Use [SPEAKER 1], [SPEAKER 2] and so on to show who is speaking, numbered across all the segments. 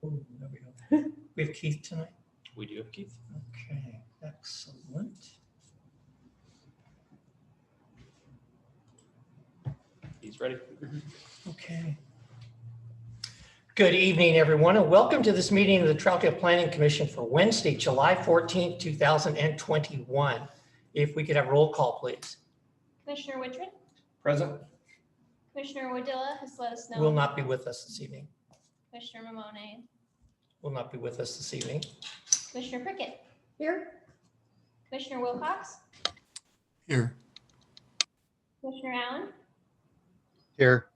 [SPEAKER 1] Oh, there we go. We have Keith tonight.
[SPEAKER 2] We do have Keith.
[SPEAKER 1] Okay, excellent.
[SPEAKER 2] He's ready.
[SPEAKER 1] Okay. Good evening, everyone, and welcome to this meeting of the Troutdale Planning Commission for Wednesday, July 14th, 2021. If we could have roll call, please.
[SPEAKER 3] Commissioner Wittrin,
[SPEAKER 2] Present.
[SPEAKER 3] Commissioner Wadilla has let us know.
[SPEAKER 1] Will not be with us this evening.
[SPEAKER 3] Commissioner Mamone,
[SPEAKER 1] Will not be with us this evening.
[SPEAKER 3] Commissioner Prickett,
[SPEAKER 4] Here.
[SPEAKER 3] Commissioner Wilcox,
[SPEAKER 5] Here.
[SPEAKER 3] Commissioner Allen,
[SPEAKER 5] Here.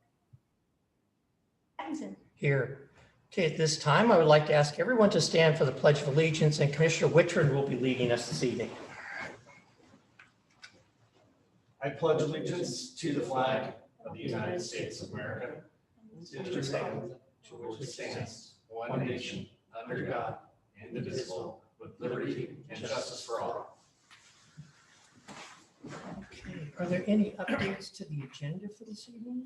[SPEAKER 3] Atkinson.
[SPEAKER 1] Here. Okay, at this time, I would like to ask everyone to stand for the Pledge of Allegiance, and Commissioner Wittrin will be leading us this evening.
[SPEAKER 6] I pledge allegiance to the flag of the United States of America, to the republic to which it stands, one nation, under God, indivisible, with liberty and justice for all.
[SPEAKER 1] Okay, are there any updates to the agenda for this evening?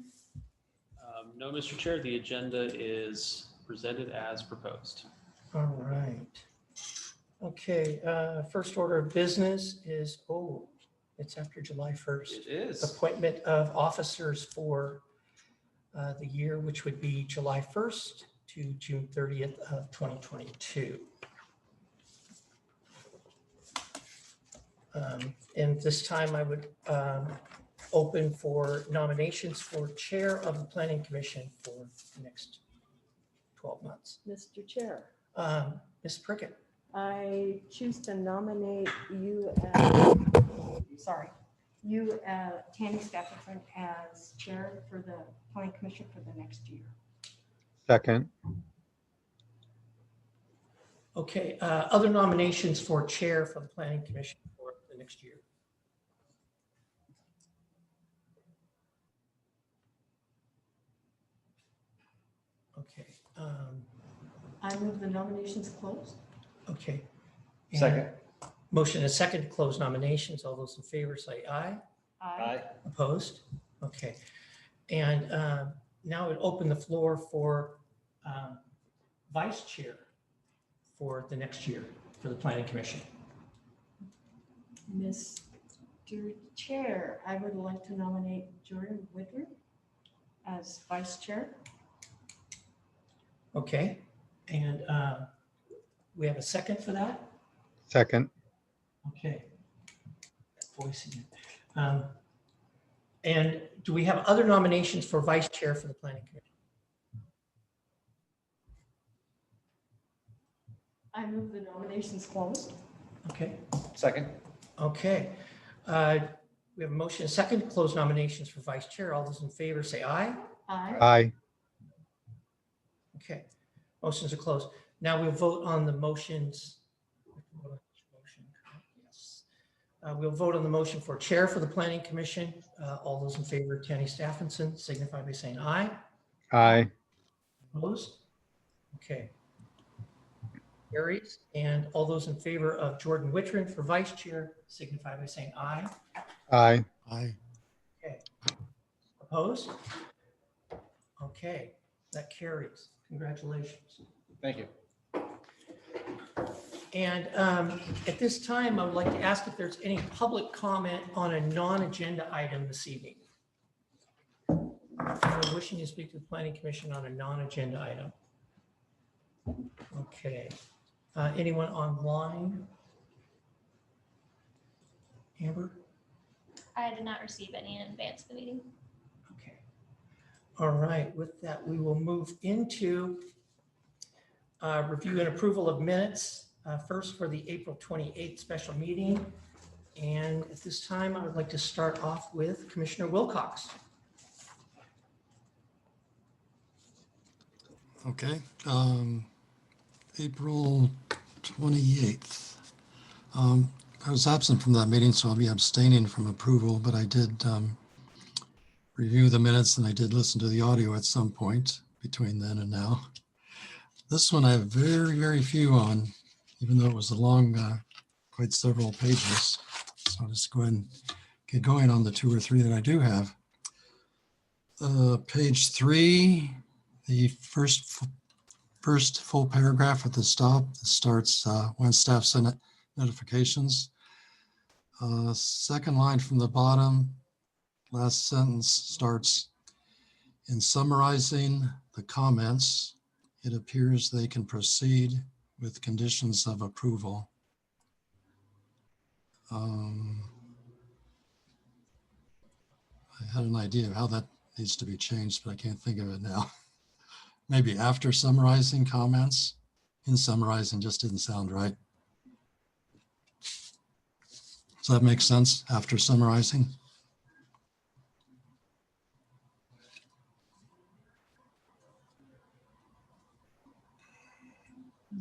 [SPEAKER 2] No, Mr. Chair, the agenda is presented as proposed.
[SPEAKER 1] All right. Okay, first order of business is, it's after July 1st.
[SPEAKER 2] It is.
[SPEAKER 1] Appointment of officers for the year, which would be July 1st to June 30th of 2022. And this time I would open for nominations for Chair of the Planning Commission for the next 12 months.
[SPEAKER 4] Mr. Chair,
[SPEAKER 1] Ms. Prickett.
[SPEAKER 4] I choose to nominate you, Tammy Stapleton, as chair for the Planning Commission for the next year.
[SPEAKER 5] Second.
[SPEAKER 1] Okay, other nominations for Chair for the Planning Commission for the next year. Okay.
[SPEAKER 4] I move the nominations closed.
[SPEAKER 1] Okay. And
[SPEAKER 6] Second.
[SPEAKER 1] Motion and second to close nominations. All those in favor say aye.
[SPEAKER 4] Aye.
[SPEAKER 1] Opposed? Okay. And now we'll open the floor for Vice Chair for the next year for the Planning Commission.
[SPEAKER 4] Mr. Chair, I would like to nominate Jordan Wittrin as vice chair.
[SPEAKER 1] Okay. And we have a second for that?
[SPEAKER 5] Second.
[SPEAKER 1] Okay. That voice again. And do we have other nominations for Vice Chair for the Planning Commission?
[SPEAKER 4] I move the nominations closed.
[SPEAKER 1] Okay.
[SPEAKER 6] Second.
[SPEAKER 1] Okay. We have a motion and second to close nominations for Vice Chair. All those in favor say aye.
[SPEAKER 4] Aye.
[SPEAKER 5] Aye.
[SPEAKER 1] Okay. Motions are closed. Now we'll vote on the motions. Yes. We'll vote on the motion for Chair for the Planning Commission. All those in favor of Tammy Stapleton signify by saying aye.
[SPEAKER 5] Aye.
[SPEAKER 1] Opposed? Okay. Carries. And all those in favor of Jordan Wittrin for Vice Chair signify by saying aye.
[SPEAKER 5] Aye. Aye.
[SPEAKER 1] Okay. Opposed? Okay, that carries. Congratulations.
[SPEAKER 6] Thank you.
[SPEAKER 1] And at this time, I would like to ask if there's any public comment on a non-agenda item this evening. Anyone wishing to speak to the Planning Commission on a non-agenda item? Okay. Anyone online? Amber?
[SPEAKER 3] I did not receive any in advance of the meeting.
[SPEAKER 1] Okay. All right, with that, we will move into review and approval of minutes, first for the April 28th special meeting. And at this time, I would like to start off with Commissioner Wilcox.
[SPEAKER 5] Okay. April 28th. I was absent from that meeting, so I'll be abstaining from approval, but I did review the minutes and I did listen to the audio at some point between then and now. This one I have very, very few on, even though it was a long, quite several pages. So I'll just go ahead and get going on the 2 or 3 that I do have. Page 3, the first first full paragraph at the top. It starts when staff sent notifications. Second line from the bottom, last sentence starts, in summarizing the comments, it appears they can proceed with conditions of approval. I had an idea of how that needs to be changed, but I can't think of it now. Maybe after summarizing comments. In summarizing just didn't sound right. Does that make sense? After summarizing?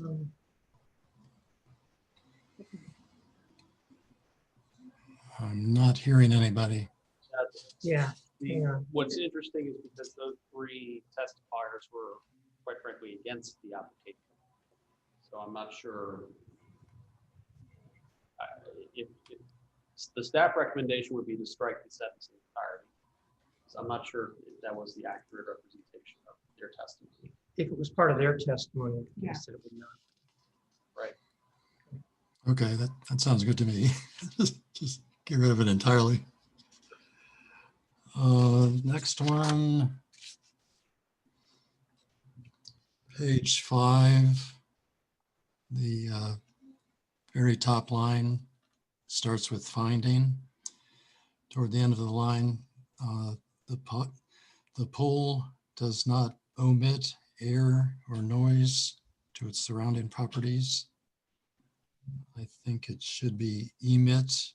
[SPEAKER 1] Um,
[SPEAKER 5] I'm not hearing anybody.
[SPEAKER 1] Yeah,
[SPEAKER 2] The-
[SPEAKER 1] hang on.
[SPEAKER 2] What's interesting is because those three testifiers were quite frankly against the application. So I'm not sure if the staff recommendation would be to strike the sentence entirely. So I'm not sure if that was the accurate representation of their testimony.
[SPEAKER 1] If it was part of their testimony, I
[SPEAKER 4] Yeah.
[SPEAKER 1] said it would not.
[SPEAKER 2] Right.
[SPEAKER 5] Okay, that sounds good to me. Just get rid of it entirely. Next one. Page 5. The very top line starts with finding. Toward the end of the line, the pole does not omit air or noise to its surrounding properties. I think it should be emit.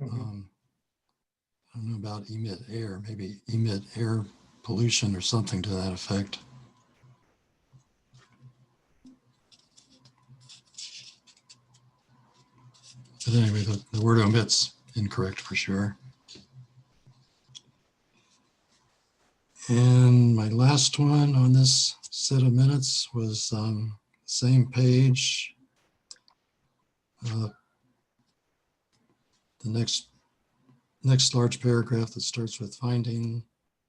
[SPEAKER 1] Mhm.
[SPEAKER 5] I don't know about emit air, maybe emit air pollution or something to that effect. But anyway, the word omit's incorrect for sure. And my last one on this set of minutes was same page. The next large paragraph that starts with finding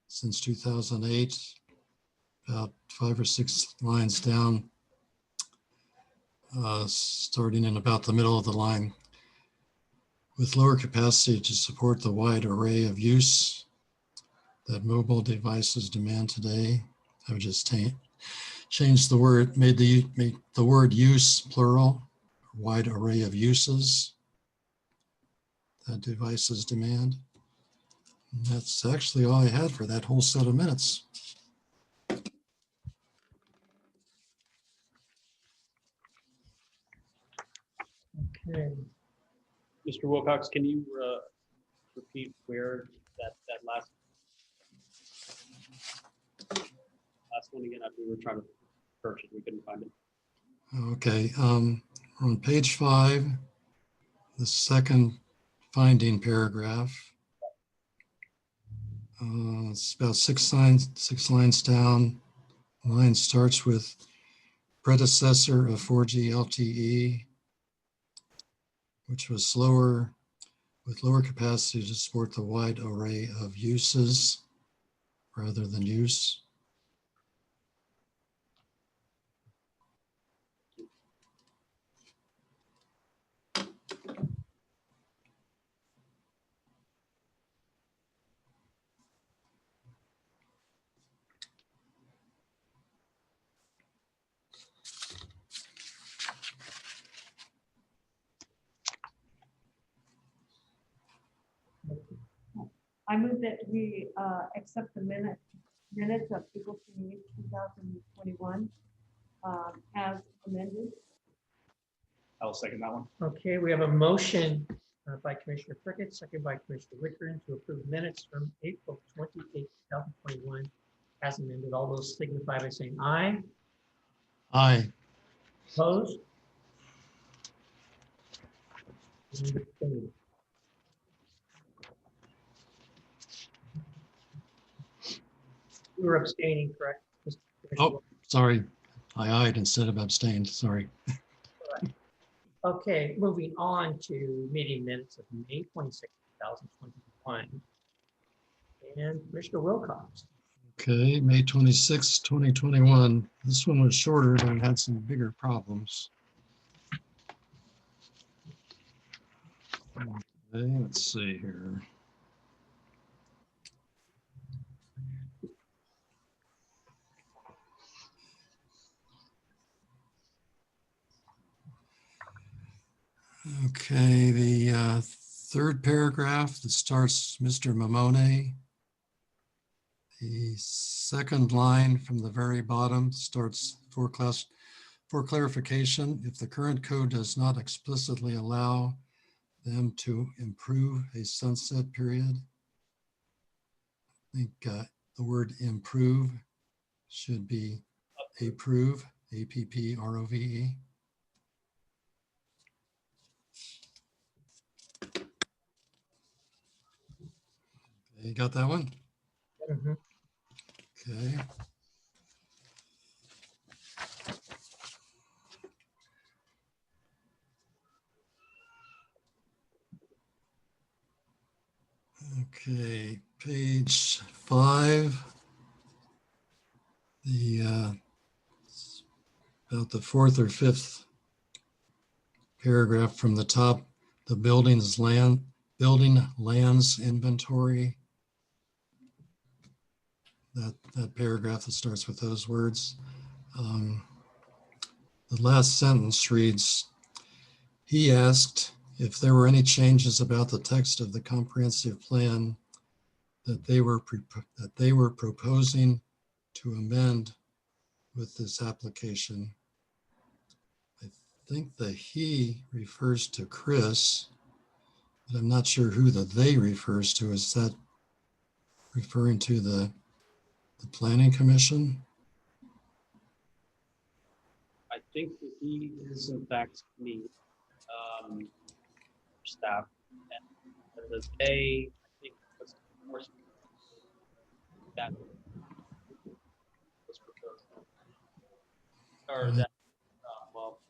[SPEAKER 5] since 2008, about 5 or 6 lines down, starting in about the middle of the line. With lower capacity to support the wide array of use that mobile devices demand today, I would just change the word, make the word use plural, wide array of uses that devices demand. And that's actually all I had for that whole set of minutes.
[SPEAKER 1] Okay.
[SPEAKER 2] Mr. Wilcox, can you repeat where that last one again? We were trying to search it, we couldn't find it.
[SPEAKER 5] Okay, on page 5, the second finding paragraph. It's about 6 lines down. The line starts with predecessor of 4G LTE, which was slower, with lower capacity to support the wide array of uses rather than use.
[SPEAKER 4] I move that we accept the minutes of April 28, 2021 as amended.
[SPEAKER 6] I'll second that one.
[SPEAKER 1] Okay, we have a motion by Commissioner Prickett, second by Commissioner Wickren to approve minutes from April 28, 2021 as amended. All those signify by saying aye.
[SPEAKER 5] Aye.
[SPEAKER 1] Opposed? And abstained. You were abstaining, correct? Mr. Commissioner?
[SPEAKER 5] Oh, sorry. I ayed instead of abstained. Sorry.
[SPEAKER 1] Okay, moving on to meeting minutes of May 26, 2021. And Commissioner Wilcox.
[SPEAKER 5] Okay, May 26, 2021. This one was shorter, but it had some bigger problems. Okay, let's see here. Okay, the third paragraph that starts Mr. Mamone. The second line from the very bottom starts for clarification, if the current code does not explicitly allow them to improve a sunset period, I think the word improve should be approve, A-P-P-R-O-V-E. You got that one?
[SPEAKER 1] Mhm.
[SPEAKER 5] Okay. Okay, page 5. About the fourth or fifth paragraph from the top, the building lands inventory. That paragraph that starts with those words. The last sentence reads, he asked if there were any changes about the text of the comprehensive plan that they were proposing to amend with this application. I think the he refers to Chris, but I'm not sure who the they refers to. Is that referring to the planning commission?
[SPEAKER 2] I think that he is in fact me, staff, and the they, I think, was more that was proposed, or that, well,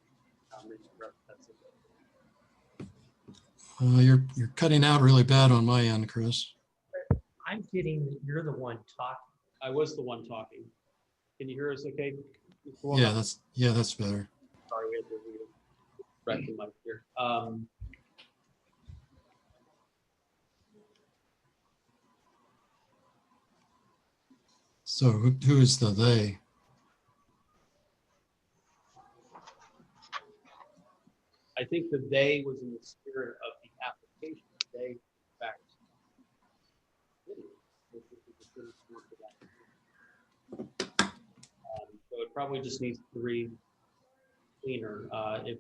[SPEAKER 2] that's it.
[SPEAKER 5] You're cutting out really bad on my end, Chris.
[SPEAKER 1] I'm getting that you're the one talking.
[SPEAKER 2] I was the one talking. Can you hear us okay?
[SPEAKER 5] Yeah, that's better.
[SPEAKER 2] Sorry, we had to read the mic here.
[SPEAKER 5] So who is the they?
[SPEAKER 2] I think the they was in the spirit of the application. They, in fact, so it probably just needs to read cleaner. I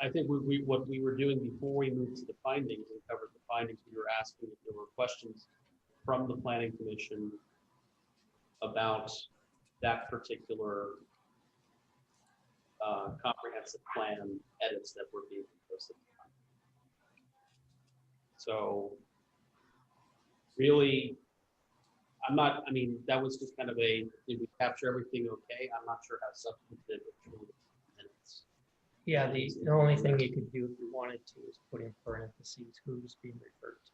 [SPEAKER 2] think what we were doing before we moved to the findings and covered the findings, we were asking if there were questions from the planning commission about that particular comprehensive plan edits that were being proposed. So really, I mean, that was just kind of did we capture everything okay? I'm not sure how substantive it truly is.
[SPEAKER 1] Yeah, the only thing you could do if you wanted to is put in parentheses who's being referred to.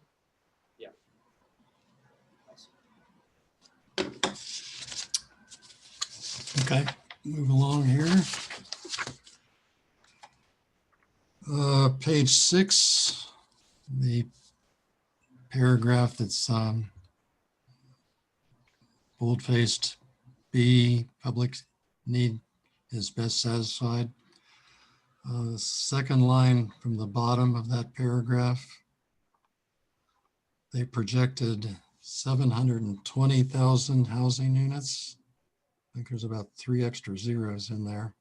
[SPEAKER 5] Okay, move along here. Page 6, the paragraph that's bold-faced B, public need is best satisfied. The second line from the bottom of that paragraph, they projected 720,000 housing units. I think there's about 3 extra zeros in there.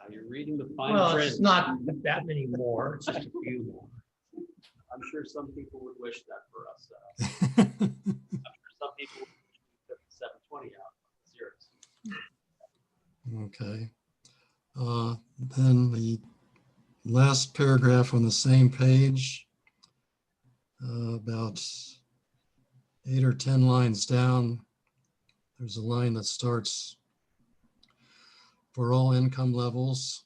[SPEAKER 2] You're reading the fine
[SPEAKER 1] Well,
[SPEAKER 2] print.
[SPEAKER 1] it's not that many more, it's just a few more.
[SPEAKER 2] I'm sure some people would wish that for us. I'm sure some people would put 720 out zeros.
[SPEAKER 5] Okay. Then the last paragraph on the same page, about 8 or 10 lines down, there's a line that starts, for all income levels.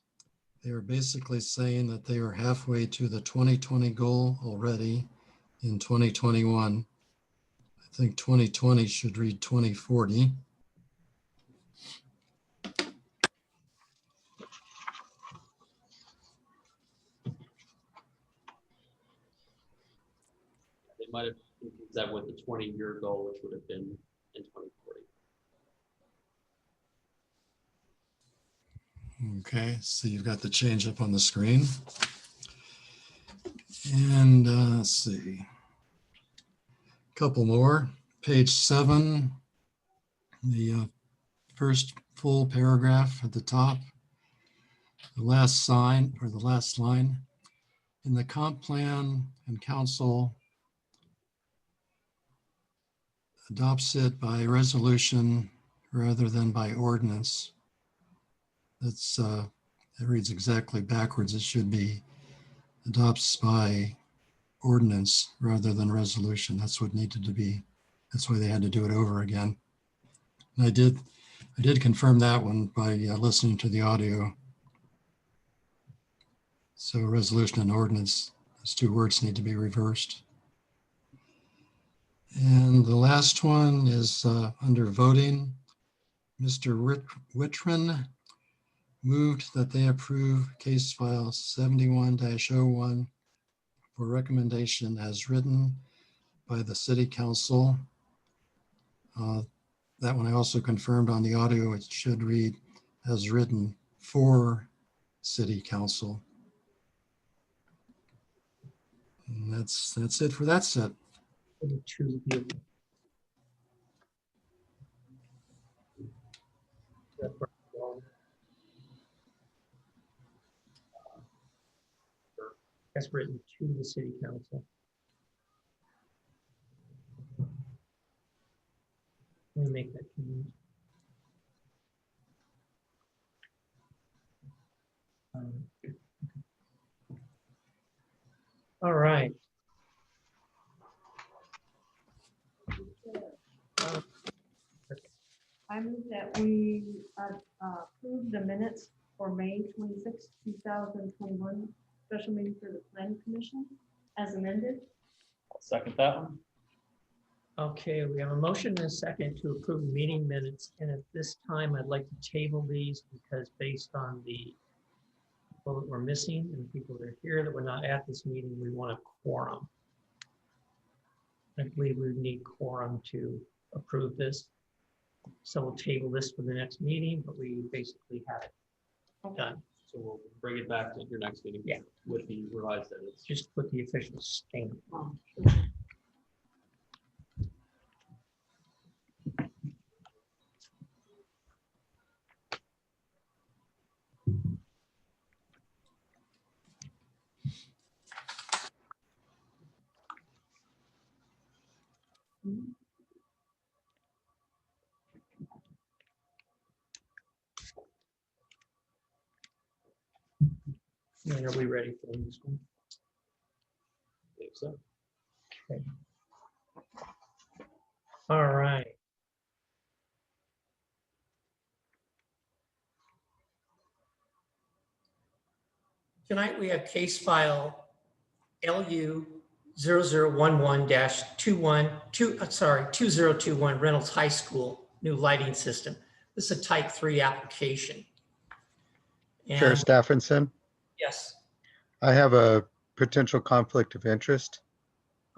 [SPEAKER 5] They are basically saying that they are halfway to the 2020 goal already in 2021. I think 2020 should read 2040.
[SPEAKER 2] They might have confused that with the 20-year goal, which would have been in 2040.
[SPEAKER 5] Okay, so you've got the change up on the screen. And let's see. A couple more. Page 7, the first full paragraph at the top. The last sign or the last line. In the comp plan and council adopts it by resolution rather than by ordinance. That's it reads exactly backwards. It should be adopts by ordinance rather than resolution. That's what needed to be. That's why they had to do it over again. And I did confirm that one by listening to the audio. So resolution and ordinance, those two words need to be reversed. And the last one is under voting. Mr. Whitron moved that they approve case file 71-01 for recommendation as written by the city council. That one I also confirmed on the audio. It should read as written for city council. And that's it for that set.
[SPEAKER 1] Two here. That's written to the city council. Let me make that change. All right.
[SPEAKER 4] I move that we approve the minutes for May 26, 2021, special meeting for the planning commission as amended.
[SPEAKER 2] I'll second that one.
[SPEAKER 1] Okay, we have a motion and a second to approve meeting minutes. And at this time, I'd like to table these because based on the people that we're missing and people that are here that were not at this meeting, we want a quorum. I believe we need quorum to approve this. So we'll table this for the next meeting, but we basically have it done.
[SPEAKER 2] So we'll bring it back to your next meeting.
[SPEAKER 1] Yeah.
[SPEAKER 2] With the revised edits.
[SPEAKER 1] Just put the official stamp on. And are we ready for this one?
[SPEAKER 2] I think so.
[SPEAKER 1] Okay. All right. Tonight we have case file LU 2021-2021 Reynolds High School new lighting system. This is a type 3 application.
[SPEAKER 7] Chair
[SPEAKER 1] And
[SPEAKER 7] Stephenson,
[SPEAKER 1] yes,
[SPEAKER 7] I have a potential conflict of interest.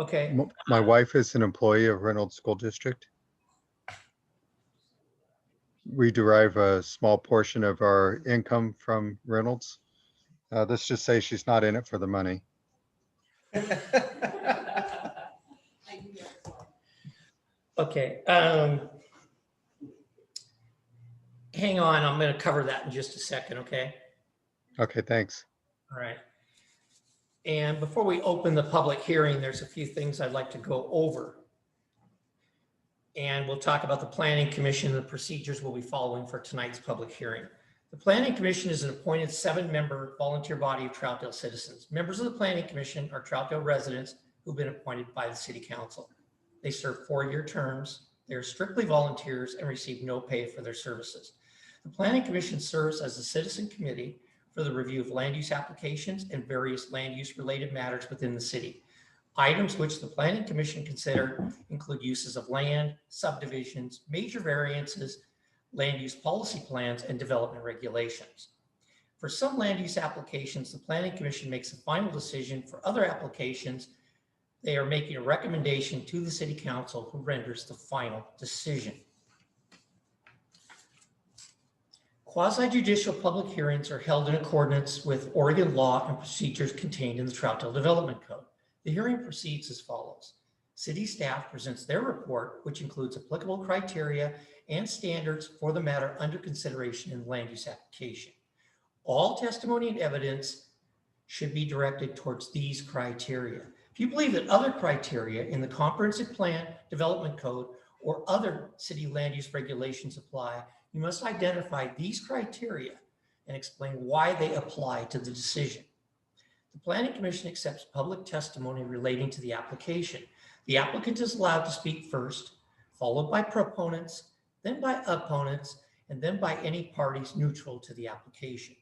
[SPEAKER 1] okay.
[SPEAKER 7] My wife is an employee of Reynolds School District. We derive a small portion of our income from Reynolds. Let's just say she's not in it for the money.
[SPEAKER 1] Okay. Hang on, I'm going to cover that in just a second, okay?
[SPEAKER 7] Okay, thanks.
[SPEAKER 1] All right. And before we open the public hearing, there's a few things I'd like to go over. And we'll talk about the Planning Commission and the procedures we'll be following for tonight's public hearing. The Planning Commission is an appointed 7-member volunteer body of Troutdale citizens. Members of the Planning Commission are Troutdale residents who've been appointed by the City Council. They serve 4-year terms. They're strictly volunteers and receive no pay for their services. The Planning Commission serves as a citizen committee for the review of land use applications and various land use related matters within the city. Items which the Planning Commission considered include uses of land, subdivisions, major variances, land use policy plans, and development regulations. For some land use applications, the Planning Commission makes a final decision. For other applications, they are making a recommendation to the City Council, who renders the final decision. Quasi-judicial public hearings are held in accordance with Oregon law and procedures contained in the Troutdale Development Code. The hearing proceeds as follows. City staff presents their report, which includes applicable criteria and standards for the matter under consideration in the land use application. All testimony and evidence should be directed towards these criteria. If you believe that other criteria in the Comprehensive Plan Development Code or other city land use regulations apply, you must identify these criteria and explain why they apply to the decision. The Planning Commission accepts public testimony relating to the application. The applicant is allowed to speak first, followed by proponents, then by opponents, and then by any parties neutral to the application.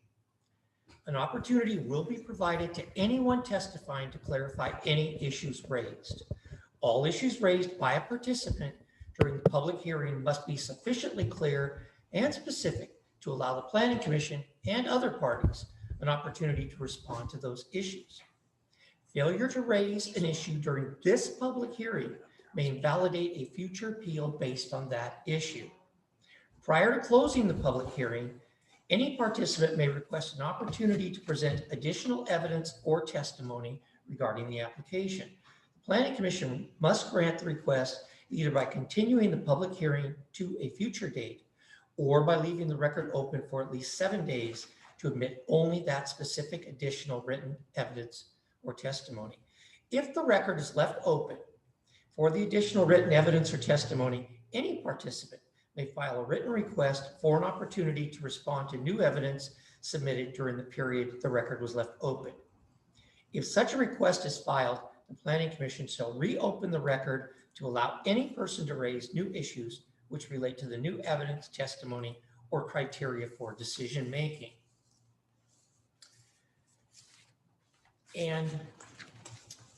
[SPEAKER 1] An opportunity will be provided to anyone testifying to clarify any issues raised. All issues raised by a participant during the public hearing must be sufficiently clear and specific to allow the Planning Commission and other parties an opportunity to respond to those issues. Failure to raise an issue during this public hearing may invalidate a future appeal based on that issue. Prior to closing the public hearing, any participant may request an opportunity to present additional evidence or testimony regarding the application. The Planning Commission must grant the request either by continuing the public hearing to a future date or by leaving the record open for at least 7 days to admit only that specific additional written evidence or testimony. If the record is left open for the additional written evidence or testimony, any participant may file a written request for an opportunity to respond to new evidence submitted during the period the record was left open. If such a request is filed, the Planning Commission shall reopen the record to allow any person to raise new issues which relate to the new evidence, testimony, or criteria for decision making. And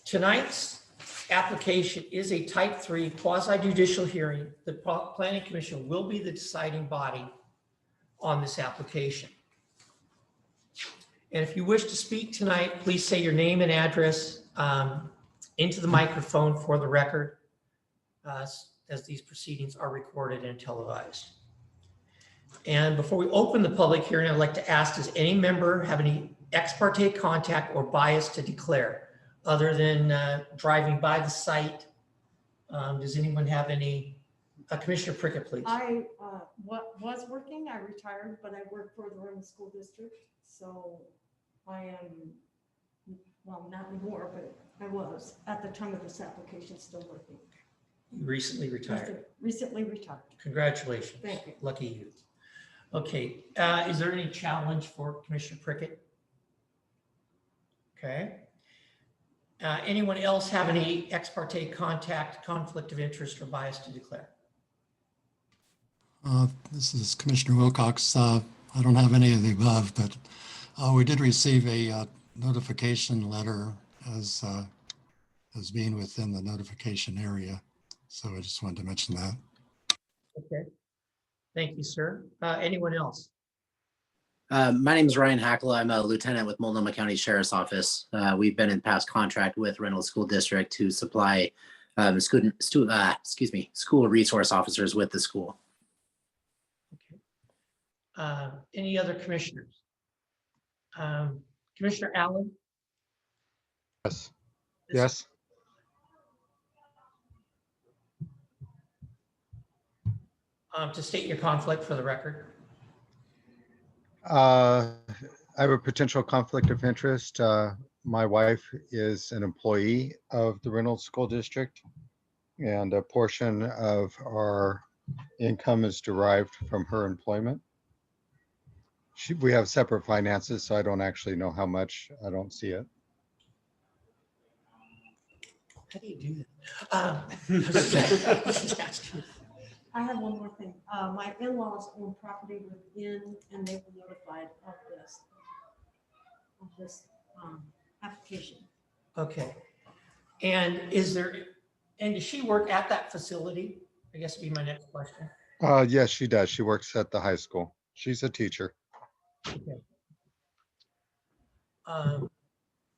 [SPEAKER 1] tonight's application is a type 3 quasi-judicial hearing. The Planning Commission will be the deciding body on this application. And if you wish to speak tonight, please say your name and address into the microphone for the record, as these proceedings are recorded and televised. And before we open the public hearing, I'd like to ask, does any member have any ex parte contact or bias to declare other than driving by the site? Does anyone have any? Commissioner Prickett, please.
[SPEAKER 4] I was working, I retired, but I work for the Roman School District. So I am, well, not anymore, but I was at the time of this application still working.
[SPEAKER 1] You recently retired.
[SPEAKER 4] Recently retired.
[SPEAKER 1] Congratulations.
[SPEAKER 4] Thank you.
[SPEAKER 1] Lucky you. Okay, is there any challenge for Commissioner Prickett? Okay. Anyone else have any ex parte contact, conflict of interest, or bias to declare?
[SPEAKER 5] This is Commissioner Wilcox. I don't have any of the above, but we did receive a notification letter as being within the notification area. So I just wanted to mention that.
[SPEAKER 1] Okay. Thank you, sir. Anyone else?
[SPEAKER 8] My name is Ryan Hackle. I'm a lieutenant with Multnomah County Sheriff's Office. We've been in past contract with Reynolds School District to supply school resource officers with the school.
[SPEAKER 1] Okay. Any other commissioners? Commissioner Allen?
[SPEAKER 7] Yes. Yes.
[SPEAKER 1] To state your conflict for the record.
[SPEAKER 7] I have a potential conflict of interest. My wife is an employee of the Reynolds School District, and a portion of our income is derived from her employment. We have separate finances, so I don't actually know how much. I don't see it.
[SPEAKER 1] How do you do that?
[SPEAKER 4] I have one more thing. My in-laws own property within, and they were notified of this application.
[SPEAKER 1] Okay. And does she work at that facility? I guess would be my next question.
[SPEAKER 7] Yes, she does. She works at the high school. She's a teacher.
[SPEAKER 1] Okay.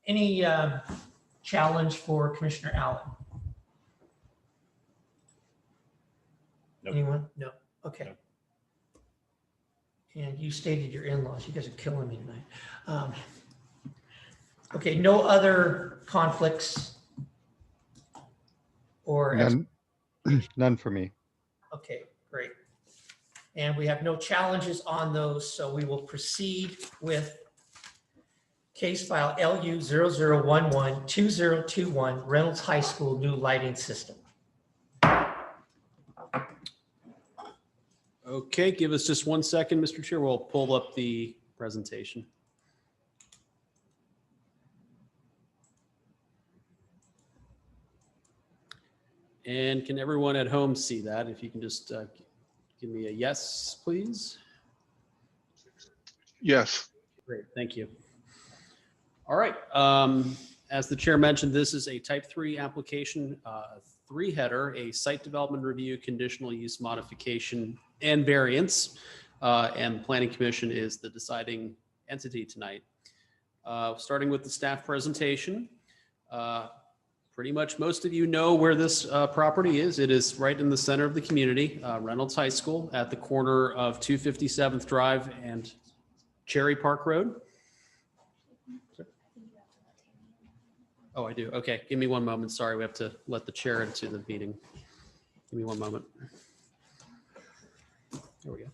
[SPEAKER 1] Any challenge for Commissioner Allen?
[SPEAKER 6] Nope.
[SPEAKER 1] Anyone? No. Okay.
[SPEAKER 6] Nope.
[SPEAKER 1] And you stated your in-laws. You guys are killing me tonight. Okay, no other conflicts or,
[SPEAKER 7] None for me.
[SPEAKER 1] okay, great. And we have no challenges on those, so we will proceed with case file LU 00112021 Reynolds High School new lighting system.
[SPEAKER 2] Okay, give us just 1 second, Mr. Chair. We'll pull up the presentation. And can everyone at home see that? If you can just give me a yes, please.
[SPEAKER 9] Yes.
[SPEAKER 2] Great, thank you. All right, as the chair mentioned, this is a type 3 application, 3-header, a site development review, conditional use modification, and variance. And the Planning Commission is the deciding entity tonight. Starting with the staff presentation. Pretty much most of you know where this property is. It is right in the center of the community, Reynolds High School at the corner of 257th Drive and Cherry Park Road. Oh, I do. Okay, give me 1 moment. Sorry, we have to let the chair into the meeting. Give me 1 moment. There we go.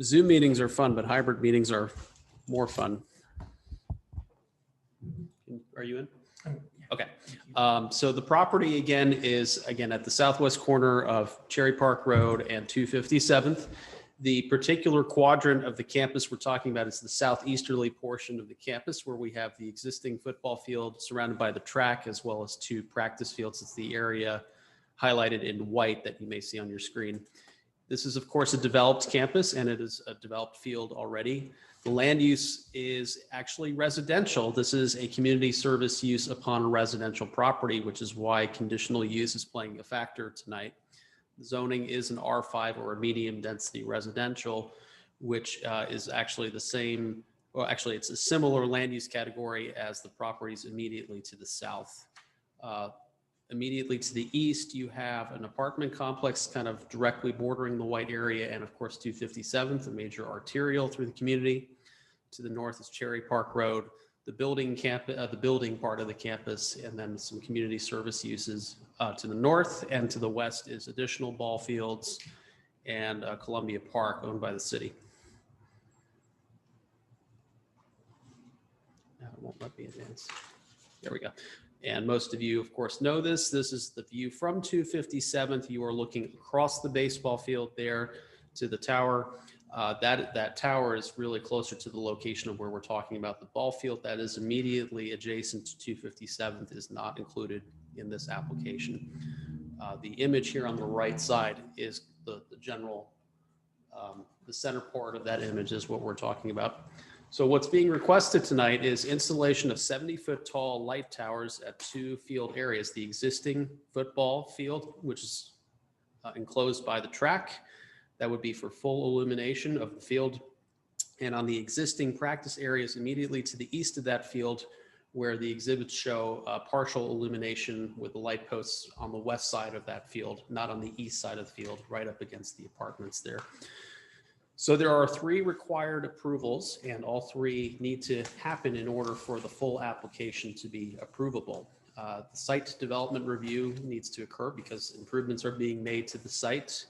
[SPEAKER 2] Zoom meetings are fun, but hybrid meetings are more fun. Are you in? Okay. So the property again is at the southwest corner of Cherry Park Road and 257th. The particular quadrant of the campus we're talking about is the southeasterly portion of the campus where we have the existing football field surrounded by the track as well as 2 practice fields. It's the area highlighted in white that you may see on your screen. This is, of course, a developed campus and it is a developed field already. The land use is actually residential. This is a community service use upon a residential property, which is why conditional use is playing a factor tonight. Zoning is an R5 or a medium density residential, which is actually the same, well, actually it's a similar land use category as the properties immediately to the south. Immediately to the east, you have an apartment complex kind of directly bordering the white area, and of course 257th, a major arterial through the community. To the north is Cherry Park Road, the building part of the campus, and then some community service uses to the north, and to the west is additional ball fields and Columbia Park owned by the city. Now it won't let me advance. There we go. And most of you, of course, know this. This is the view from 257th. You are looking across the baseball field there to the tower. That tower is really closer to the location of where we're talking about. The ball field that is immediately adjacent to 257th is not included in this application. The image here on the right side is the general, the center part of that image is what we're talking about. So what's being requested tonight is installation of 70-foot tall light towers at 2 field areas. The existing football field, which is enclosed by the track, that would be for full illumination of the field. And on the existing practice areas immediately to the east of that field, where the exhibits show partial illumination with the light posts on the west side of that field, not on the east side of the field, right up against the apartments there. So there are 3 required approvals, and all 3 need to happen in order for the full application to be approvable. The site development review needs to occur because improvements are being made to the site.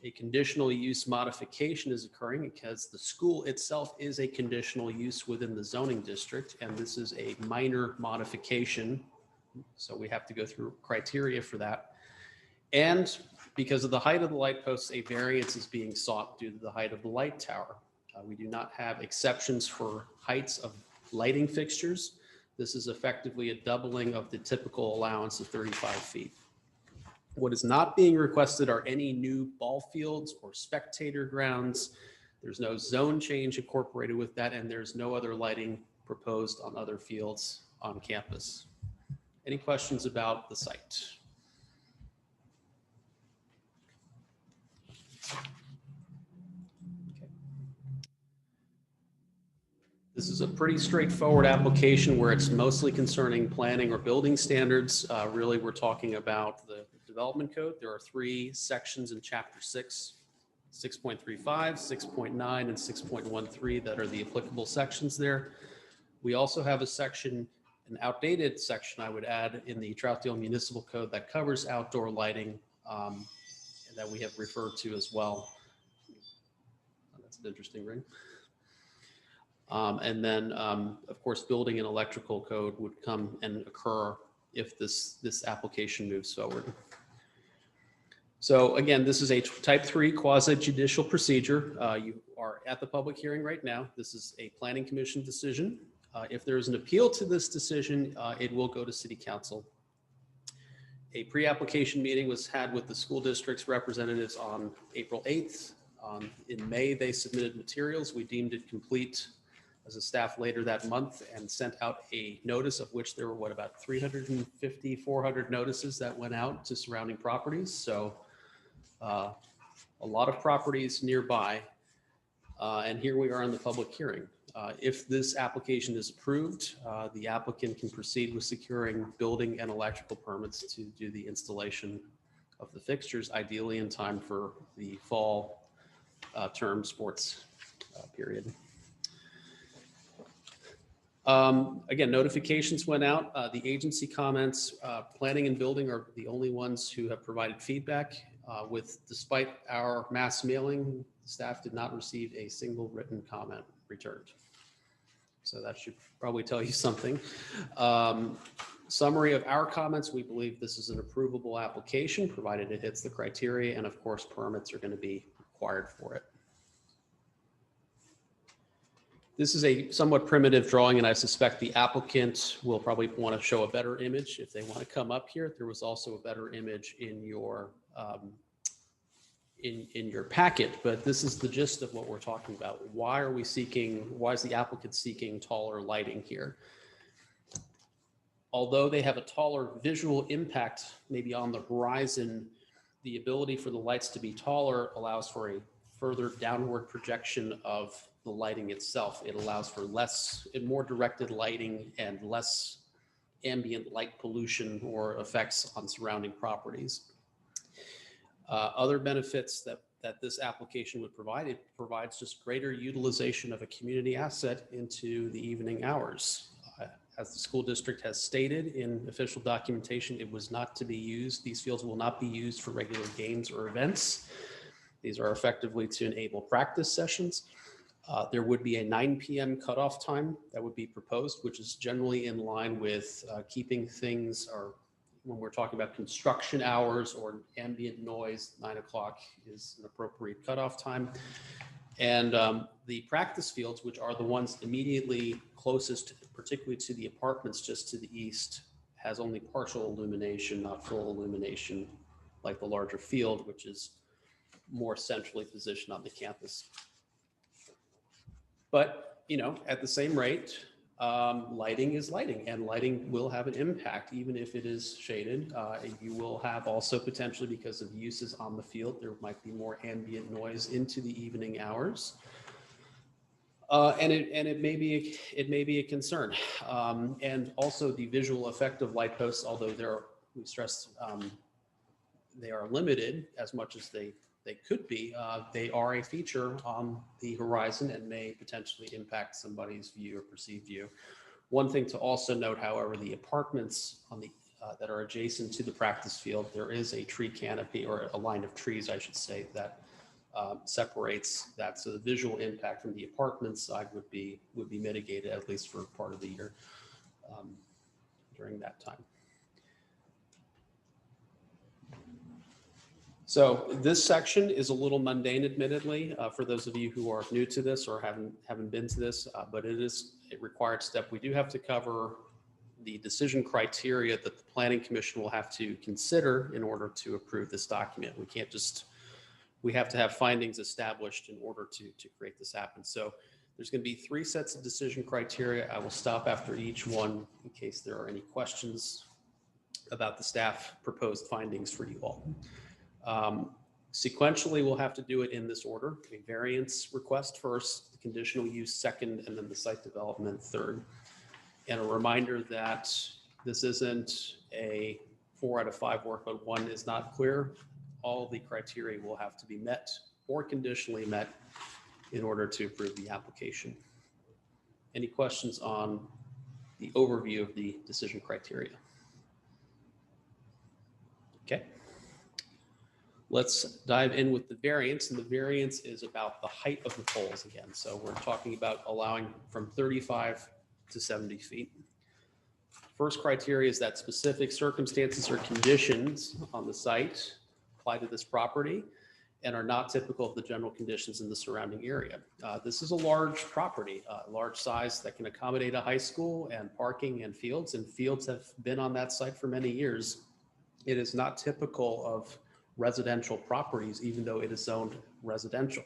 [SPEAKER 2] A conditional use modification is occurring because the school itself is a conditional use within the zoning district, and this is a minor modification. So we have to go through criteria for that. And because of the height of the light posts, a variance is being sought due to the height of the light tower. We do not have exceptions for heights of lighting fixtures. This is effectively a doubling of the typical allowance of 35 feet. What is not being requested are any new ball fields or spectator grounds. There's no zone change incorporated with that, and there's no other lighting proposed on other fields on campus. Any questions about the site? Okay. This is a pretty straightforward application where it's mostly concerning planning or building standards. Really, we're talking about the development code. There are 3 sections in chapter 6, 6.35, 6.9, and 6.13 that are the applicable sections there. We also have a section, an outdated section, I would add, in the Troutdale Municipal Code that covers outdoor lighting that we have referred to as well. Oh, that's an interesting ring. And then, of course, building and electrical code would come and occur if this application moves forward. So again, this is a type 3 quasi judicial procedure. You are at the public hearing right now. This is a planning commission decision. If there is an appeal to this decision, it will go to city council. A pre-application meeting was had with the school district's representatives on April 8th. In May, they submitted materials. We deemed it complete as a staff later that month and sent out a notice, of which there were about 350, 400 notices that went out to surrounding properties. So a lot of properties nearby. And here we are in the public hearing. If this application is approved, the applicant can proceed with securing building and electrical permits to do the installation of the fixtures, ideally in time for the fall term sports period. Again, notifications went out. The agency comments, planning and building are the only ones who have provided feedback. Despite our mass mailing, staff did not receive a single written comment returned. So that should probably tell you something. Summary of our comments: we believe this is an approvable application, provided it hits the criteria, and of course, permits are going to be required for it. This is a somewhat primitive drawing, and I suspect the applicant will probably want to show a better image if they want to come up here. There was also a better image in your packet, but this is the gist of what we're talking about. Why is the applicant seeking taller lighting here? Although they have a taller visual impact, maybe on the horizon, the ability for the lights to be taller allows for a further downward projection of the lighting itself. It allows for more directed lighting and less ambient light pollution or effects on surrounding properties. Other benefits that this application would provide, it provides just greater utilization of a community asset into the evening hours. As the school district has stated in official documentation, it was not to be used. These fields will not be used for regular games or events. These are effectively to enable practice sessions. There would be a 9 p.m. cutoff time that would be proposed, which is generally in line with keeping things, or when we're talking about construction hours or ambient noise, 9 o'clock is an appropriate cutoff time. And the practice fields, which are the ones immediately closest, particularly to the apartments just to the east, has only partial illumination, not full illumination, like the larger field, which is more centrally positioned on the campus. But, at the same rate, lighting is lighting, and lighting will have an impact, even if it is shaded. You will have also potentially, because of uses on the field, there might be more ambient noise into the evening hours. And it may be a concern. And also the visual effect of light posts, although we stress they are limited as much as they could be, they are a feature on the horizon and may potentially impact somebody's view or perceived view. One thing to also note, however, the apartments on the that are adjacent to the practice field, there is a tree canopy, or a line of trees, I should say, that separates that. So the visual impact from the apartment side would be mitigated, at least for part of the year during that time. So this section is a little mundane, admittedly, for those of you who are new to this or haven't been to this, but it is a required step. We do have to cover the decision criteria that the Planning Commission will have to consider in order to approve this document. We we have to have findings established in order to create this happen. So there's going to be 3 sets of decision criteria. I will stop after each one in case there are any questions about the staff proposed findings for you all. Sequentially, we'll have to do it in this order: a variance request first, the conditional use second, and then the site development third. And a reminder that this isn't a 4 out of 5 work, but 1 is not clear. All the criteria will have to be met or conditionally met in order to approve the application. Any questions on the overview of the decision criteria? Okay. Let's dive in with the variance, and the variance is about the height of the poles again. So we're talking about allowing from 35 to 70 feet. First criteria is that specific circumstances or conditions on the site apply to this property and are not typical of the general conditions in the surrounding area. This is a large property, large size that can accommodate a high school and parking and fields have been on that site for many years. It is not typical of residential properties, even though it is zoned residential.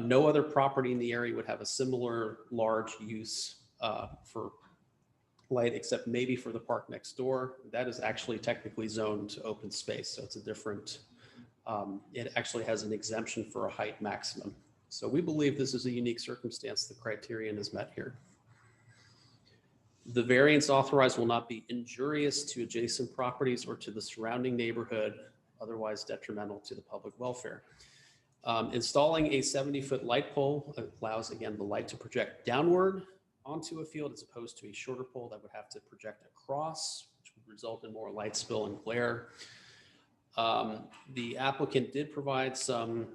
[SPEAKER 2] No other property in the area would have a similar large use for light, except maybe for the park next door. That is actually technically zoned open space, so it's a different, it actually has an exemption for a height maximum. So we believe this is a unique circumstance. The criterion is met here. The variance authorized will not be injurious to adjacent properties or to the surrounding neighborhood, otherwise detrimental to the public welfare. Installing a 70-foot light pole allows, again, the light to project downward onto a field as opposed to a shorter pole that would have to project across, which would result in more light spill and glare. The applicant did provide some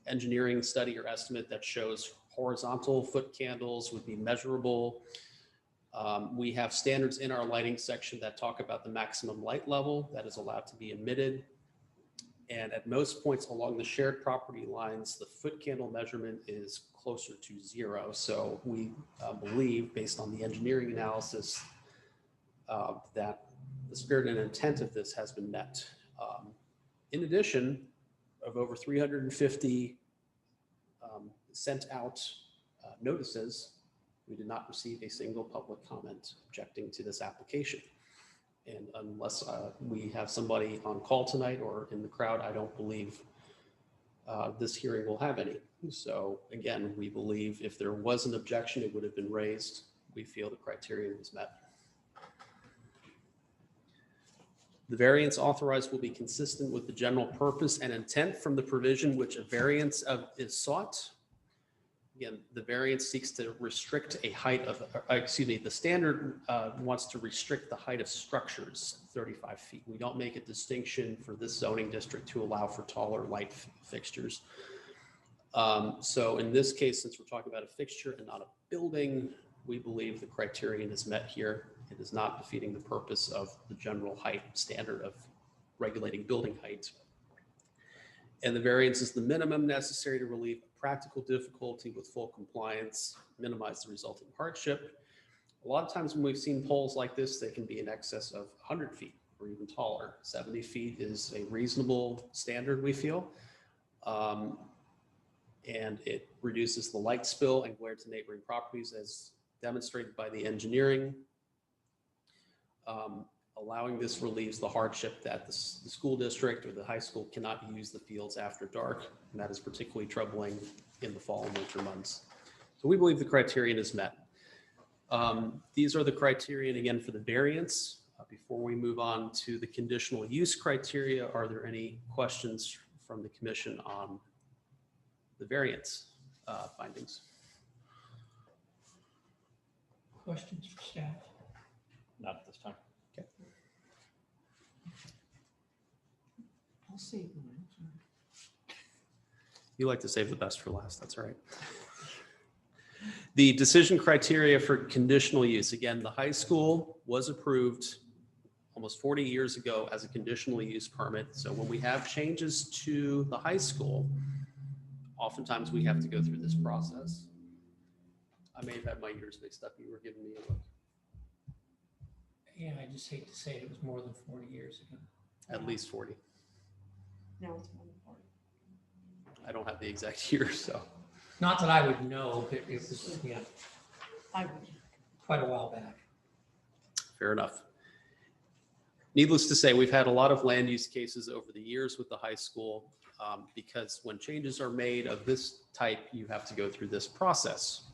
[SPEAKER 2] engineering study or estimate that shows horizontal foot candles would be measurable. We have standards in our lighting section that talk about the maximum light level that is allowed to be emitted. And at most points along the shared property lines, the foot candle measurement is closer to 0. So we believe, based on the engineering analysis, that the spirit and intent of this has been met. In addition, of over 350 sent out notices, we did not receive a single public comment objecting to this application. And unless we have somebody on call tonight or in the crowd, I don't believe this hearing will have any. So again, we believe if there was an objection, it would have been raised. We feel the criteria was met. The variance authorized will be consistent with the general purpose and intent from the provision which a variance is sought. Again, the variance seeks to restrict a height of, the standard wants to restrict the height of structures 35 feet. We don't make a distinction for this zoning district to allow for taller light fixtures. So in this case, since we're talking about a fixture and not a building, we believe the criterion is met here. It is not defeating the purpose of the general height standard of regulating building height. And the variance is the minimum necessary to relieve practical difficulty with full compliance, minimize the resulting hardship. A lot of times when we've seen poles like this, they can be in excess of 100 feet or even taller. 70 feet is a reasonable standard, we feel. And it reduces the light spill and glare to neighboring properties as demonstrated by the engineering. Allowing this relieves the hardship that the school district or the high school cannot use the fields after dark, and that is particularly troubling in the fall and winter months. So we believe the criterion is met. These are the criterion again for the variance. Before we move on to the conditional use criteria, are there any questions from the commission on the variance findings?
[SPEAKER 1] Questions for staff?
[SPEAKER 6] Not at this time.
[SPEAKER 2] Okay.
[SPEAKER 1] I'll save mine.
[SPEAKER 2] You like to save the best for last, that's all right. The decision criteria for conditional use. Again, the high school was approved almost 40 years ago as a conditional use permit. So when we have changes to the high school, oftentimes we have to go through this process. I may have had my years mixed up. You were giving me a look.
[SPEAKER 1] Yeah, I just hate to say it was more than 40 years ago.
[SPEAKER 2] At least 40.
[SPEAKER 4] No, it's more than 40.
[SPEAKER 2] I don't have the exact year, so.
[SPEAKER 1] Not that I would know, but it was, yeah,
[SPEAKER 4] I would.
[SPEAKER 1] quite a while back.
[SPEAKER 2] Fair enough. Needless to say, we've had a lot of land use cases over the years with the high school because when changes are made of this type, you have to go through this process.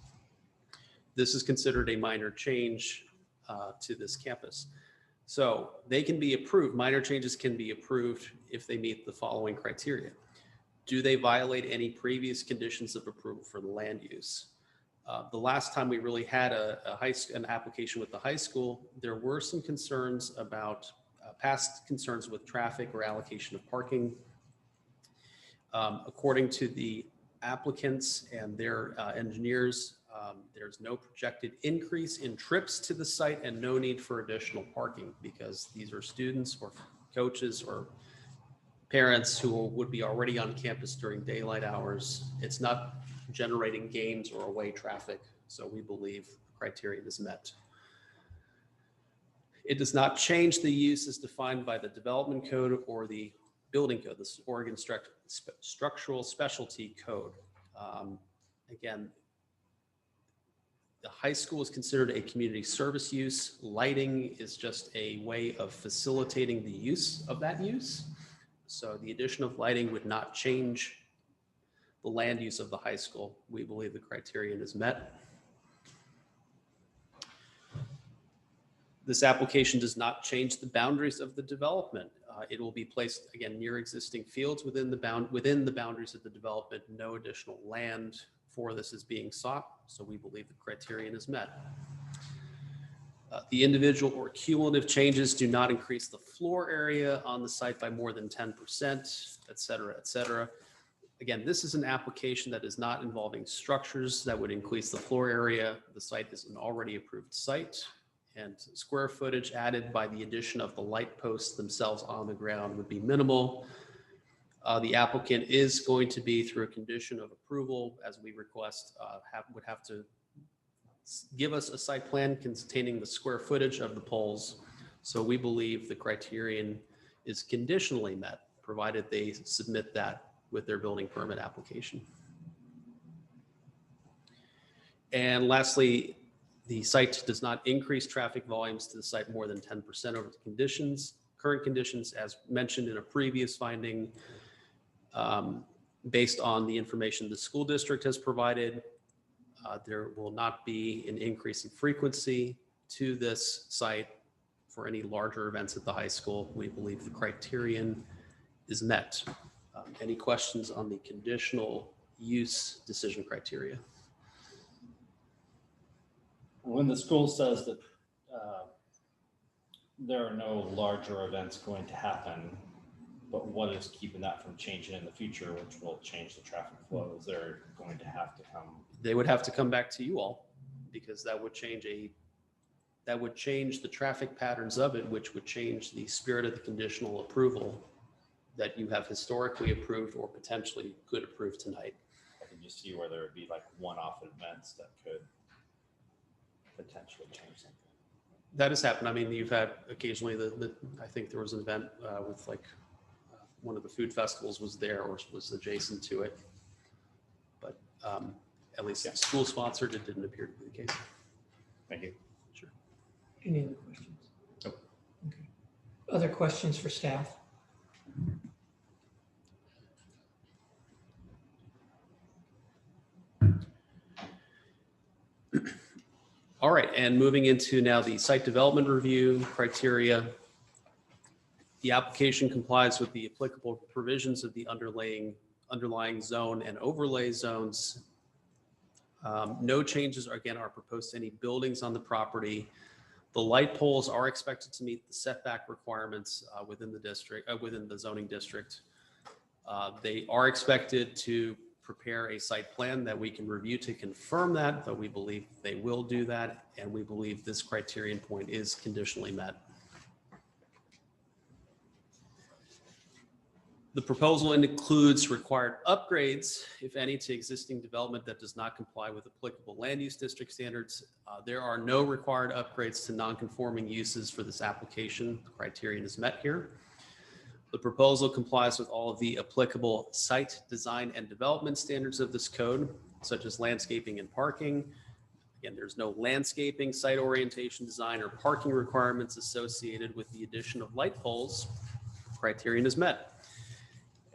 [SPEAKER 2] This is considered a minor change to this campus. So they can be approved, minor changes can be approved if they meet the following criteria. Do they violate any previous conditions of approval for the land use? The last time we really had an application with the high school, there were some concerns about past concerns with traffic or allocation of parking. According to the applicants and their engineers, there's no projected increase in trips to the site and no need for additional parking because these are students or coaches or parents who would be already on campus during daylight hours. It's not generating games or away traffic, so we believe the criterion is met. It does not change the use as defined by the development code or the building code, the Oregon Structural Specialty Code. Again, the high school is considered a community service use. Lighting is just a way of facilitating the use of that use. So the addition of lighting would not change the land use of the high school. We believe the criterion is met. This application does not change the boundaries of the development. It will be placed again near existing fields within the boundaries of the development. No additional land for this is being sought, so we believe the criterion is met. The individual or cumulative changes do not increase the floor area on the site by more than 10%, et cetera, et cetera. Again, this is an application that is not involving structures that would increase the floor area. The site is an already approved site, and square footage added by the addition of the light posts themselves on the ground would be minimal. The applicant is going to be, through a condition of approval, as we request, would have to give us a site plan containing the square footage of the poles. So we believe the criterion is conditionally met, provided they submit that with their building permit application. And lastly, the site does not increase traffic volumes to the site more than 10% over the current conditions, as mentioned in a previous finding. Based on the information the school district has provided, there will not be an increase in frequency to this site for any larger events at the high school. We believe the criterion is met. Any questions on the conditional use decision criteria?
[SPEAKER 9] When the school says that there are no larger events going to happen, but what is keeping that from changing in the future, which will change the traffic flow? Is there going to have to come?
[SPEAKER 2] They would have to come back to you all, because that would change the traffic patterns of it, which would change the spirit of the conditional approval that you have historically approved or potentially could approve tonight.
[SPEAKER 9] I can just see where there would be like one-off events that could potentially change something.
[SPEAKER 2] That has happened. I mean, you've had occasionally I think there was an event with like one of the food festivals was there or was adjacent to it, but at least school sponsored, it didn't appear to be the case.
[SPEAKER 9] Thank you.
[SPEAKER 2] Sure.
[SPEAKER 1] Any other questions?
[SPEAKER 9] Nope.
[SPEAKER 1] Okay. Other questions for staff?
[SPEAKER 2] All right, and moving into now the site development review criteria. The application complies with the applicable provisions of the underlying zone and overlay zones. No changes are proposed to any buildings on the property. The light poles are expected to meet the setback requirements within the district, within the zoning district. They are expected to prepare a site plan that we can review to confirm that, but we believe they will do that, and we believe this criterion point is conditionally met. The proposal includes required upgrades, if any, to existing development that does not comply with applicable land use district standards. There are no required upgrades to non-conforming uses for this application. The criterion is met here. The proposal complies with all of the applicable site design and development standards of this code, such as landscaping and parking. Again, there's no landscaping, site orientation design, or parking requirements associated with the addition of light poles. Criterion is met.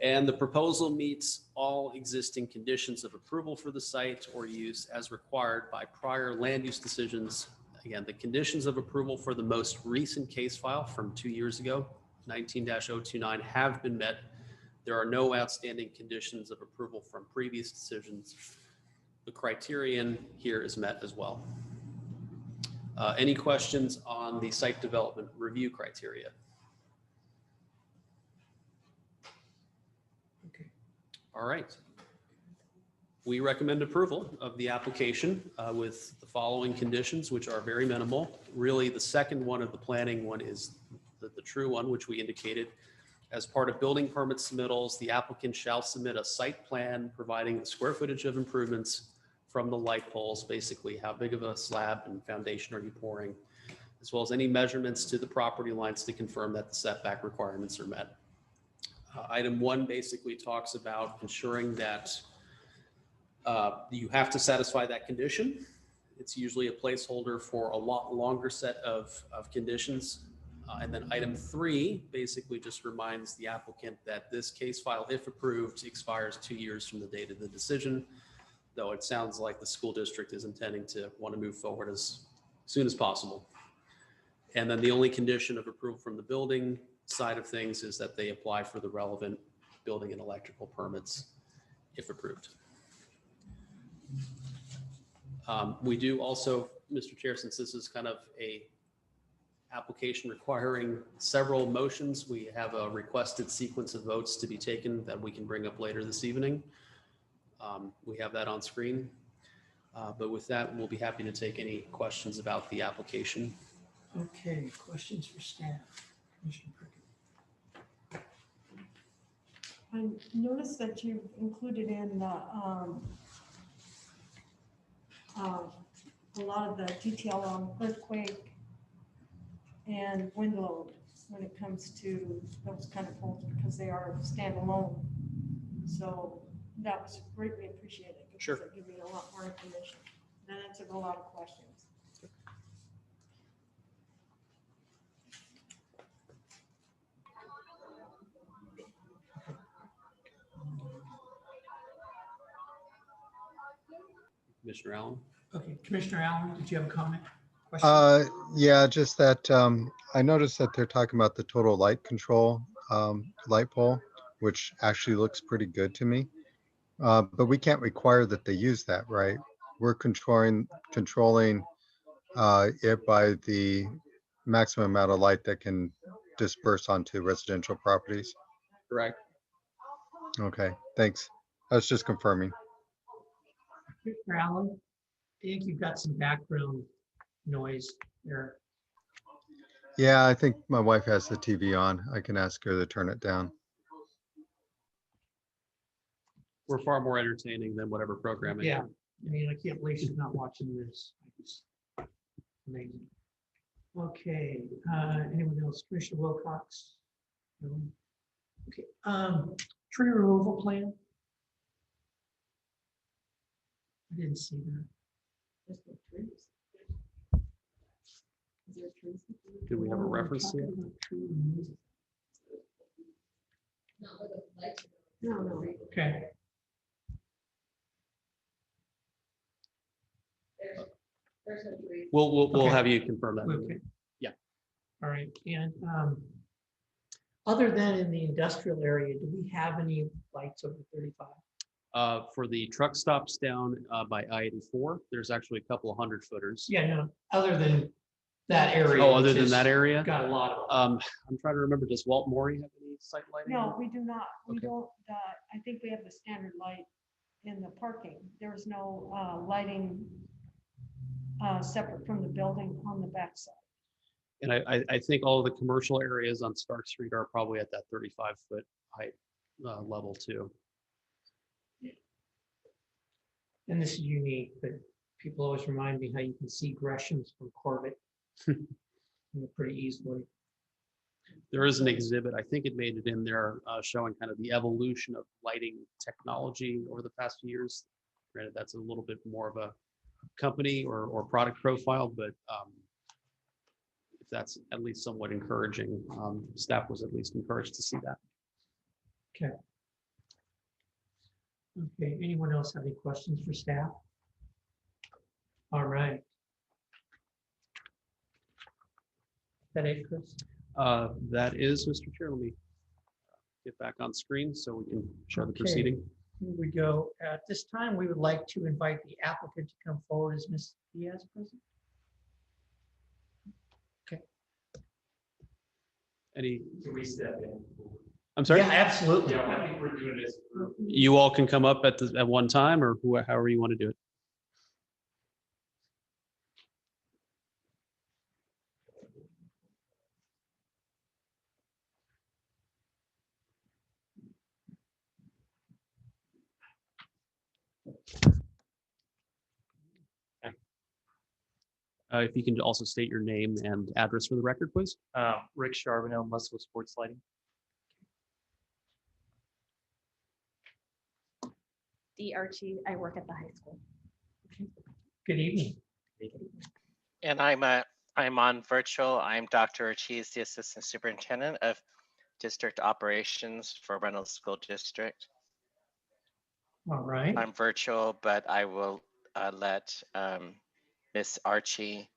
[SPEAKER 2] And the proposal meets all existing conditions of approval for the site or use as required by prior land use decisions. Again, the conditions of approval for the most recent case file from 2 years ago, 19-029, have been met. There are no outstanding conditions of approval from previous decisions. The criterion here is met as well. Any questions on the site development review criteria?
[SPEAKER 1] Okay.
[SPEAKER 2] All right. We recommend approval of the application with the following conditions, which are very minimal. Really, the second one of the planning one is the true one, which we indicated. As part of building permit submittals, the applicant shall submit a site plan providing the square footage of improvements from the light poles, basically how big of a slab and foundation are you pouring, as well as any measurements to the property lines to confirm that the setback requirements are met. Item 1 basically talks about ensuring that you have to satisfy that condition. It's usually a placeholder for a lot longer set of conditions. And then item 3 basically just reminds the applicant that this case file, if approved, expires 2 years from the date of the decision, though it sounds like the school district is intending to want to move forward as soon as possible. And then the only condition of approval from the building side of things is that they apply for the relevant building and electrical permits if approved. We do also, Mr. Chair, since this is kind of a application requiring several motions, we have a requested sequence of votes to be taken that we can bring up later this evening. We have that on screen. But with that, we'll be happy to take any questions about the application.
[SPEAKER 1] Okay, questions for staff? Commissioner Prickett.
[SPEAKER 4] I noticed that you included in the, a lot of the detail on earthquake and wind load when it comes to those kind of poles, because they are standalone. So that was greatly appreciated. Because
[SPEAKER 2] Sure.
[SPEAKER 4] It gave me a lot more information. That answered a lot of questions.
[SPEAKER 2] Commissioner Allen?
[SPEAKER 1] Okay, Commissioner Allen, did you have a comment? Question?
[SPEAKER 7] Yeah, just that I noticed that they're talking about the total light control light pole, which actually looks pretty good to me. But we can't require that they use that, right? We're controlling it by the maximum amount of light that can disperse onto residential properties.
[SPEAKER 2] Correct.
[SPEAKER 7] Okay, thanks. I was just confirming.
[SPEAKER 1] Commissioner Allen, I think you've got some background noise there.
[SPEAKER 7] Yeah, I think my wife has the TV on. I can ask her to turn it down.
[SPEAKER 2] We're far more entertaining than whatever programming.
[SPEAKER 1] Yeah, I mean, I can't believe she's not watching this. Amazing. Okay, anyone else? Commissioner Wilcox? No? Okay, tree removal plan? I didn't see that.
[SPEAKER 2] Do we have a reference to it?
[SPEAKER 4] No.
[SPEAKER 1] Okay,
[SPEAKER 2] We'll
[SPEAKER 1] Okay.
[SPEAKER 2] have you confirm that.
[SPEAKER 1] okay.
[SPEAKER 2] Yeah.
[SPEAKER 1] All right, and other than in the industrial area, do we have any lights over 35?
[SPEAKER 2] For the truck stops down by I-84, there's actually a couple of 100-footers.
[SPEAKER 1] Yeah, no, other than that area.
[SPEAKER 2] Oh, other
[SPEAKER 1] which
[SPEAKER 2] than
[SPEAKER 1] is
[SPEAKER 2] that area?
[SPEAKER 1] Got a lot of.
[SPEAKER 2] I'm trying to remember, does Walt Morey have any site lighting?
[SPEAKER 4] No, we do not. We
[SPEAKER 2] Okay.
[SPEAKER 4] don't, I think we have the standard light in the parking. There's no lighting separate from the building on the backside.
[SPEAKER 2] And I think all of the commercial areas on Stark Street are probably at that 35-foot height level too.
[SPEAKER 1] And this is unique, but people always remind me how you can see Gresham's from Corbett pretty easily.
[SPEAKER 2] There is an exhibit, I think it made it in there, showing kind of the evolution of lighting technology over the past few years. Granted, that's a little bit more of a company or product profile, but if that's at least somewhat encouraging, staff was at least encouraged to see that.
[SPEAKER 1] Okay. Okay, anyone else have any questions for staff? All right. Is that it, Chris?
[SPEAKER 2] That is, Mr. Chair, let me get back on screen so we can show the
[SPEAKER 1] Okay.
[SPEAKER 2] proceeding.
[SPEAKER 1] Here we go. At this time, we would like to invite the applicant to come forward. Is Ms. Diaz present?
[SPEAKER 2] Any,
[SPEAKER 10] Can we step in?
[SPEAKER 2] I'm sorry?
[SPEAKER 1] Yeah, absolutely.
[SPEAKER 10] Yeah, I think we're doing this.
[SPEAKER 2] You all can come up at one time or however you want to do it. If you can also state your name and address for the record, please.
[SPEAKER 10] Rick Charbonneau, Muscle Sports Lighting.
[SPEAKER 11] D. Archie, I work at the high school.
[SPEAKER 1] Good evening.
[SPEAKER 12] And I'm on virtual. I'm Dr. Ortiz, the Assistant Superintendent of District Operations for Reynolds School District.
[SPEAKER 1] All right.
[SPEAKER 12] I'm virtual, but I will let Miss Archie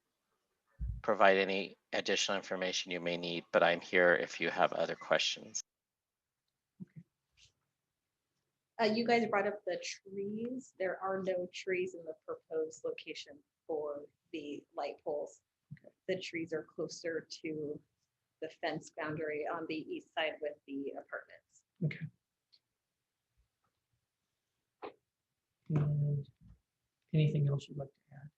[SPEAKER 12] provide any additional information you may need, but I'm here if you have other questions.
[SPEAKER 11] You guys brought up the trees. There are no trees in the proposed location for the light poles. The trees are closer to the fence boundary on the east side with the apartments.
[SPEAKER 1] Okay. And anything else you'd like to add?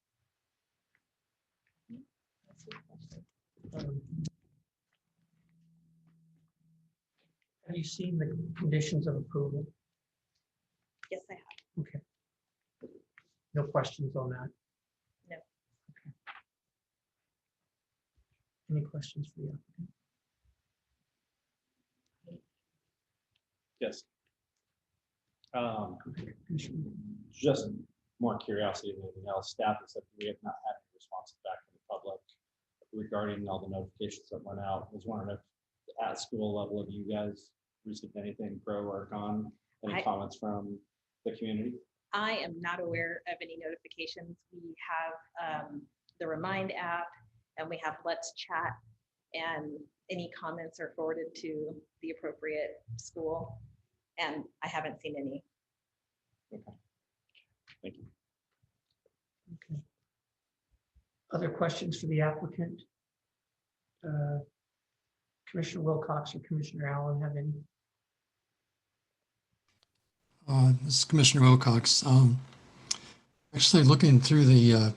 [SPEAKER 1] Have you seen the conditions of approval?
[SPEAKER 11] Yes, I have.
[SPEAKER 1] Okay. No questions on that?
[SPEAKER 11] No.
[SPEAKER 1] Okay. Any questions for the applicant?
[SPEAKER 9] Yes.
[SPEAKER 1] Commissioner?
[SPEAKER 9] Just more curiosity than anything else, staff has said we have not had any responses back from the public regarding all the notifications that went out. I was wondering if at school level, have you guys received anything pro or con, any comments from the community?
[SPEAKER 11] I am not aware of any notifications. We have the Remind app and we have Let's Chat, and any comments are forwarded to the appropriate school. And I haven't seen any.
[SPEAKER 9] Okay. Thank you.
[SPEAKER 1] Okay. Other questions for the applicant? Commissioner Wilcox or Commissioner Allen have any?
[SPEAKER 5] This is Commissioner Wilcox. Actually, looking through the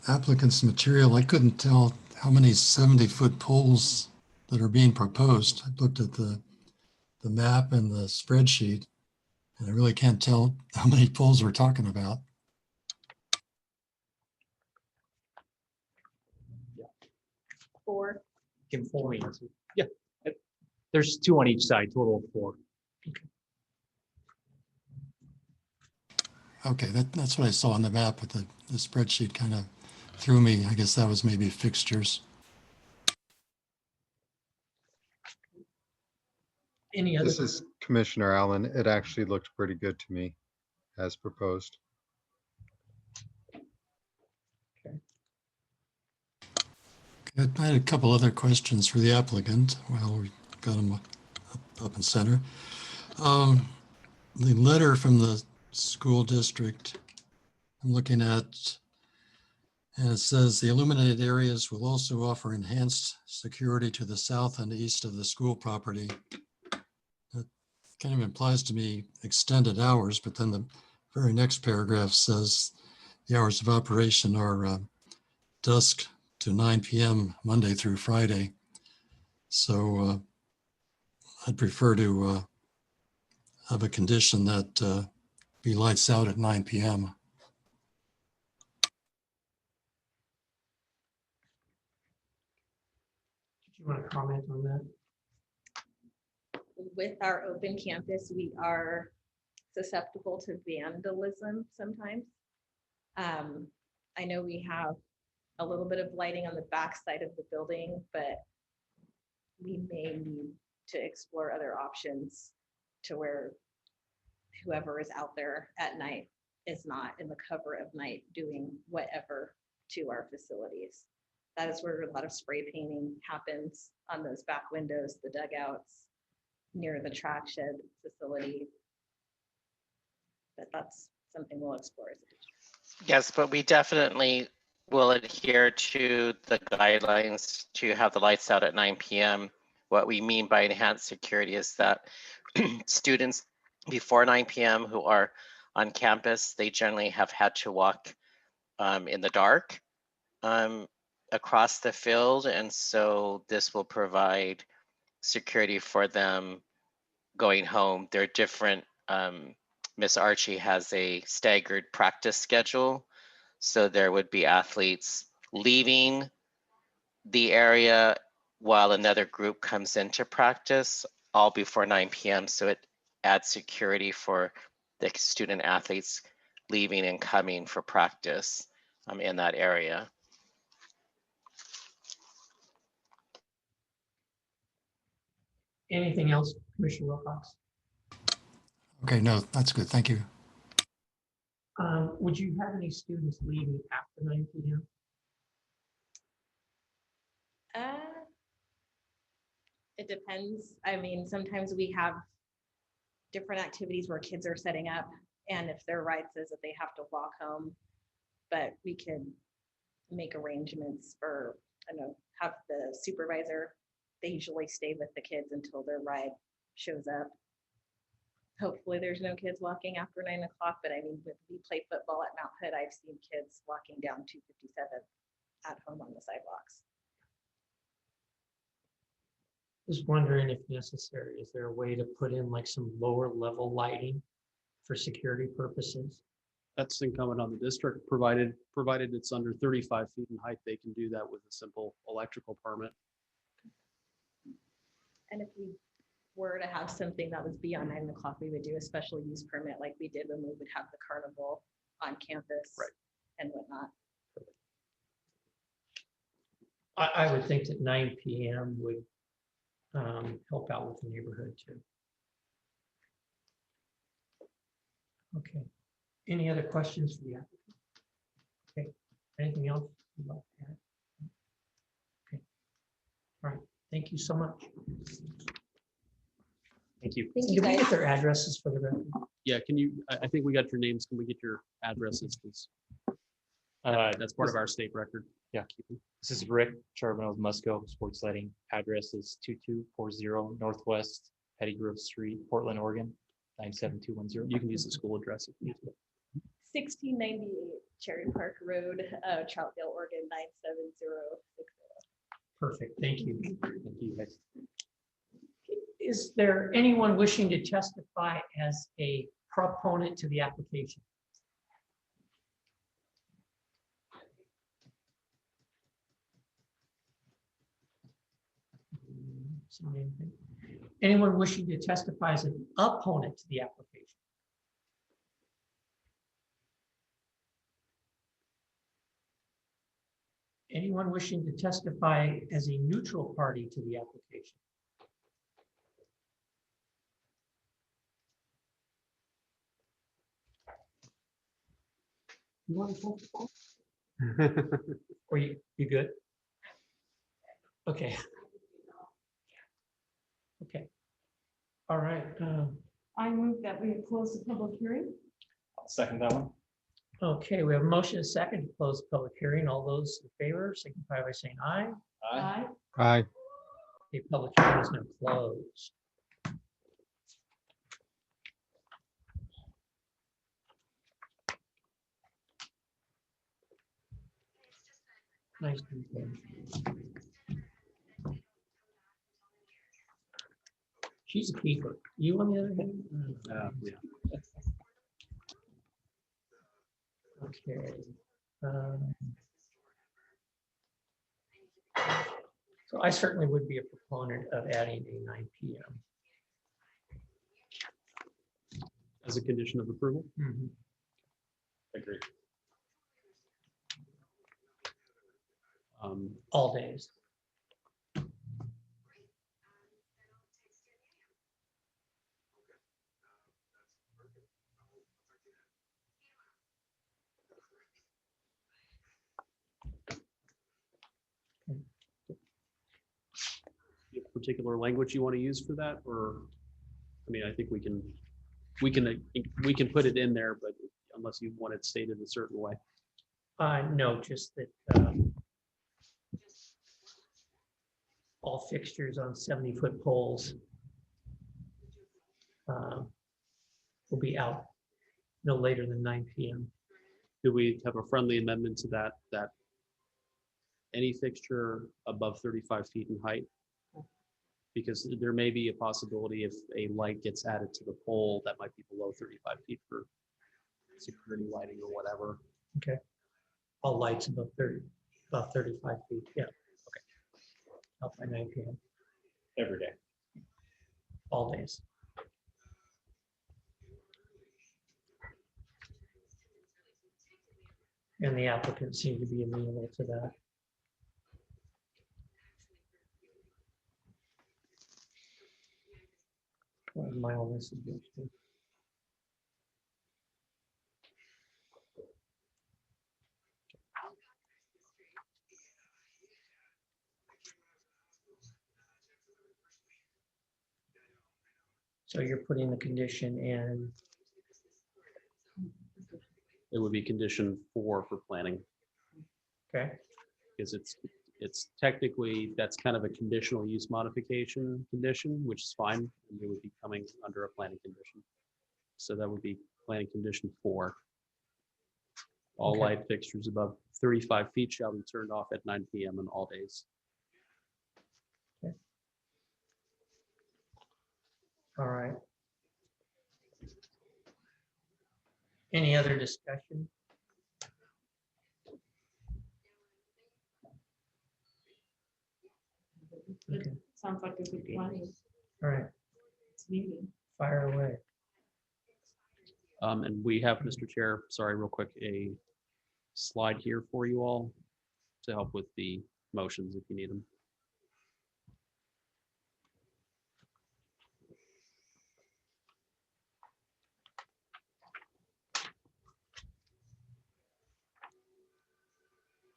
[SPEAKER 5] applicant's material, I couldn't tell how many 70-foot poles that are being proposed. I looked at the map and the spreadsheet, and I really can't tell how many poles we're talking about.
[SPEAKER 11] Four.
[SPEAKER 10] Can four answer? Yeah. There's two on each side, total of four.
[SPEAKER 5] Okay, that's what I saw on the map, but the spreadsheet kind of threw me. I guess that was maybe fixtures.
[SPEAKER 1] Any other?
[SPEAKER 7] This is Commissioner Allen. It actually looked pretty good to me as proposed.
[SPEAKER 5] I had a couple other questions for the applicant while we got them up and center. The letter from the school district I'm looking at, and it says the illuminated areas will also offer enhanced security to the south and east of the school property. That kind of implies to me extended hours, but then the very next paragraph says the hours of operation are dusk to 9 p.m. Monday through Friday. So I'd prefer to have a condition that be lights out at 9 p.m.
[SPEAKER 1] Did you want to comment on that?
[SPEAKER 11] with our open campus, we are susceptible to vandalism sometimes. I know we have a little bit of lighting on the back side of the building, but we may need to explore other options to where whoever is out there at night is not in the cover of night doing whatever to our facilities. That is where a lot of spray painting happens on those back windows, the dugouts, near the track shed facility. But that's something we'll explore.
[SPEAKER 12] Yes, but we definitely will adhere to the guidelines to have the lights out at 9 p.m. What we mean by enhanced security is that students before 9 p.m. who are on campus, they generally have had to walk in the dark across the field. And so this will provide security for them going home. They're different. Miss Archie has a staggered practice schedule. So there would be athletes leaving the area while another group comes into practice, all before 9 p.m. So it adds security for the student athletes leaving and coming for practice in that area.
[SPEAKER 1] Anything else, Commissioner Wilcox?
[SPEAKER 5] Okay, no, that's good. Thank you.
[SPEAKER 1] Would you have any students leaving after 9 p.m.?
[SPEAKER 11] It depends. I mean, sometimes we have different activities where kids are setting up, and if their ride says that they have to walk home, but we can make arrangements for, I don't know, have the supervisor, they usually stay with the kids until their ride shows up. Hopefully there's no kids walking after 9 o'clock, but I mean, when we play football at Mount Hood, I've seen kids walking down 257 at home on the sidewalks.
[SPEAKER 1] Just wondering if necessary, is there a way to put in like some lower level lighting for security purposes?
[SPEAKER 2] That's incumbent on the district, provided it's under 35 feet in height, they can do that with a simple electrical permit.
[SPEAKER 11] And if we were to have something that was beyond 9 o'clock, we would do a special use permit like we did when we would have the carnival on campus,
[SPEAKER 2] Right,
[SPEAKER 11] and whatnot.
[SPEAKER 1] I would think that 9 p.m. would help out with the neighborhood too. Okay. Any other questions for the applicant? Okay. Anything else you'd like to add? Okay. All right. Thank you so much.
[SPEAKER 10] Thank you.
[SPEAKER 11] Thank
[SPEAKER 1] Did
[SPEAKER 11] you
[SPEAKER 1] we
[SPEAKER 11] guys.
[SPEAKER 1] get their addresses for the record?
[SPEAKER 2] Yeah, can you, I think we got your names. Can we get your addresses, please? That's part of our state record.
[SPEAKER 10] Yeah. This is Rick Charbonneau of Musco Sports Lighting. Address is 2240 Northwest Petty Grove Street, Portland, Oregon, 97210.
[SPEAKER 2] You can use the school address if you need to.
[SPEAKER 11] 1698 Cherry Park Road, Troutdale, Oregon, 97060.
[SPEAKER 1] Perfect. Thank you.
[SPEAKER 10] Thank you, guys.
[SPEAKER 1] Is there anyone wishing to testify as a proponent to the application? Anyone wishing to testify as an opponent to the application? Anyone wishing to testify as a neutral party to the application? You want to testify? Or you good? Okay. Okay. All right.
[SPEAKER 4] I move that we close the public hearing.
[SPEAKER 9] I'll second that one.
[SPEAKER 1] Okay, we have a motion and a second to close the public hearing. All those in favor signify by saying aye.
[SPEAKER 9] Aye.
[SPEAKER 7] Aye.
[SPEAKER 1] The public hearing is now closed. Nice to meet you. She's a keeper. You on the other hand?
[SPEAKER 2] Yeah.
[SPEAKER 1] Okay. So I certainly would be a proponent of adding a 9 p.m.
[SPEAKER 2] as a condition of approval.
[SPEAKER 1] Mhm.
[SPEAKER 9] Agreed.
[SPEAKER 1] All days.
[SPEAKER 2] You have particular language you want to use for that, or, I mean, I think we can put it in there, but unless you want it stated a certain way.
[SPEAKER 1] No, just that all fixtures on 70-foot poles will be out no later than 9 p.m.
[SPEAKER 2] Do we have a friendly amendment to that, that any fixture above 35 feet in height? Because there may be a possibility if a light gets added to the pole that might be below 35 feet for security lighting or whatever.
[SPEAKER 1] Okay. All lights above 35 feet. Yeah. Okay. Out by 9 p.m.
[SPEAKER 9] Every day.
[SPEAKER 1] All days. And the applicant seemed to be amenable to that. What my only suggestion. So you're putting the condition in.
[SPEAKER 2] It would be condition 4 for planning,
[SPEAKER 1] Okay.
[SPEAKER 2] because it's technically, that's kind of a conditional use modification condition, which is fine. And it would be coming under a planning condition. So that would be planning condition 4. All
[SPEAKER 1] Okay.
[SPEAKER 2] light fixtures above 35 feet shall be turned off at 9 p.m. on all days.
[SPEAKER 1] All right. Any other discussion? Okay.
[SPEAKER 4] Sounds like a good plan.
[SPEAKER 1] All right.
[SPEAKER 4] It's meeting.
[SPEAKER 1] Fire away.
[SPEAKER 2] And we have, Mr. Chair, sorry, real quick, a slide here for you all to help with the motions if you need them.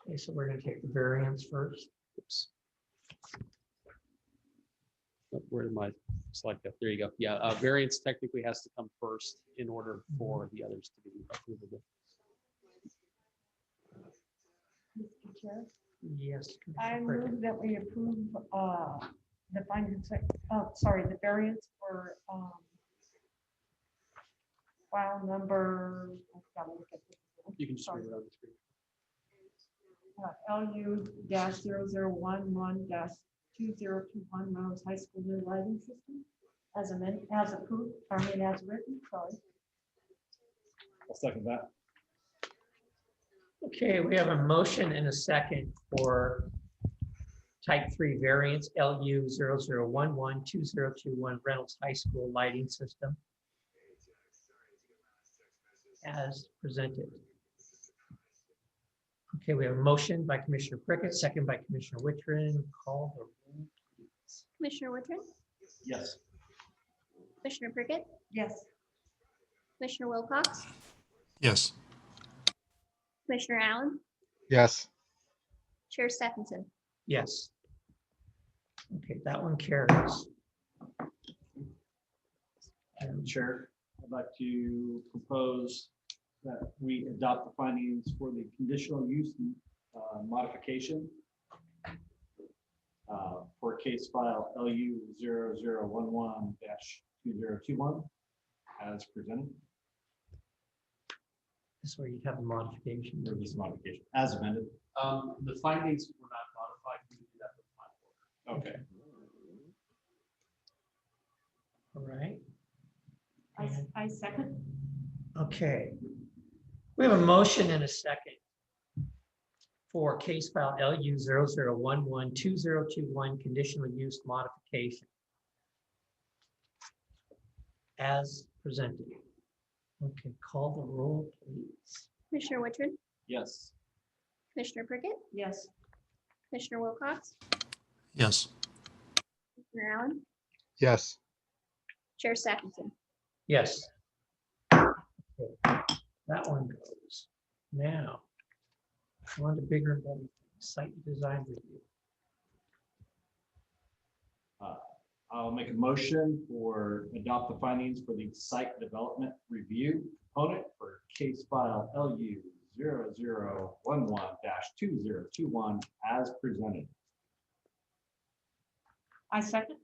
[SPEAKER 1] Okay, so we're going to take the variance first.
[SPEAKER 2] Oops. Oh, where did my slide go? There you go. Yeah, variance technically has to come first in order for the others to be approvable.
[SPEAKER 4] Mr. Chair,
[SPEAKER 1] Yes.
[SPEAKER 4] I
[SPEAKER 1] Commissioner Prickett.
[SPEAKER 4] move that we approve the findings, the variance for file number. I've got to look at this.
[SPEAKER 2] You can just
[SPEAKER 4] Sorry.
[SPEAKER 2] read it on the screen.
[SPEAKER 4] LU-011-2021 Reynolds High School new lighting system as amended, as approved, as written, sorry.
[SPEAKER 9] I'll second that.
[SPEAKER 1] Okay, we have a motion and a second for type 3 variance LU 0011-2021 Reynolds High School lighting system as presented. Okay, we have a motion by Commissioner Prickett, second by Commissioner Wittrin. Call the roll, please.
[SPEAKER 3] Commissioner Wittrin,
[SPEAKER 9] Yes.
[SPEAKER 3] Commissioner Prickett,
[SPEAKER 4] Yes.
[SPEAKER 3] Commissioner Wilcox,
[SPEAKER 5] Yes.
[SPEAKER 3] Commissioner Allen,
[SPEAKER 7] Yes.
[SPEAKER 3] Chair Stephenson.
[SPEAKER 1] Yes. Okay, that one carries.
[SPEAKER 9] Madam Chair, I'd like to propose that we adopt the findings for the conditional use modification for case file LU 0011-2021 as presented.
[SPEAKER 1] This way you have a modification.
[SPEAKER 9] Or this modification as amended.
[SPEAKER 2] The findings were not modified. We can do that with final order.
[SPEAKER 9] Okay.
[SPEAKER 1] All right.
[SPEAKER 4] I second.
[SPEAKER 1] Okay. We have a motion and a second for case file LU 0011-2021 conditional use modification as presented. Okay, call the roll, please.
[SPEAKER 3] Commissioner Wittrin,
[SPEAKER 9] Yes.
[SPEAKER 3] Commissioner Prickett,
[SPEAKER 4] Yes.
[SPEAKER 3] Commissioner Wilcox,
[SPEAKER 5] Yes.
[SPEAKER 3] Commissioner Allen,
[SPEAKER 7] Yes.
[SPEAKER 3] Chair Stephenson.
[SPEAKER 1] Yes. Okay, that one goes. Now, on to bigger and better things, site design review.
[SPEAKER 9] I'll make a motion for adopt the findings for the site development review component for case file LU 0011-2021 as presented.
[SPEAKER 4] I second.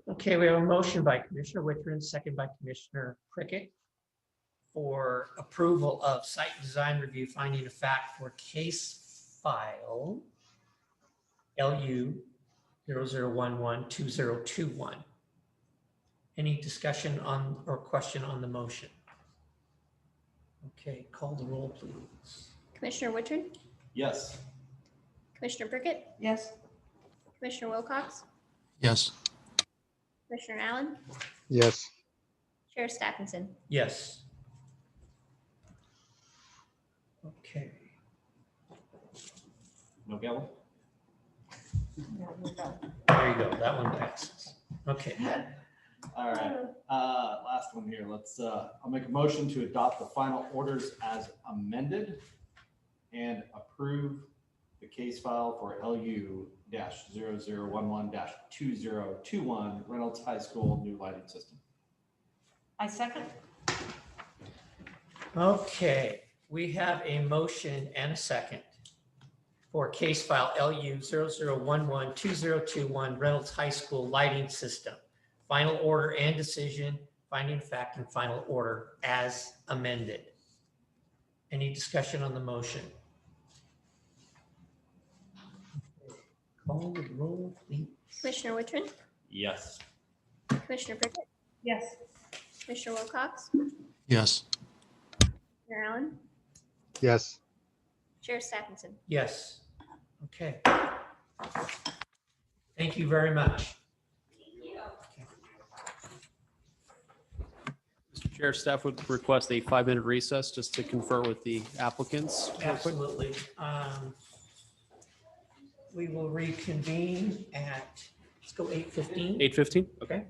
[SPEAKER 1] Okay, we have a motion by Commissioner Wittrin, second by Commissioner Prickett for approval of site design review finding of fact for case file LU 0011-2021. Any discussion on or question on the motion? Okay, call the roll, please.
[SPEAKER 3] Commissioner Wittrin,
[SPEAKER 9] Yes.
[SPEAKER 3] Commissioner Prickett,
[SPEAKER 4] Yes.
[SPEAKER 3] Commissioner Wilcox,
[SPEAKER 5] Yes.
[SPEAKER 3] Commissioner Allen,
[SPEAKER 7] Yes.
[SPEAKER 3] Chair Stephenson.
[SPEAKER 1] Yes. Okay.
[SPEAKER 9] No gavel?
[SPEAKER 4] No, we're done.
[SPEAKER 1] There you go. That one passes. Okay.
[SPEAKER 9] All right, last one here. I'll make a motion to adopt the final orders as amended and approve the case file for LU 0011-2021 Reynolds High School new lighting system.
[SPEAKER 4] I second.
[SPEAKER 1] Okay, we have a motion and a second for case file LU 0011-2021 Reynolds High School lighting system. Final order and decision, finding of fact and final order as amended. Any discussion on the motion? Call the roll, please.
[SPEAKER 3] Commissioner Wittrin,
[SPEAKER 9] Yes.
[SPEAKER 3] Commissioner Prickett,
[SPEAKER 4] Yes.
[SPEAKER 3] Commissioner Wilcox,
[SPEAKER 5] Yes.
[SPEAKER 3] Commissioner Allen,
[SPEAKER 7] Yes.
[SPEAKER 3] Chair Stephenson.
[SPEAKER 1] Yes. Okay. Thank you very much.
[SPEAKER 2] Mr. Chair, staff would request a 5-minute recess just to confer with the applicants.
[SPEAKER 1] Absolutely. We will reconvene at, let's go 8:15.
[SPEAKER 2] 8:15?
[SPEAKER 1] Okay.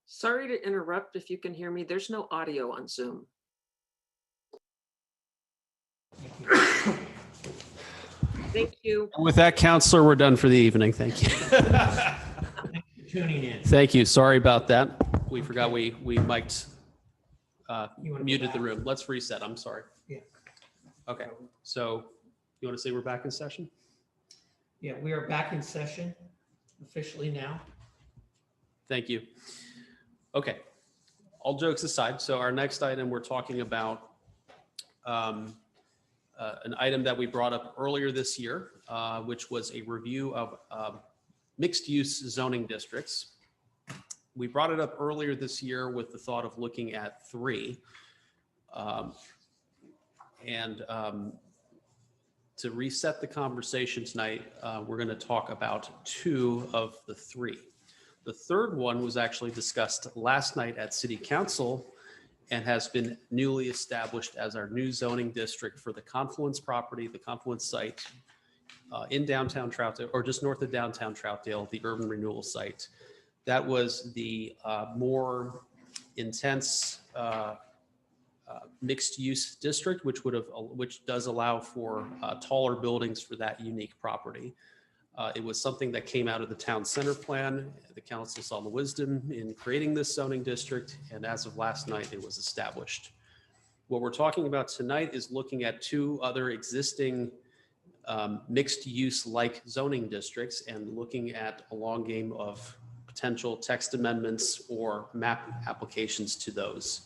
[SPEAKER 13] Sorry to interrupt if you can hear me. There's no audio on Zoom. Thank you.
[SPEAKER 2] With that, Counselor, we're done for the evening. Thank you.
[SPEAKER 1] tuning in.
[SPEAKER 2] Thank you. Sorry about that. We forgot we mic'd,
[SPEAKER 1] You wanna go
[SPEAKER 2] muted the
[SPEAKER 1] back?
[SPEAKER 2] room. Let's reset. I'm sorry.
[SPEAKER 1] Yeah.
[SPEAKER 2] Okay, so you want to say we're back in session?
[SPEAKER 1] Yeah, we are back in session officially now.
[SPEAKER 2] Thank you. Okay, all jokes aside, so our next item, we're talking about an item that we brought up earlier this year, which was a review of mixed-use zoning districts. We brought it up earlier this year with the thought of looking at 3. To reset the conversation tonight, we're going to talk about 2 of the 3. The third one was actually discussed last night at City Council and has been newly established as our new zoning district for the Confluence property, the Confluence site in downtown Troutdale, or just north of downtown Troutdale, the urban renewal site. That was the more intense mixed-use district, which does allow for taller buildings for that unique property. It was something that came out of the town center plan. The council saw the wisdom in creating this zoning district, and as of last night, it was established. What we're talking about tonight is looking at 2 other existing mixed-use like zoning districts and looking at a long game of potential text amendments or map applications to those.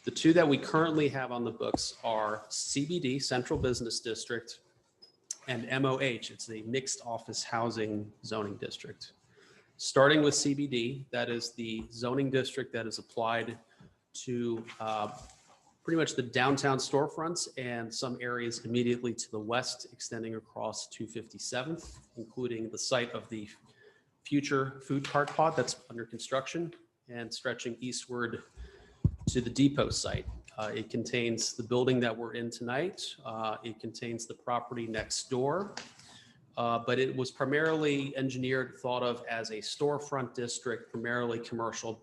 [SPEAKER 2] The 2 that we currently have on the books are CBD, Central Business District, and MOH, it's a mixed office housing zoning district. Starting with CBD, that is the zoning district that is applied to pretty much the downtown storefronts and some areas immediately to the west, extending across 257th, including the site of the future food cart pod that's under construction and stretching eastward to the depot site. It contains the building that we're in tonight. It contains the property next door, but it was primarily engineered, thought of as a storefront district, primarily commercial,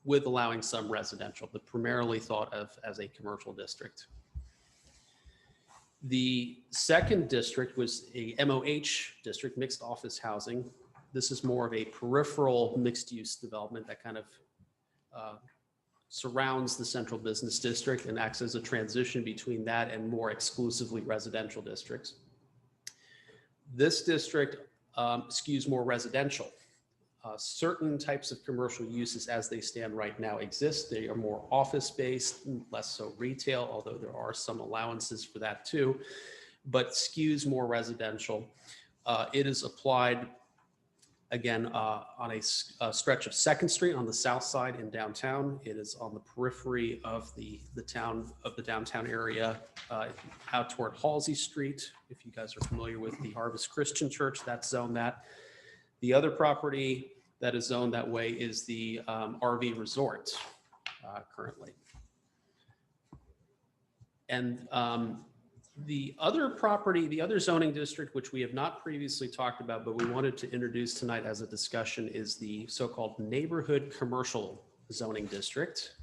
[SPEAKER 2] with allowing some residential, but primarily thought of as a commercial district. The second district was a MOH district, mixed office housing. This is more of a peripheral mixed use development that kind of surrounds the central business district and acts as a transition between that and more exclusively residential districts. This district skews more residential. Certain types of commercial uses as they stand right now exist. They are more office-based, less so retail, although there are some allowances for that too, but skews more residential. It is applied again, on a stretch of 2nd Street on the south side in downtown. It is on the periphery of the downtown area, out toward Halsey Street. If you guys are familiar with the Harvest Christian Church, that's zoned that. The other property that is zoned that way is the RV Resort currently. And the other property, the other zoning district, which we have not previously talked about, but we wanted to introduce tonight as a discussion, is the so-called neighborhood commercial zoning district.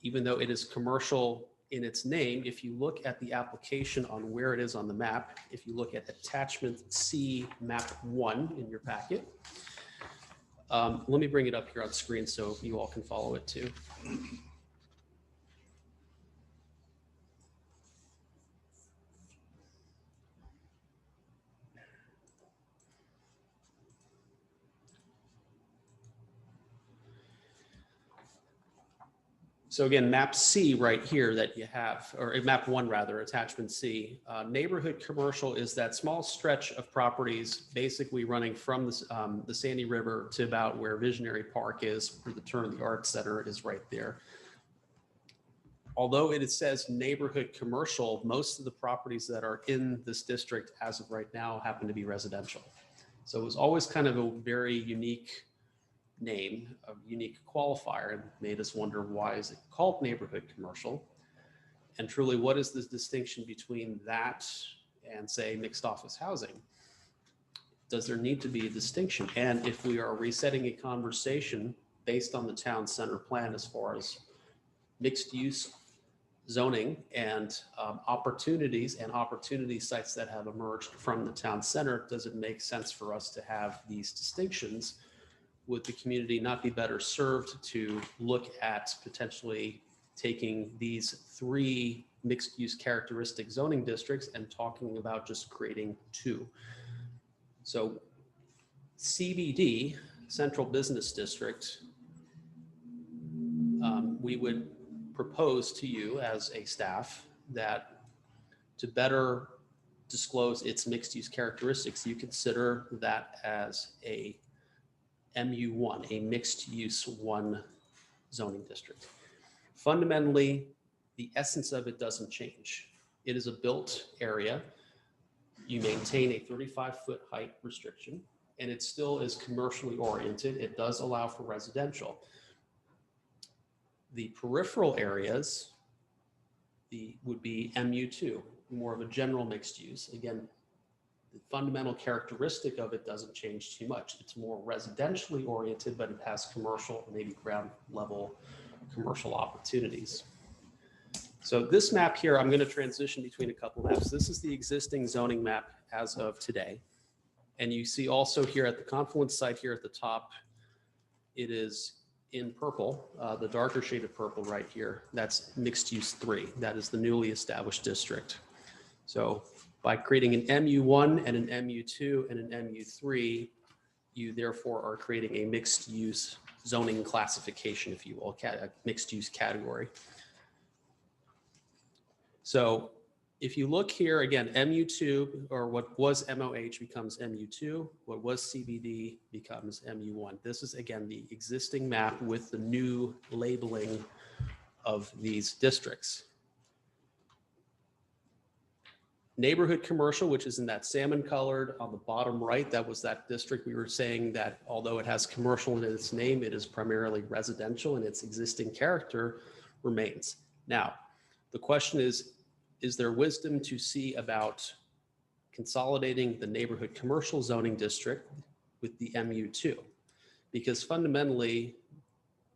[SPEAKER 2] Even though it is commercial in its name, if you look at the application on where it is on the map, if you look at attachment C, map 1 in your packet, let me bring it up here on screen so you all can follow it too. So again, map C right here that you have, or map 1 rather, attachment C, neighborhood commercial is that small stretch of properties basically running from the Sandy River to about where Visionary Park is, where the Turn of the Arts Center is right there. Although it says neighborhood commercial, most of the properties that are in this district as of right now happen to be residential. So it was always kind of a very unique name, a unique qualifier, and made us wonder, why is it called neighborhood commercial? And truly, what is the distinction between that and, say, mixed office housing? Does there need to be a distinction? And if we are resetting a conversation based on the town center plan as far as mixed use zoning and opportunities and opportunity sites that have emerged from the town center, does it make sense for us to have these distinctions would the community not be better served to look at potentially taking these 3 mixed-use characteristic zoning districts and talking about just creating 2? So CBD, Central Business District, we would propose to you as a staff that to better disclose its mixed-use characteristics, you consider that as a MU1, a mixed-use 1 zoning district. Fundamentally, the essence of it doesn't change. It is a built area. You maintain a 35-foot height restriction, and it still is commercially oriented. It does allow for residential. The peripheral areas would be MU2, more of a general mixed use. Again, the fundamental characteristic of it doesn't change too much. It's more residentially oriented, but it has commercial, maybe ground level commercial opportunities. So this map here, I'm going to transition between a couple maps. This is the existing zoning map as of today. And you see also here at the confluence site here at the top, it is in purple, the darker shade of purple right here. That's mixed use 3. That is the newly established district. So by creating an MU1 and an MU2 and an MU3, you therefore are creating a mixed use zoning classification, if you will, a mixed use category. So if you look here again, MU2, or what was MOH becomes MU2, what was CBD becomes MU1. This is again the existing map with the new labeling of these districts. Neighborhood commercial, which is in that salmon colored on the bottom right, that was that district we were saying that although it has commercial in its name, it is primarily residential and its existing character remains. Now, the question is there wisdom to see about consolidating the neighborhood commercial zoning district with the MU2? Because fundamentally,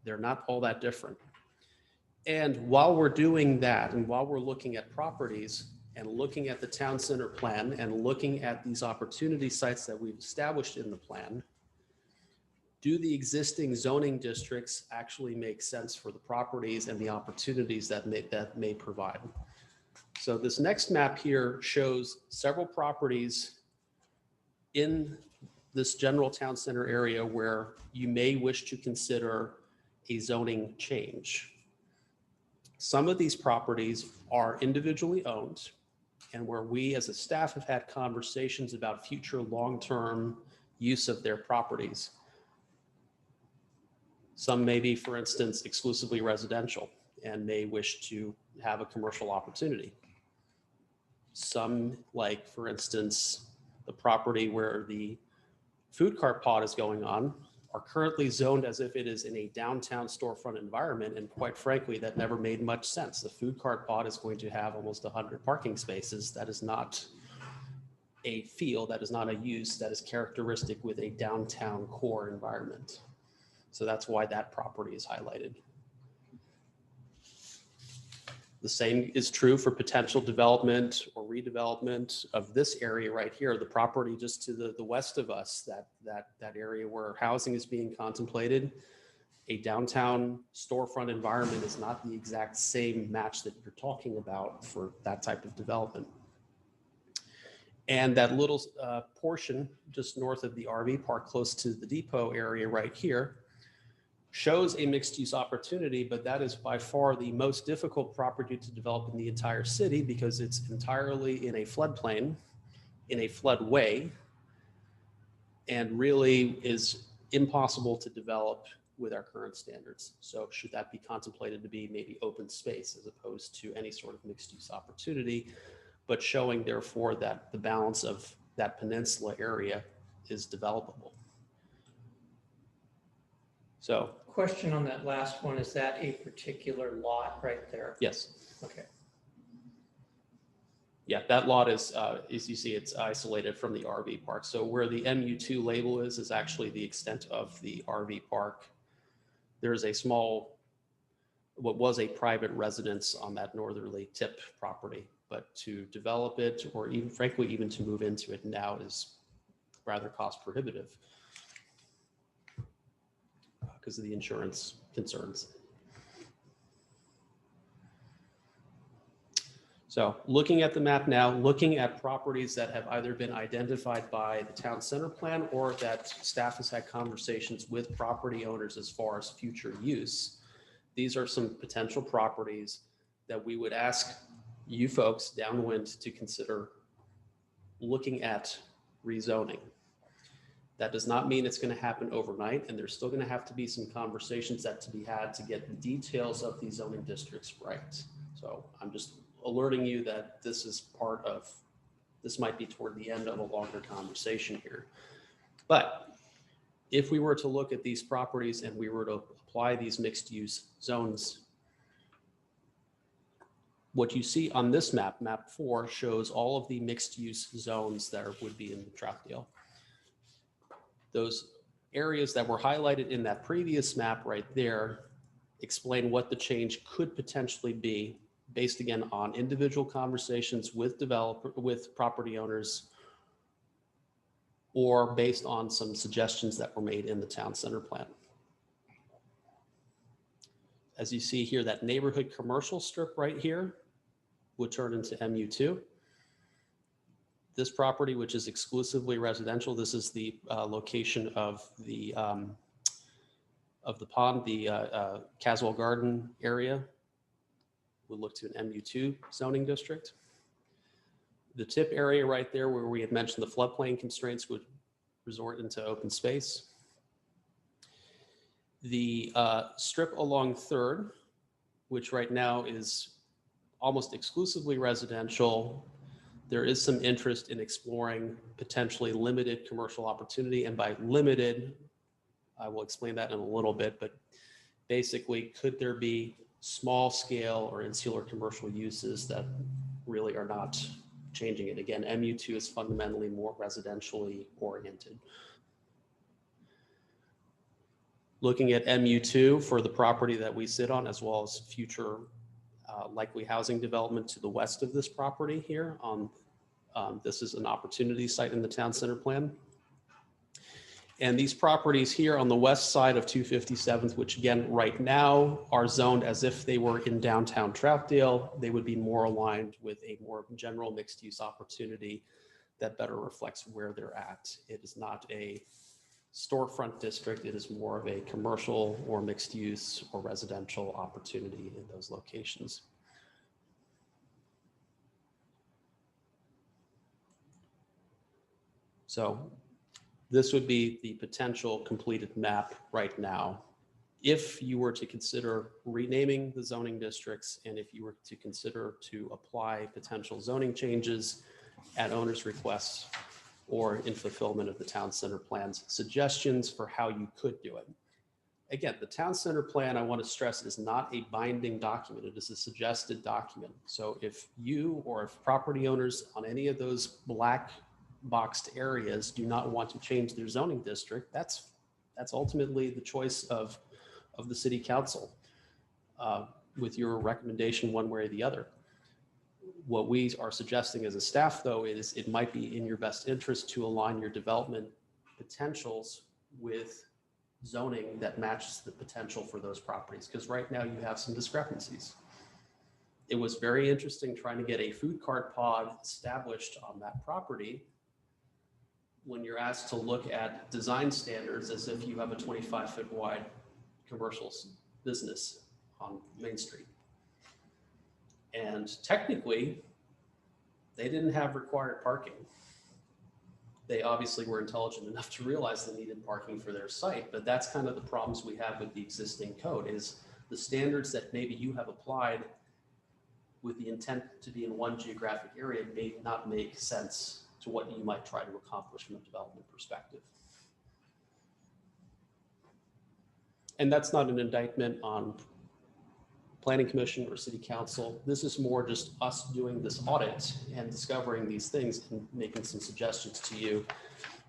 [SPEAKER 2] they're not all that different. And while we're doing that, and while we're looking at properties and looking at the town center plan and looking at these opportunity sites that we've established in the plan, do the existing zoning districts actually make sense for the properties and the opportunities that may provide? So this next map here shows several properties in this general town center area where you may wish to consider a zoning change. Some of these properties are individually owned and where we as a staff have had conversations about future long-term use of their properties. Some may be, for instance, exclusively residential and may wish to have a commercial opportunity. Some, like for instance, the property where the food cart pod is going on, are currently zoned as if it is in a downtown storefront environment. And quite frankly, that never made much sense. The food cart pod is going to have almost 100 parking spaces. That is not a feel, that is not a use that is characteristic with a downtown core environment. So that's why that property is highlighted. The same is true for potential development or redevelopment of this area right here, the property just to the west of us, that area where housing is being contemplated. A downtown storefront environment is not the exact same match that you're talking about for that type of development. And that little portion just north of the RV park, close to the depot area right here, shows a mixed use opportunity, but that is by far the most difficult property to develop in the entire city because it's entirely in a floodplain, in a floodway, and really is impossible to develop with our current standards. So should that be contemplated to be maybe open space as opposed to any sort of mixed use opportunity, but showing therefore that the balance of that peninsula area is developable. So,
[SPEAKER 1] question on that last one, is that a particular lot right there?
[SPEAKER 2] yes.
[SPEAKER 1] Okay.
[SPEAKER 2] Yeah, that lot is, as you see, it's isolated from the RV park. So where the MU2 label is actually the extent of the RV park. There's a small, what was a private residence on that northerly tip property, but to develop it or even frankly, even to move into it now is rather cost prohibitive. because of the insurance concerns. So looking at the map now, looking at properties that have either been identified by the town center plan or that staff has had conversations with property owners as far as future use. These are some potential properties that we would ask you folks downwind to consider looking at rezoning. That does not mean it's going to happen overnight, and there's still going to have to be some conversations that to be had to get the details of these zoning districts right. So I'm just alerting you that this is part of, this might be toward the end of a longer conversation here. But if we were to look at these properties and we were to apply these mixed use zones, what you see on this map, map 4, shows all of the mixed use zones that would be in Troutdale. Those areas that were highlighted in that previous map right there explain what the change could potentially be based again on individual conversations with property owners, or based on some suggestions that were made in the town center plan. As you see here, that neighborhood commercial strip right here would turn into MU2. This property, which is exclusively residential, this is the location of the pond, the Caswell Garden area, would look to an MU2 zoning district. The tip area right there where we had mentioned the floodplain constraints would resort into open space. The strip along 3rd, which right now is almost exclusively residential, there is some interest in exploring potentially limited commercial opportunity. And by limited, I will explain that in a little bit, but basically, could there be small scale or insular commercial uses that really are not changing it? Again, MU2 is fundamentally more residentially oriented. Looking at MU2 for the property that we sit on, as well as future likely housing development to the west of this property here. This is an opportunity site in the town center plan. And these properties here on the west side of 257th, which again, right now are zoned as if they were in downtown Troutdale, they would be more aligned with a more general mixed use opportunity that better reflects where they're at. It is not a storefront district. It is more of a commercial or mixed use or residential opportunity in those locations. So this would be the potential completed map right now. If you were to consider renaming the zoning districts, and if you were to consider to apply potential zoning changes at owner's requests or in fulfillment of the town center plan's suggestions for how you could do it. Again, the town center plan, I want to stress, is not a binding document. It is a suggested document. So if you or if property owners on any of those black boxed areas do not want to change their zoning district, that's ultimately the choice of the city council with your recommendation one way or the other. What we are suggesting as a staff, though, is it might be in your best interest to align your development potentials with zoning that matches the potential for those properties, because right now you have some discrepancies. It was very interesting trying to get a food cart pod established on that property when you're asked to look at design standards as if you have a 25-foot wide commercial business on Main Street. And technically, they didn't have required parking. They obviously were intelligent enough to realize they needed parking for their site, but that's kind of the problems we have with the existing code, is the standards that maybe you have applied with the intent to be in one geographic area may not make sense to what you might try to accomplish from a development perspective. And that's not an indictment on Planning Commission or City Council. This is more just us doing this audit and discovering these things and making some suggestions to you.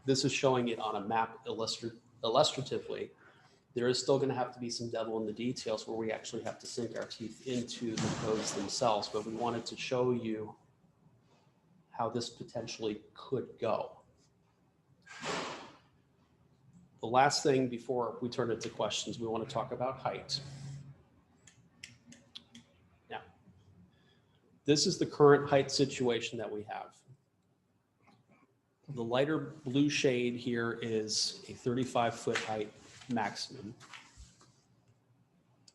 [SPEAKER 2] This is showing it on a map illustratively. There is still going to have to be some devil in the details where we actually have to sink our teeth into the codes themselves, but we wanted to show you how this potentially could go. the last thing before we turn it to questions, we want to talk about height. Now, this is the current height situation that we have. The lighter blue shade here is a 35-foot height maximum.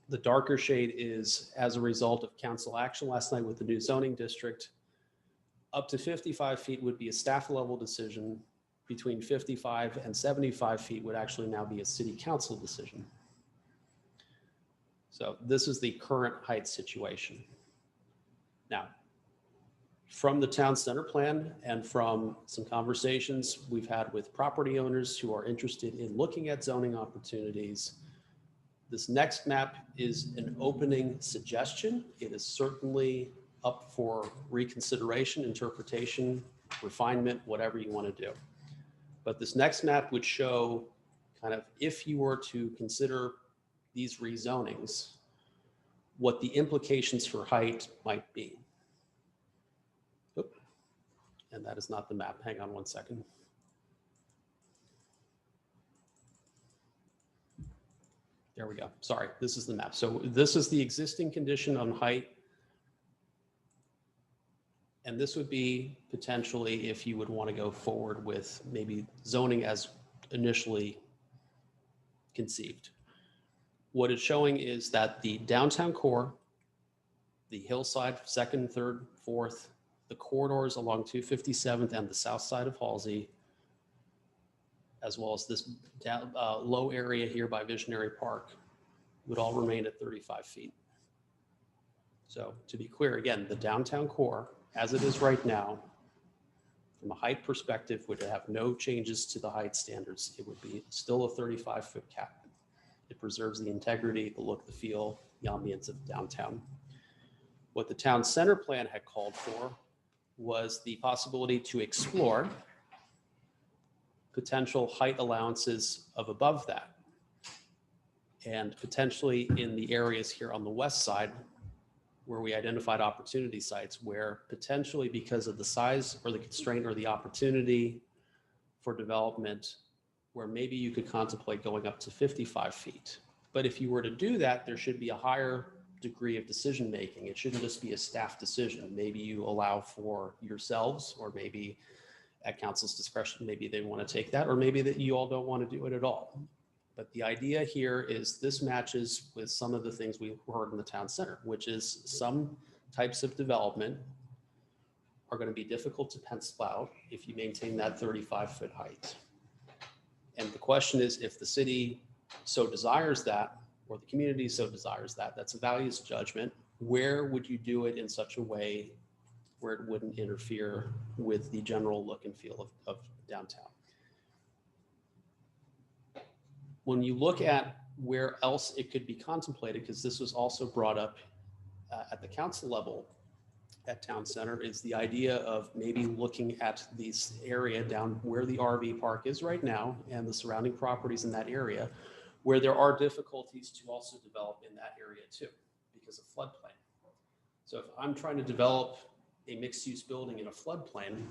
[SPEAKER 2] The darker shade is as a result of council action last night with the new zoning district. Up to 55 feet would be a staff level decision. Between 55 and 75 feet would actually now be a city council decision. So this is the current height situation. Now, from the town center plan and from some conversations we've had with property owners who are interested in looking at zoning opportunities, this next map is an opening suggestion. It is certainly up for reconsideration, interpretation, refinement, whatever you want to do. But this next map would show kind of, if you were to consider these rezonings, what the implications for height might be. Oop. And that is not the map. Hang on one second. There we go. Sorry, this is the map. So this is the existing condition on height. And this would be potentially if you would want to go forward with maybe zoning as initially conceived. What it's showing is that the downtown core, the hillside, 2nd, 3rd, 4th, the corridors along 257th and the south side of Halsey, as well as this low area here by Visionary Park, would all remain at 35 feet. So to be clear, again, the downtown core, as it is right now, from a height perspective, would have no changes to the height standards. It would be still a 35-foot cap. It preserves the integrity, the look, the feel, the ambience of downtown. What the town center plan had called for was the possibility to explore potential height allowances of above that. And potentially in the areas here on the west side, where we identified opportunity sites where potentially because of the size or the constraint or the opportunity for development, where maybe you could contemplate going up to 55 feet. But if you were to do that, there should be a higher degree of decision making. It shouldn't just be a staff decision. Maybe you allow for yourselves, or maybe at council's discretion, maybe they want to take that, or maybe that you all don't want to do it at all. But the idea here is this matches with some of the things we heard in the town center, which is some types of development are going to be difficult to pencil out if you maintain that 35-foot height. And the question is, if the city so desires that, or the community so desires that, that's a values judgment, where would you do it in such a way where it wouldn't interfere with the general look and feel of downtown? When you look at where else it could be contemplated, because this was also brought up at the council level at town center, is the idea of maybe looking at this area down where the RV park is right now and the surrounding properties in that area, where there are difficulties to also develop in that area too, because of floodplain. So if I'm trying to develop a mixed-use building in a floodplain,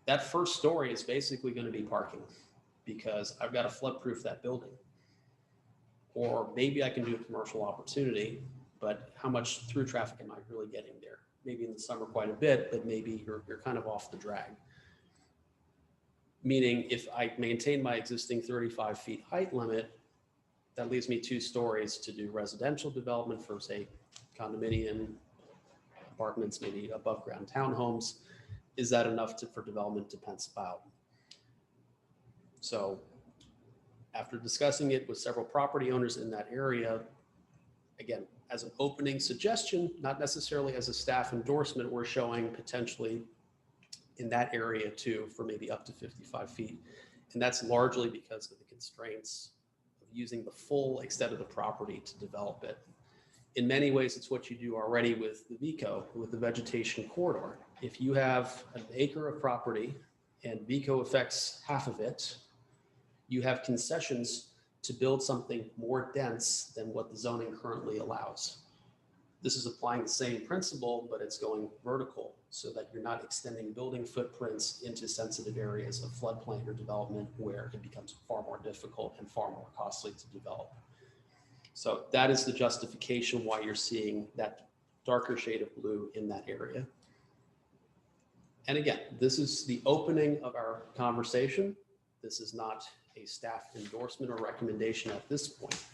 [SPEAKER 2] that first story is basically going to be parking, because I've got to floodproof that building. Or maybe I can do a commercial opportunity, but how much through traffic am I really getting there? Maybe in the summer quite a bit, but maybe you're kind of off the drag. Meaning if I maintain my existing 35 feet height limit, that leaves me 2 stories to do residential development for, say, condominium apartments, maybe above ground townhomes. Is that enough for development to pencil out? So after discussing it with several property owners in that area, again, as an opening suggestion, not necessarily as a staff endorsement, we're showing potentially in that area too for maybe up to 55 feet. And that's largely because of the constraints of using the full extent of the property to develop it. In many ways, it's what you do already with the VICO, with the vegetation corridor. If you have an acre of property and VICO affects half of it, you have concessions to build something more dense than what the zoning currently allows. This is applying the same principle, but it's going vertical so that you're not extending building footprints into sensitive areas of floodplain or development where it becomes far more difficult and far more costly to develop. So that is the justification why you're seeing that darker shade of blue in that area. And again, this is the opening of our conversation. This is not a staff endorsement or recommendation at this point.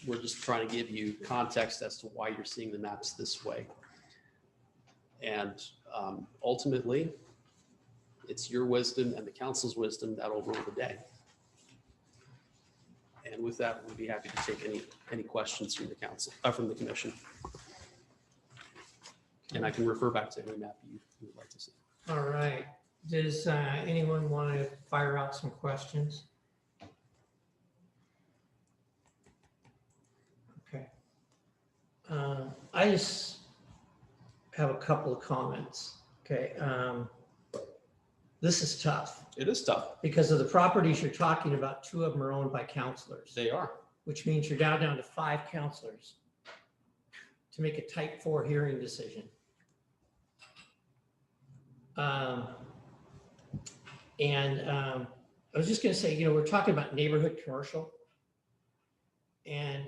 [SPEAKER 2] We're just trying to give you context as to why you're seeing the maps this way. And ultimately, it's your wisdom and the council's wisdom that'll rule the day. And with that, we'd be happy to take any questions from the council, from the commission. And I can refer back to any map you would like to see.
[SPEAKER 1] All right. Does anyone want to fire out some questions? Okay. I just have a couple of comments. Okay. This is tough.
[SPEAKER 2] It is tough.
[SPEAKER 1] Because of the properties you're talking about, 2 of them are owned by counselors.
[SPEAKER 2] They are.
[SPEAKER 1] Which means you're down to 5 counselors to make a type 4 hearing decision. I was just going to say, we're talking about neighborhood commercial, and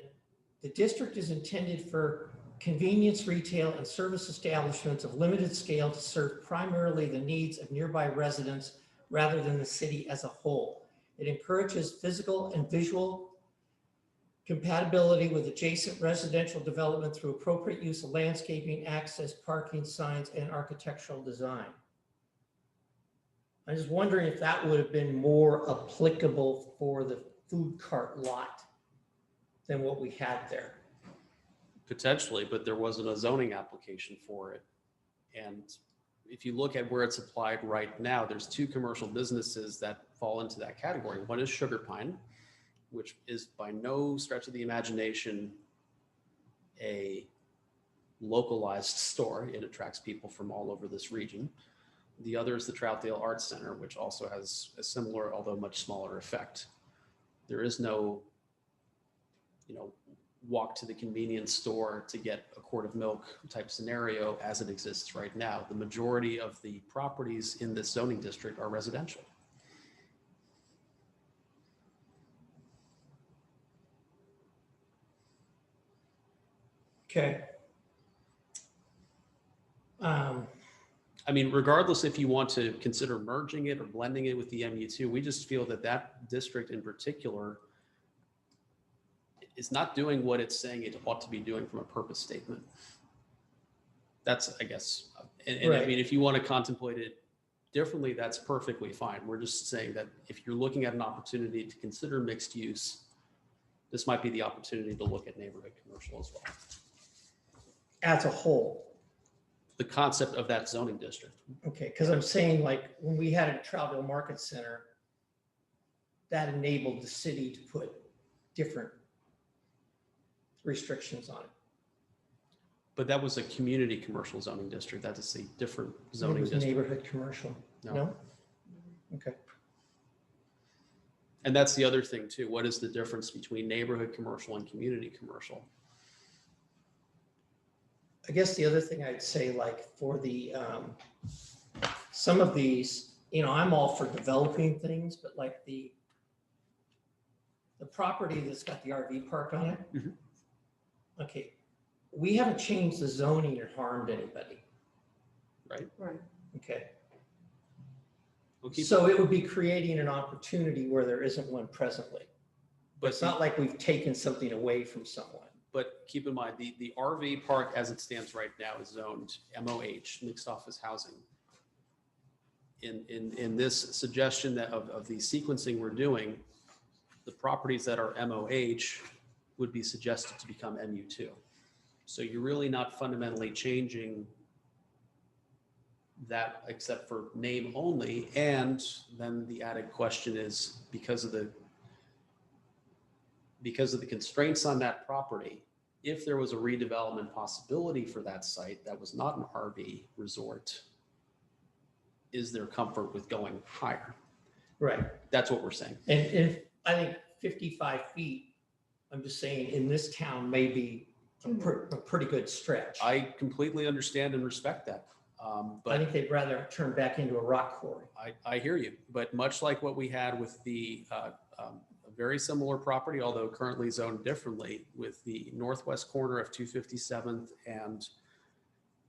[SPEAKER 1] the district is intended for convenience retail and service establishments of limited scale to serve primarily the needs of nearby residents rather than the city as a whole. It encourages physical and visual compatibility with adjacent residential development through appropriate use of landscaping, access, parking, signs, and architectural design. I was wondering if that would have been more applicable for the food cart lot than what we had there.
[SPEAKER 2] Potentially, but there wasn't a zoning application for it. And if you look at where it's applied right now, there's 2 commercial businesses that fall into that category. One is Sugar Pine, which is by no stretch of the imagination a localized store. It attracts people from all over this region. The other is the Troutdale Arts Center, which also has a similar, although much smaller effect. There is no, walk to the convenience store to get a quart of milk type scenario as it exists right now. The majority of the properties in this zoning district are residential.
[SPEAKER 1] Okay.
[SPEAKER 2] I mean, regardless if you want to consider merging it or blending it with the MU2, we just feel that that district in particular is not doing what it's saying it ought to be doing from a purpose statement. That's, I guess, and
[SPEAKER 1] Right.
[SPEAKER 2] I mean, if you want to contemplate it differently, that's perfectly fine. We're just saying that if you're looking at an opportunity to consider mixed use, this might be the opportunity to look at neighborhood commercial as well.
[SPEAKER 1] As a whole.
[SPEAKER 2] The concept of that zoning district.
[SPEAKER 1] Okay, because I'm saying, like, when we had a Troutdale Market Center, that enabled the city to put different restrictions on it.
[SPEAKER 2] But that was a community commercial zoning district. That is a different
[SPEAKER 1] It
[SPEAKER 2] zoning
[SPEAKER 1] was
[SPEAKER 2] district.
[SPEAKER 1] neighborhood commercial. No? Okay.
[SPEAKER 2] And that's the other thing too. What is the difference between neighborhood commercial and community commercial?
[SPEAKER 1] I guess the other thing I'd say, like, for the, some of these, I'm all for developing things, but like the property that's got the RV park on it.
[SPEAKER 2] Mhm.
[SPEAKER 1] Okay, we haven't changed the zoning or harmed anybody.
[SPEAKER 2] Right.
[SPEAKER 4] Right.
[SPEAKER 1] Okay,
[SPEAKER 2] We'll keep
[SPEAKER 1] so it would be creating an opportunity where there isn't one presently. But
[SPEAKER 2] but
[SPEAKER 1] it's not like we've taken something away from someone.
[SPEAKER 2] But keep in mind, the RV park as it stands right now is zoned MOH, mixed office housing. In this suggestion that of the sequencing we're doing, the properties that are MOH would be suggested to become MU2. So you're really not fundamentally changing that except for name only. And then the added question is, because of the constraints on that property, if there was a redevelopment possibility for that site that was not an RV resort, is there comfort with going higher?
[SPEAKER 1] Right.
[SPEAKER 2] That's what we're saying.
[SPEAKER 1] And I think 55 feet, I'm just saying, in this town may be a pretty good stretch.
[SPEAKER 2] I completely understand and respect that.
[SPEAKER 1] I
[SPEAKER 2] But
[SPEAKER 1] think they'd rather turn back into a rock quarry.
[SPEAKER 2] I hear you, but much like what we had with the a very similar property, although currently zoned differently, with the northwest corner of 257th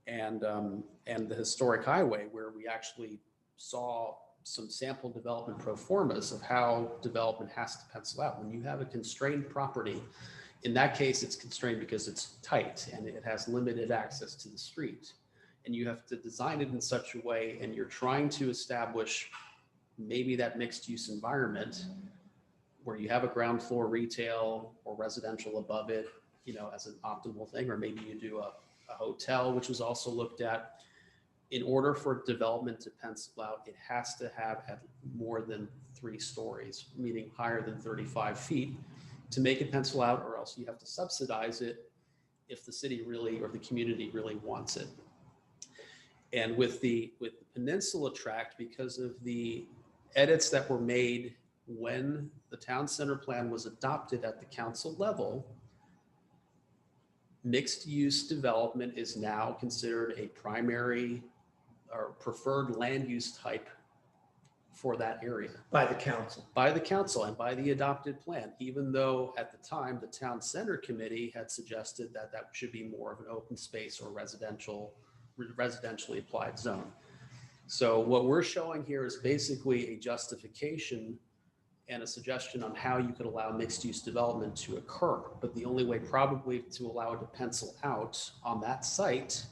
[SPEAKER 2] and the historic highway, where we actually saw some sample development pro formas of how development has to pencil out. When you have a constrained property, in that case, it's constrained because it's tight and it has limited access to the street. And you have to design it in such a way, and you're trying to establish maybe that mixed use environment where you have a ground floor retail or residential above it, you know, as an optimal thing, or maybe you do a hotel, which was also looked at. In order for development to pencil out, it has to have at more than 3 stories, meaning higher than 35 feet to make it pencil out, or else you have to subsidize it if the city really, or the community really wants it. And with the Peninsula Tract, because of the edits that were made when the town center plan was adopted at the council level, mixed use development is now considered a primary or preferred land use type for that area.
[SPEAKER 1] By the council.
[SPEAKER 2] By the council and by the adopted plan, even though at the time, the town center committee had suggested that that should be more of an open space or residentially applied zone. So what we're showing here is basically a justification and a suggestion on how you could allow mixed use development to occur. But the only way probably to allow it to pencil out on that site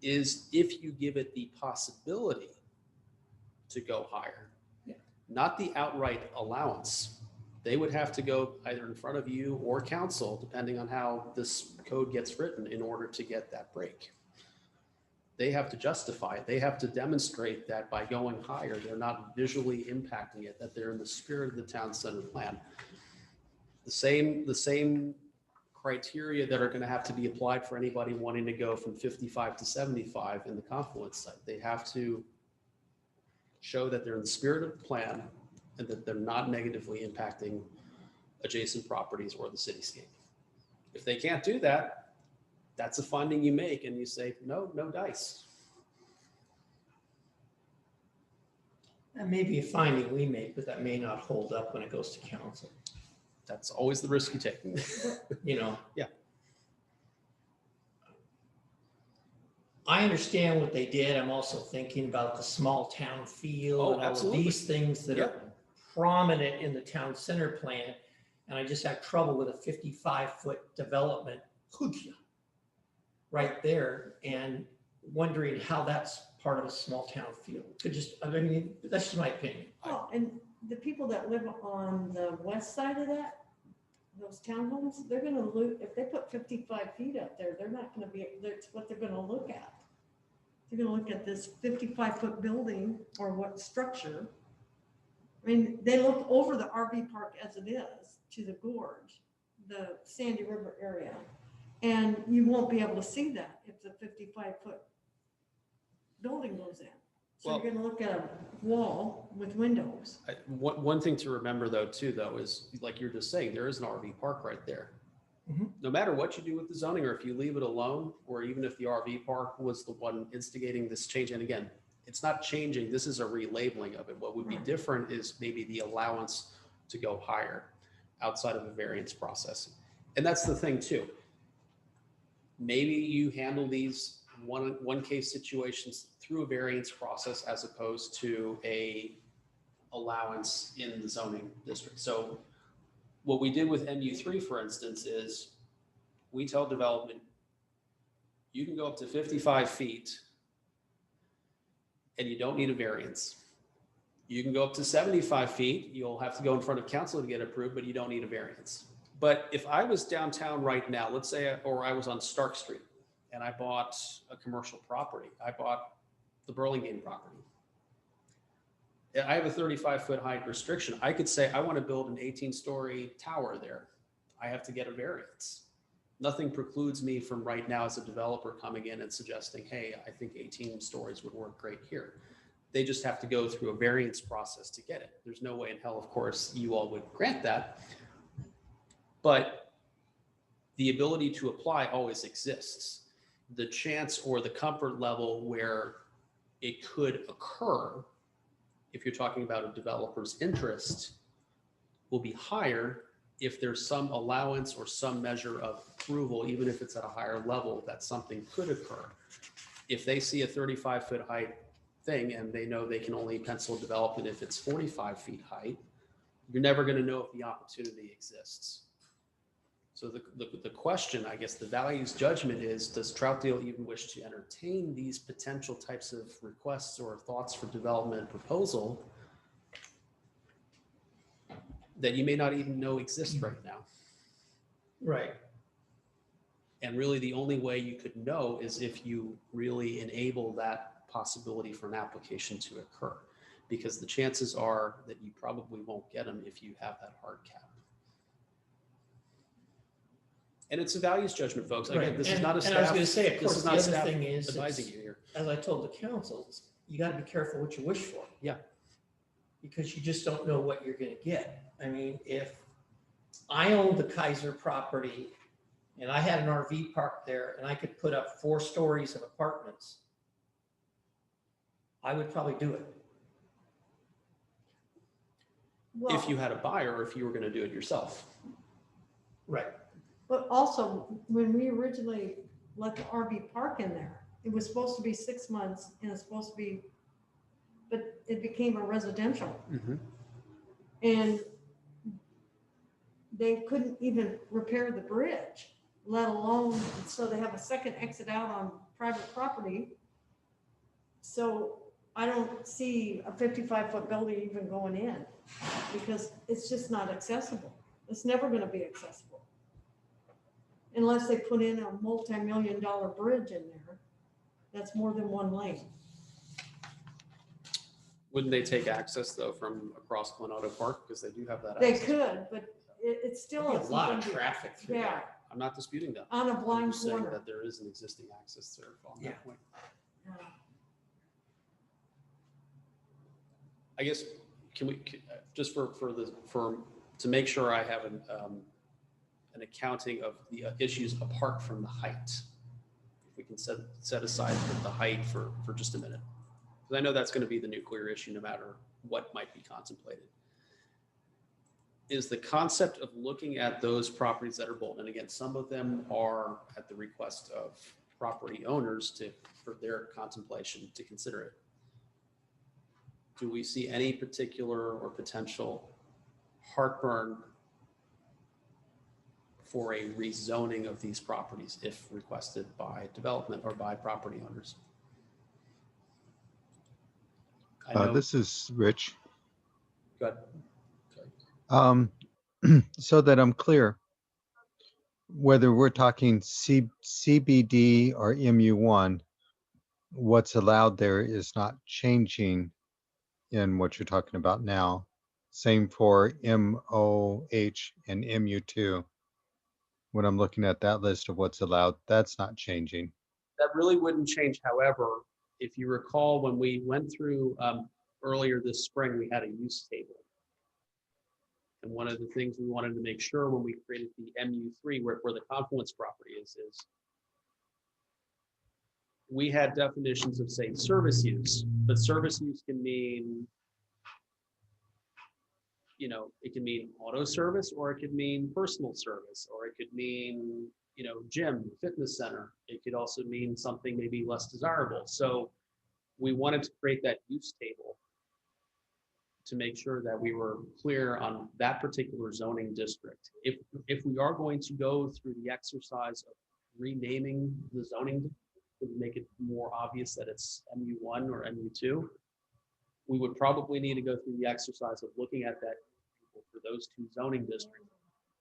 [SPEAKER 2] is if you give it the possibility to go higher, not the outright allowance. They would have to go either in front of you or council, depending on how this code gets written, in order to get that break. They have to justify it. They have to demonstrate that by going higher, they're not visually impacting it, that they're in the spirit of the town center plan. The same criteria that are going to have to be applied for anybody wanting to go from 55 to 75 in the Confluence site. They have to show that they're in the spirit of the plan and that they're not negatively impacting adjacent properties or the cityscape. If they can't do that, that's a finding you make and you say, no dice.
[SPEAKER 1] That may be a finding we make, but that may not hold up when it goes to council.
[SPEAKER 2] That's always the risk you take.
[SPEAKER 1] You know?
[SPEAKER 2] Yeah.
[SPEAKER 1] I understand what they did. I'm also thinking about the small town feel
[SPEAKER 2] Oh,
[SPEAKER 1] and all of
[SPEAKER 2] absolutely.
[SPEAKER 1] these things that are prominent in the town center plan. And I just have trouble with a 55-foot development right there and wondering how that's part of a small town feel. Could just, I mean, that's just my opinion.
[SPEAKER 4] Well, and the people that live on the west side of that, those townhomes, they're gonna look, if they put 55 feet up there, they're not gonna be, that's what they're gonna look at. They're gonna look at this 55-foot building or what structure. I mean, they look over the RV park as it is to the gorge, the Sandy River area. And you won't be able to see that if the 55-foot building goes in. So
[SPEAKER 2] Well,
[SPEAKER 4] you're gonna look at a wall with windows.
[SPEAKER 2] One thing to remember though, is like you're just saying, there is an RV park right there.
[SPEAKER 1] Mhm.
[SPEAKER 2] No matter what you do with the zoning, or if you leave it alone, or even if the RV park was the one instigating this change, and again, it's not changing, this is a relabeling of it. What would be
[SPEAKER 4] Right.
[SPEAKER 2] different is maybe the allowance to go higher outside of a variance process. And that's the thing too. Maybe you handle these one case situations through a variance process as opposed to a allowance in the zoning district. So what we did with MU3, for instance, is we tell development, you can go up to 55 feet and you don't need a variance. You can go up to 75 feet. You'll have to go in front of council to get approved, but you don't need a variance. But if I was downtown right now, let's say, or I was on Stark Street and I bought a commercial property, I bought the Burlingame property. I have a 35-foot height restriction. I could say, I want to build an 18-story tower there. I have to get a variance. Nothing precludes me from right now as a developer coming in and suggesting, hey, I think 18 stories would work great here. They just have to go through a variance process to get it. There's no way in hell, of course, you all would grant that. But the ability to apply always exists. The chance or the comfort level where it could occur, if you're talking about a developer's interest, will be higher if there's some allowance or some measure of approval, even if it's at a higher level, that something could occur. If they see a 35-foot height thing and they know they can only pencil development if it's 45 feet height, you're never going to know if the opportunity exists. So the question, I guess, the values judgment is, does Troutdale even wish to entertain these potential types of requests or thoughts for development proposal that you may not even know exist right now?
[SPEAKER 1] Right.
[SPEAKER 2] And really the only way you could know is if you really enable that possibility for an application to occur, because the chances are that you probably won't get them if you have that hard cap. And it's a values judgment, folks. Again,
[SPEAKER 1] Right.
[SPEAKER 2] this is
[SPEAKER 1] And-
[SPEAKER 2] not a
[SPEAKER 1] and
[SPEAKER 2] staff.
[SPEAKER 1] I was gonna say, of
[SPEAKER 2] this
[SPEAKER 1] course,
[SPEAKER 2] is
[SPEAKER 1] the
[SPEAKER 2] not
[SPEAKER 1] other
[SPEAKER 2] staff
[SPEAKER 1] thing is,
[SPEAKER 2] advising
[SPEAKER 1] it's-
[SPEAKER 2] you here.
[SPEAKER 1] As I told the council, you got to be careful what you wish for.
[SPEAKER 2] Yeah.
[SPEAKER 1] Because you just don't know what you're going to get. I mean, if I owned the Kaiser property and I had an RV park there and I could put up 4 stories of apartments, I would probably do it.
[SPEAKER 2] If you had a buyer or if you were going to do it yourself.
[SPEAKER 1] Right.
[SPEAKER 4] But also, when we originally let the RV park in there, it was supposed to be 6 months and it's supposed to be, but it became a residential. And they couldn't even repair the bridge, let alone, so they have a second exit out on private property. So I don't see a 55-foot building even going in because it's just not accessible. It's never going to be accessible. Unless they put in a multi-million-dollar bridge in there, that's more than 1 lane.
[SPEAKER 2] Wouldn't they take access though from across Glen Park? Because they do have that
[SPEAKER 4] They
[SPEAKER 2] access.
[SPEAKER 4] could, but it's still.
[SPEAKER 1] There'd be a lot of
[SPEAKER 4] something to-
[SPEAKER 1] traffic through
[SPEAKER 4] Yeah,
[SPEAKER 1] there.
[SPEAKER 2] I'm not disputing that.
[SPEAKER 4] on a
[SPEAKER 2] I'm
[SPEAKER 4] blind
[SPEAKER 2] just saying
[SPEAKER 4] corner.
[SPEAKER 2] that there is an existing access there on
[SPEAKER 1] Yeah.
[SPEAKER 2] that point.
[SPEAKER 4] Yeah.
[SPEAKER 2] I guess, can we, just to make sure I have an accounting of the issues apart from the height. If we can set aside the height for just a minute. Because I know that's going to be the nuclear issue no matter what might be contemplated. Is the concept of looking at those properties that are bold, and again, some of them are at the request of property owners for their contemplation to consider it. Do we see any particular or potential heartburn for a rezoning of these properties if requested by development or by property owners? I know,
[SPEAKER 7] This is Rich.
[SPEAKER 2] go ahead.
[SPEAKER 7] So that I'm clear, whether we're talking CBD or MU1, what's allowed there is not changing in what you're talking about now. Same for MOH and MU2. When I'm looking at that list of what's allowed, that's not changing.
[SPEAKER 2] That really wouldn't change. However, if you recall, when we went through earlier this spring, we had a use table. And one of the things we wanted to make sure when we created the MU3, where the Confluence property is we had definitions of, say, service use, but service use can mean, it can mean auto service, or it could mean personal service, or it could mean, gym, fitness center. It could also mean something maybe less desirable. So we wanted to create that use table to make sure that we were clear on that particular zoning district. If we are going to go through the exercise of renaming the zoning to make it more obvious that it's MU1 or MU2, we would probably need to go through the exercise of looking at that for those 2 zoning districts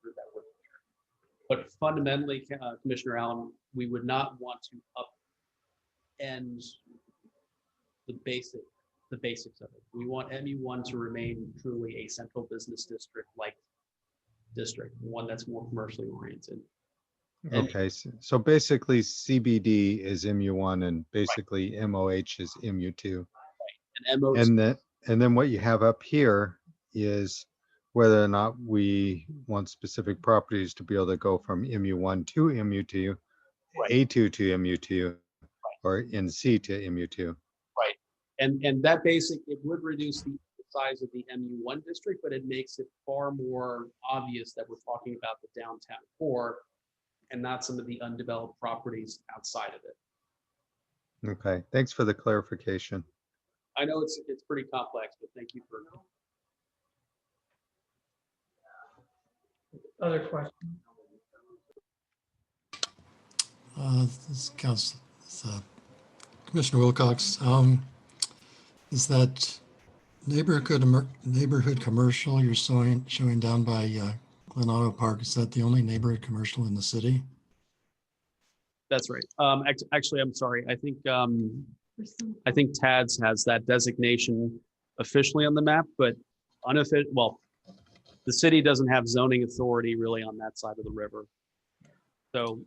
[SPEAKER 2] that were there. But fundamentally, Commissioner Allen, we would not want to upend the basics of it. We want MU1 to remain truly a central business district-like district, one that's more commercially oriented. And
[SPEAKER 7] Okay, so basically CBD is MU1 and basically MOH is MU2.
[SPEAKER 2] and MO,
[SPEAKER 7] And then what you have up here is whether or not we want specific properties to be able to go from MU1 to MU2,
[SPEAKER 2] Right.
[SPEAKER 7] A2 to MU2, or NC to MU2.
[SPEAKER 2] Right. And it would reduce the size of the MU1 district, but it makes it far more obvious that we're talking about the downtown core and not some of the undeveloped properties outside of it.
[SPEAKER 7] Okay, thanks for the clarification.
[SPEAKER 2] I know it's pretty complex, but thank you for.
[SPEAKER 1] Other questions?
[SPEAKER 5] This counts, Commissioner Wilcox, is that neighborhood commercial you're showing down by Glen Auto Park, is that the only neighborhood commercial in the city?
[SPEAKER 2] That's right. Actually, I'm sorry. I think TADS has that designation officially on the map, but well, the city doesn't have zoning authority really on that side of the river. So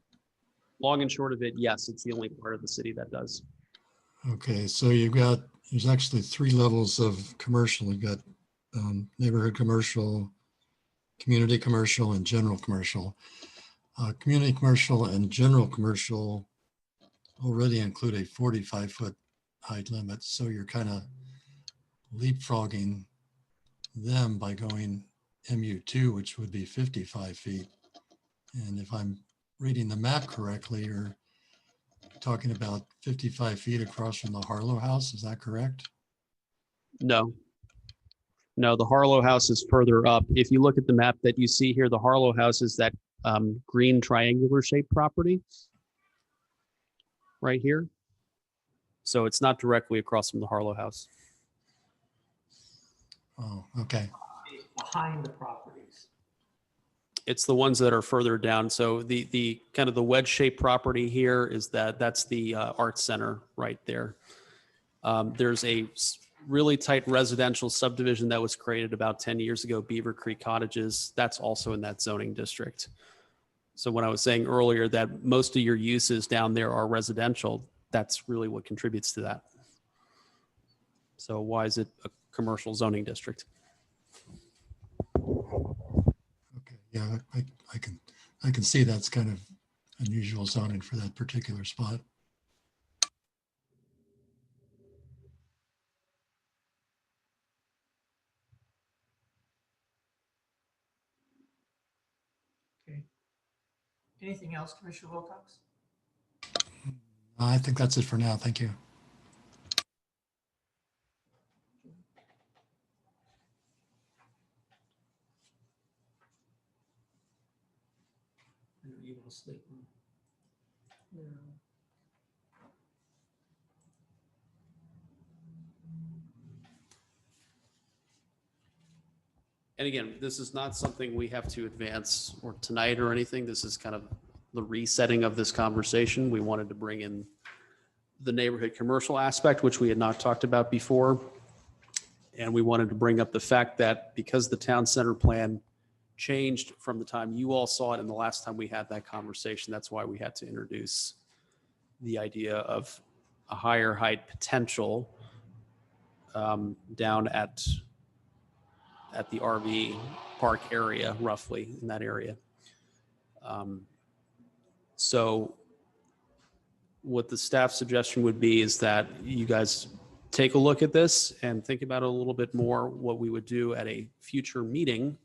[SPEAKER 2] long and short of it, yes, it's the only part of the city that does.
[SPEAKER 5] Okay, so there's actually 3 levels of commercial. You've got neighborhood commercial, community commercial, and general commercial. Community commercial and general commercial already include a 45-foot height limit. So you're kind of leapfrogging them by going MU2, which would be 55 feet. And if I'm reading the map correctly, you're talking about 55 feet across from the Harlow House. Is that correct?
[SPEAKER 2] No, the Harlow House is further up. If you look at the map that you see here, the Harlow House is that green triangular shaped property right here. So it's not directly across from the Harlow House.
[SPEAKER 5] Oh, okay.
[SPEAKER 1] Behind the properties.
[SPEAKER 2] It's the ones that are further down. So the kind of the wedge shaped property here is that's the Arts Center right there. There's a really tight residential subdivision that was created about 10 years ago, Beaver Creek Cottages. That's also in that zoning district. So when I was saying earlier that most of your uses down there are residential, that's really what contributes to that. So why is it a commercial zoning district?
[SPEAKER 5] Okay, yeah, I can see that's kind of unusual zoning for that particular spot.
[SPEAKER 1] Okay. Anything else, Commissioner Wilcox?
[SPEAKER 5] I think that's it for now. Thank you.
[SPEAKER 1] Are you able to sleep? No.
[SPEAKER 2] And again, this is not something we have to advance or tonight or anything. This is kind of the resetting of this conversation. We wanted to bring in the neighborhood commercial aspect, which we had not talked about before. And we wanted to bring up the fact that because the town center plan changed from the time you all saw it and the last time we had that conversation, that's why we had to introduce the idea of a higher height potential down at the RV park area, roughly in that area. So what the staff suggestion would be is that you guys take a look at this and think about it a little bit more. What we would do at a future meeting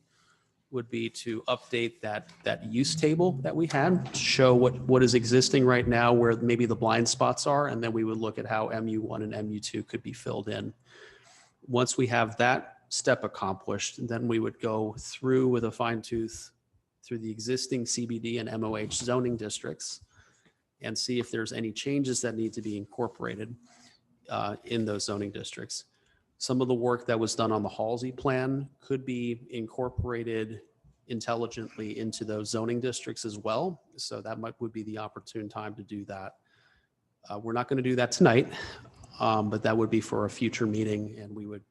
[SPEAKER 2] would be to update that use table that we had to show what is existing right now, where maybe the blind spots are, and then we would look at how MU1 and MU2 could be filled in. Once we have that step accomplished, then we would go through with a fine tooth through the existing CBD and MOH zoning districts and see if there's any changes that need to be incorporated in those zoning districts. Some of the work that was done on the Halsey plan could be incorporated intelligently into those zoning districts as well. So that would be the opportune time to do that. We're not going to do that tonight, but that would be for a future meeting, and we would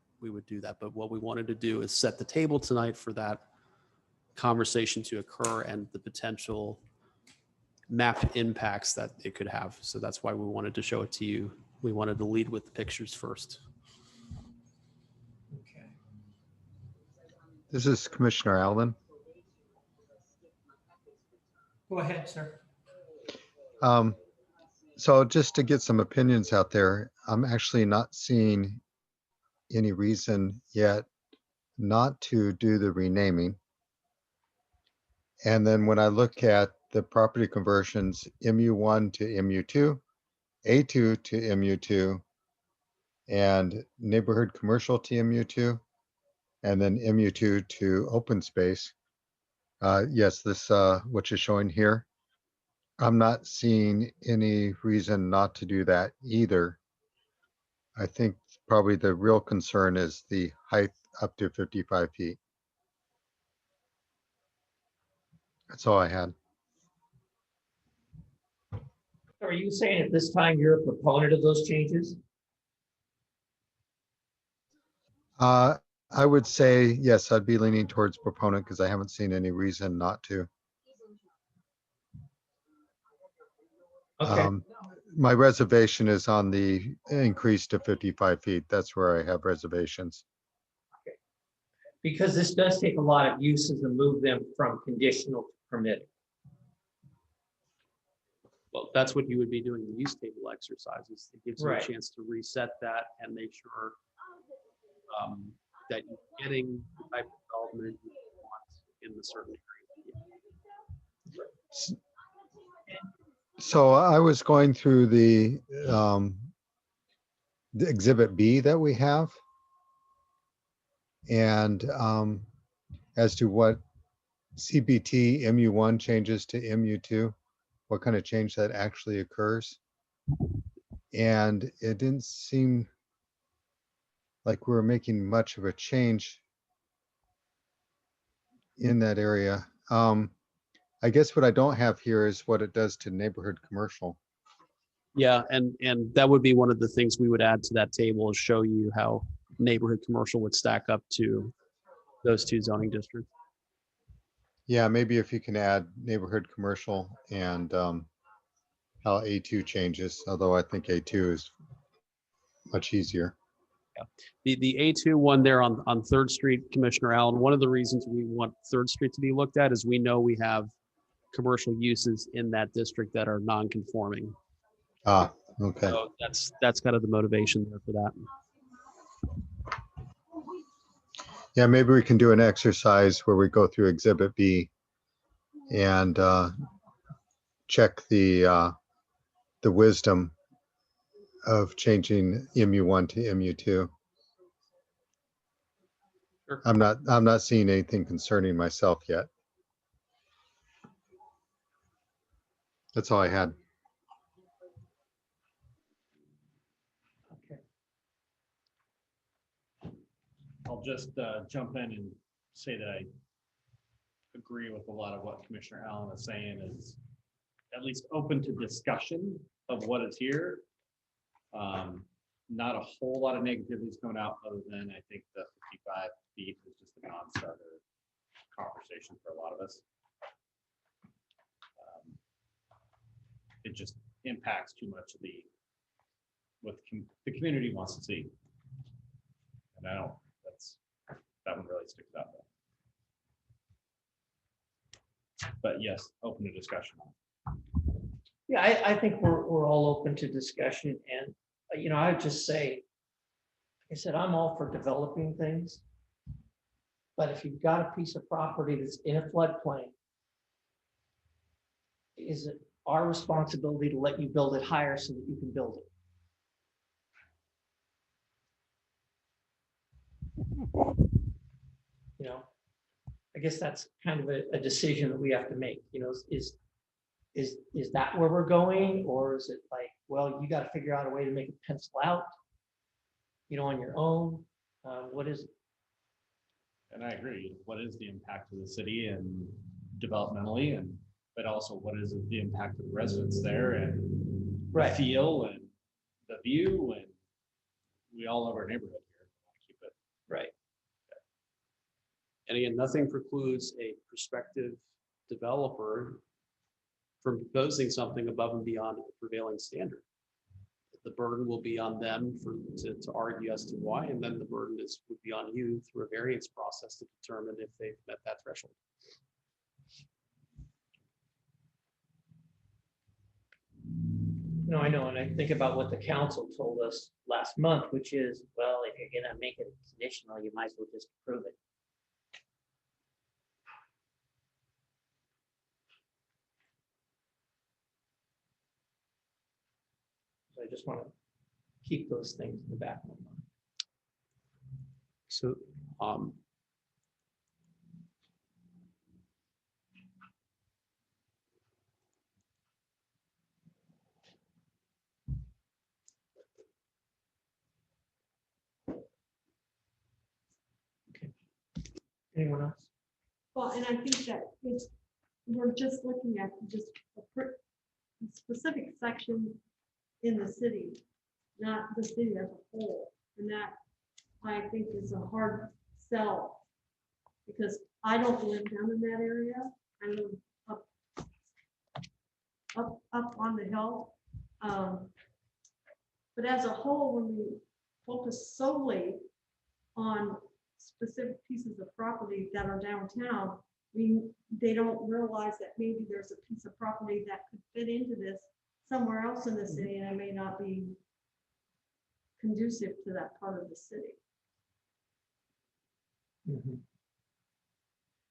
[SPEAKER 2] do that. But what we wanted to do is set the table tonight for that conversation to occur and the potential map impacts that it could have. So that's why we wanted to show it to you. We wanted to lead with the pictures first.
[SPEAKER 1] Okay.
[SPEAKER 7] This is Commissioner Allen.
[SPEAKER 1] Go ahead, sir.
[SPEAKER 7] So just to get some opinions out there, I'm actually not seeing any reason yet not to do the renaming. And then when I look at the property conversions, MU1 to MU2, A2 to MU2, and neighborhood commercial to MU2, and then MU2 to open space. Yes, this, what you're showing here. I'm not seeing any reason not to do that either. I think probably the real concern is the height up to 55 feet. That's all I had.
[SPEAKER 1] Are you saying at this time you're a proponent of those changes?
[SPEAKER 7] I would say, yes, I'd be leaning towards proponent because I haven't seen any reason not to.
[SPEAKER 1] Okay.
[SPEAKER 7] My reservation is on the increase to 55 feet. That's where I have reservations.
[SPEAKER 1] Because this does take a lot of uses and move them from conditional to permitted.
[SPEAKER 2] Well, that's what you would be doing in use table exercises. It gives you a
[SPEAKER 1] Right.
[SPEAKER 2] chance to reset that and make sure that you're getting the type of development you want in the certain area.
[SPEAKER 7] So I was going through the exhibit B that we have. And as to what CBT MU1 changes to MU2, what kind of change that actually occurs. And it didn't seem like we were making much of a change in that area. I guess what I don't have here is what it does to neighborhood commercial.
[SPEAKER 2] Yeah, and that would be one of the things we would add to that table is show you how neighborhood commercial would stack up to those two zoning districts.
[SPEAKER 7] Yeah, maybe if you can add neighborhood commercial and how A2 changes, although I think A2 is much easier.
[SPEAKER 2] The A2 one there on 3rd Street, Commissioner Allen, one of the reasons we want 3rd Street to be looked at is we know we have commercial uses in that district that are non-conforming.
[SPEAKER 7] Ah, okay.
[SPEAKER 2] So that's kind of the motivation there for that.
[SPEAKER 7] Yeah, maybe we can do an exercise where we go through Exhibit B and check the wisdom of changing MU1 to MU2.
[SPEAKER 2] Sure.
[SPEAKER 7] I'm not seeing anything concerning myself yet. That's all I had.
[SPEAKER 1] Okay.
[SPEAKER 9] I'll just jump in and say that I agree with a lot of what Commissioner Allen is saying, is at least open to discussion of what is here. Not a whole lot of negativity is coming out other than I think the 55 feet is just a non-starter conversation for a lot of us. It just impacts too much of what the community wants to see. And I don't, that one really sticks out there. But yes, open to discussion.
[SPEAKER 1] Yeah, I think we're all open to discussion, and I would just say, like I said, I'm all for developing things. But if you've got a piece of property that's in a floodplain, is it our responsibility to let you build it higher so that you can build it? I guess that's kind of a decision that we have to make, is that where we're going? Or is it like, well, you got to figure out a way to make it pencil out, on your own? What is it?
[SPEAKER 9] And I agree. What is the impact of the city and developmentally, but also what is the impact of the residents there and
[SPEAKER 1] Right.
[SPEAKER 9] the feel and the view, and we all love our neighborhood here. Keep it
[SPEAKER 1] Right.
[SPEAKER 2] And again, nothing precludes a prospective developer from proposing something above and beyond the prevailing standard. the burden will be on them to argue as to why, and then the burden would be on you through a variance process to determine if they've met that threshold.
[SPEAKER 1] No, I know, and I think about what the council told us last month, which is, well, if you're gonna make it conditional, you might as well just approve it. So I just want to keep those things in the back of my mind.
[SPEAKER 2] So,
[SPEAKER 1] Anyone else?
[SPEAKER 4] Well, and I think that we're just looking at just a specific section in the city, not the city as a whole. And that I think is a hard sell because I don't live down in that area. I live up on the hill. But as a whole, when we focus solely on specific pieces of property that are downtown, they don't realize that maybe there's a piece of property that could fit into this somewhere else in the city, and it may not be conducive to that part of the city.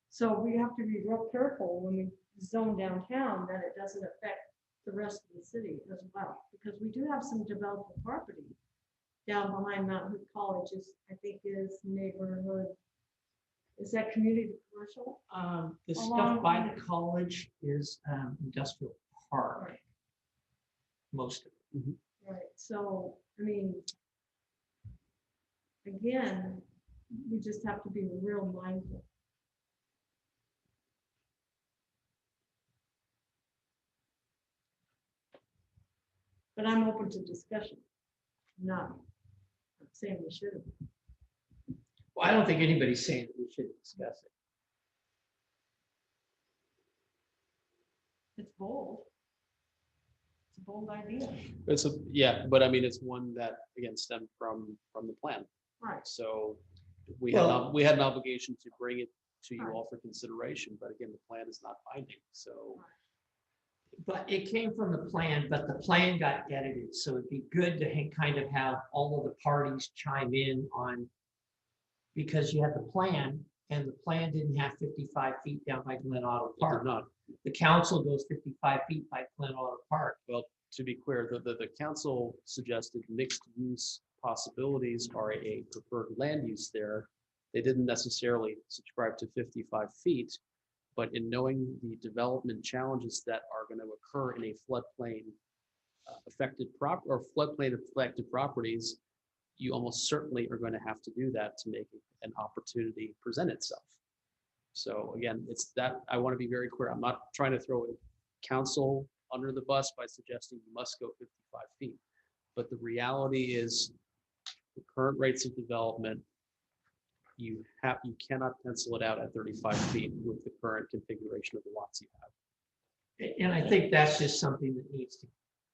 [SPEAKER 4] So we have to be real careful when we zone downtown that it doesn't affect the rest of the city as well, because we do have some developable property down behind Mount Hood College. I think is neighborhood. Is that community commercial?
[SPEAKER 1] The stuff by the college is industrial park.
[SPEAKER 4] Right.
[SPEAKER 1] Most of it.
[SPEAKER 4] Right. So, I mean, again, we just have to be real mindful. But I'm open to discussion. I'm saying we shouldn't.
[SPEAKER 1] Well, I don't think anybody's saying that we should discuss it.
[SPEAKER 4] It's bold. It's a bold idea.
[SPEAKER 2] But I mean, it's one that again stemmed from the plan.
[SPEAKER 4] Right.
[SPEAKER 2] So we
[SPEAKER 1] Well-
[SPEAKER 2] had an obligation to bring it to you
[SPEAKER 4] Right.
[SPEAKER 2] all for consideration, but again, the plan is not binding, so.
[SPEAKER 1] But it came from the plan, but the plan got edited, so it'd be good to kind of have all of the parties chime in on, because you have the plan, and the plan didn't have 55 feet down by Glen Auto
[SPEAKER 2] It did
[SPEAKER 1] Park.
[SPEAKER 2] not.
[SPEAKER 1] The council goes 55 feet by Glen Auto Park.
[SPEAKER 2] Well, to be clear, the council suggested mixed use possibilities are a preferred land use there. They didn't necessarily subscribe to 55 feet, but in knowing the development challenges that are going to occur in a floodplain affected properties, you almost certainly are going to have to do that to make an opportunity present itself. So again, it's that I want to be very clear. I'm not trying to throw council under the bus by suggesting you must go 55 feet. But the reality is the current rates of development, you cannot pencil it out at 35 feet with the current configuration of the lots you have.
[SPEAKER 1] And I think that's just something that needs to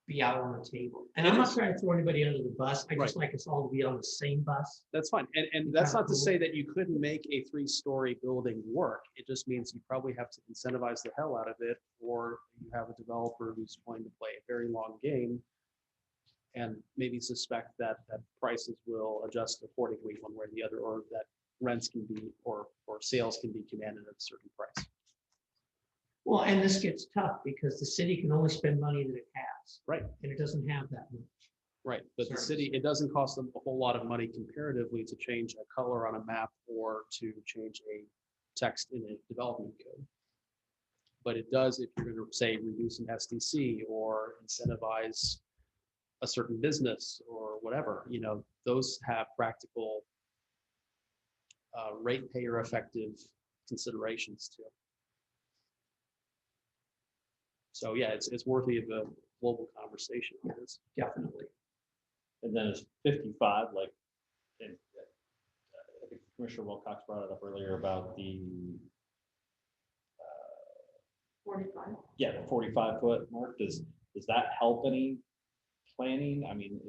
[SPEAKER 1] be out on the table. And I'm not trying to throw anybody under the bus. I just like us all to be on the same bus.
[SPEAKER 2] That's fine. And that's not to say that you couldn't make a 3-story building work. It just means you probably have to incentivize the hell out of it, or you have a developer who's going to play a very long game and maybe suspect that prices will adjust accordingly one way or the other, or that rents can be, or sales can be commanded at a certain price.
[SPEAKER 1] Well, and this gets tough because the city can only spend money that it has.
[SPEAKER 2] Right.
[SPEAKER 1] And it doesn't have that much.
[SPEAKER 2] Right, but the city, it doesn't cost them a whole lot of money comparatively to change a color on a map or to change a text in a development code. But it does if you're going to say reduce an SDC or incentivize a certain business or whatever, those have practical ratepayer effective considerations too. So yeah, it's worthy of a global conversation on this, definitely.
[SPEAKER 9] And then it's 55, like, and I think Commissioner Wilcox brought it up earlier about the
[SPEAKER 4] 45.
[SPEAKER 9] the 45-foot mark. Does that help any planning? I mean,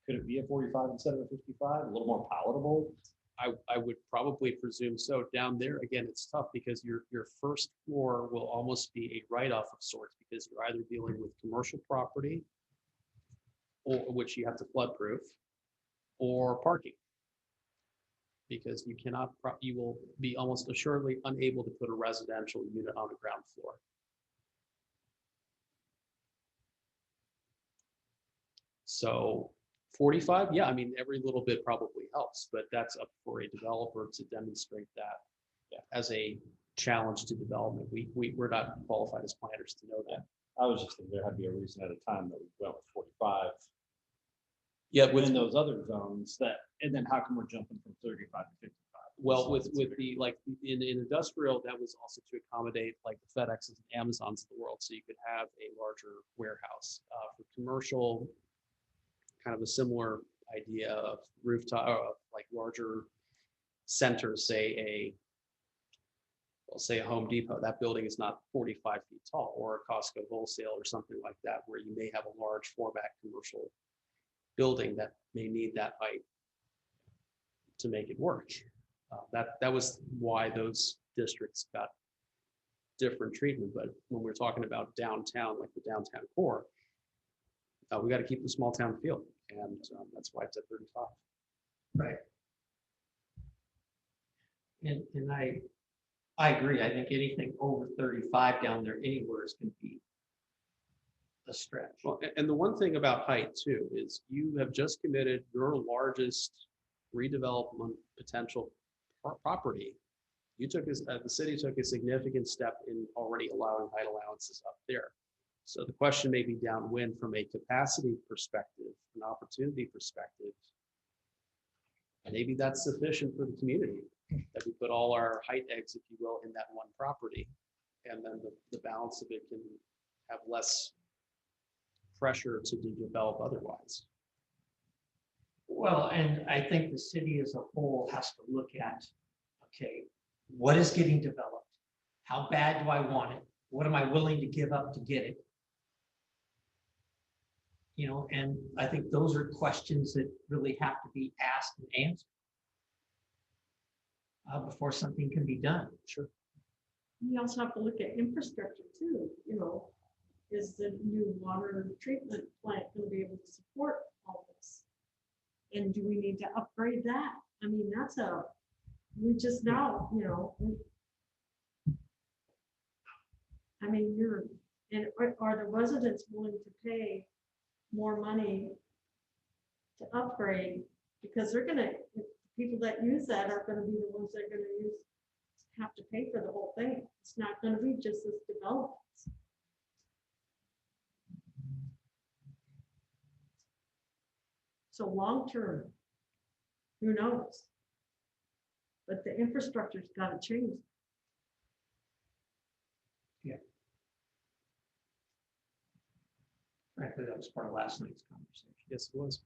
[SPEAKER 9] could it be a 45 instead of a 55, a little more palatable?
[SPEAKER 2] I would probably presume so. Down there, again, it's tough because your first floor will almost be a write-off of sorts because you're either dealing with commercial property, or which you have to flood proof, or parking. Because you cannot, you will be almost assuredly unable to put a residential unit on the ground floor. So 45, yeah, I mean, every little bit probably helps, but that's up for a developer to demonstrate that as a challenge to development. We're not qualified as planners to know that.
[SPEAKER 9] I was just thinking there had to be a reason at a time that we went with 45.
[SPEAKER 2] Yeah,
[SPEAKER 9] Within those other zones and then how come we're jumping from 35 to 55?
[SPEAKER 2] Well, with the, like, in industrial, that was also to accommodate like the FedExes and Amazons of the world, so you could have a larger warehouse. For commercial, kind of a similar idea of rooftop, like larger centers, say a Home Depot. That building is not 45 feet tall, or a Costco wholesale or something like that, where you may have a large format commercial building that may need that height to make it work. That was why those districts got different treatment. But when we're talking about downtown, like the downtown core, we got to keep the small town feel, and that's why it's at 35.
[SPEAKER 1] Right. And I agree. I think anything over 35 down there anywhere is going to be a stretch.
[SPEAKER 2] Well, and the one thing about height too is you have just committed your largest redevelopment potential property. You took the city took a significant step in already allowing height allowances up there. So the question may be downwind from a capacity perspective, an opportunity perspective. Maybe that's sufficient for the community, that we put all our height eggs, if you will, in that one property. And then the balance of it can have less pressure to develop otherwise.
[SPEAKER 1] Well, and I think the city as a whole has to look at, okay, what is getting developed? How bad do I want it? What am I willing to give up to get it? You know, and I think those are questions that really have to be asked and answered before something can be done.
[SPEAKER 2] Sure.
[SPEAKER 4] You also have to look at infrastructure too, you know, is the new water treatment plant going to be able to support all this? And do we need to upgrade that? I mean, we just now, you know, I mean, are the residents willing to pay more money to upgrade? Because people that use that are gonna be the ones that are gonna have to pay for the whole thing. It's not gonna be just this development. So long-term, who knows? But the infrastructure's gotta change.
[SPEAKER 1] Frankly, that was part of last night's conversation.
[SPEAKER 2] Yes, it was.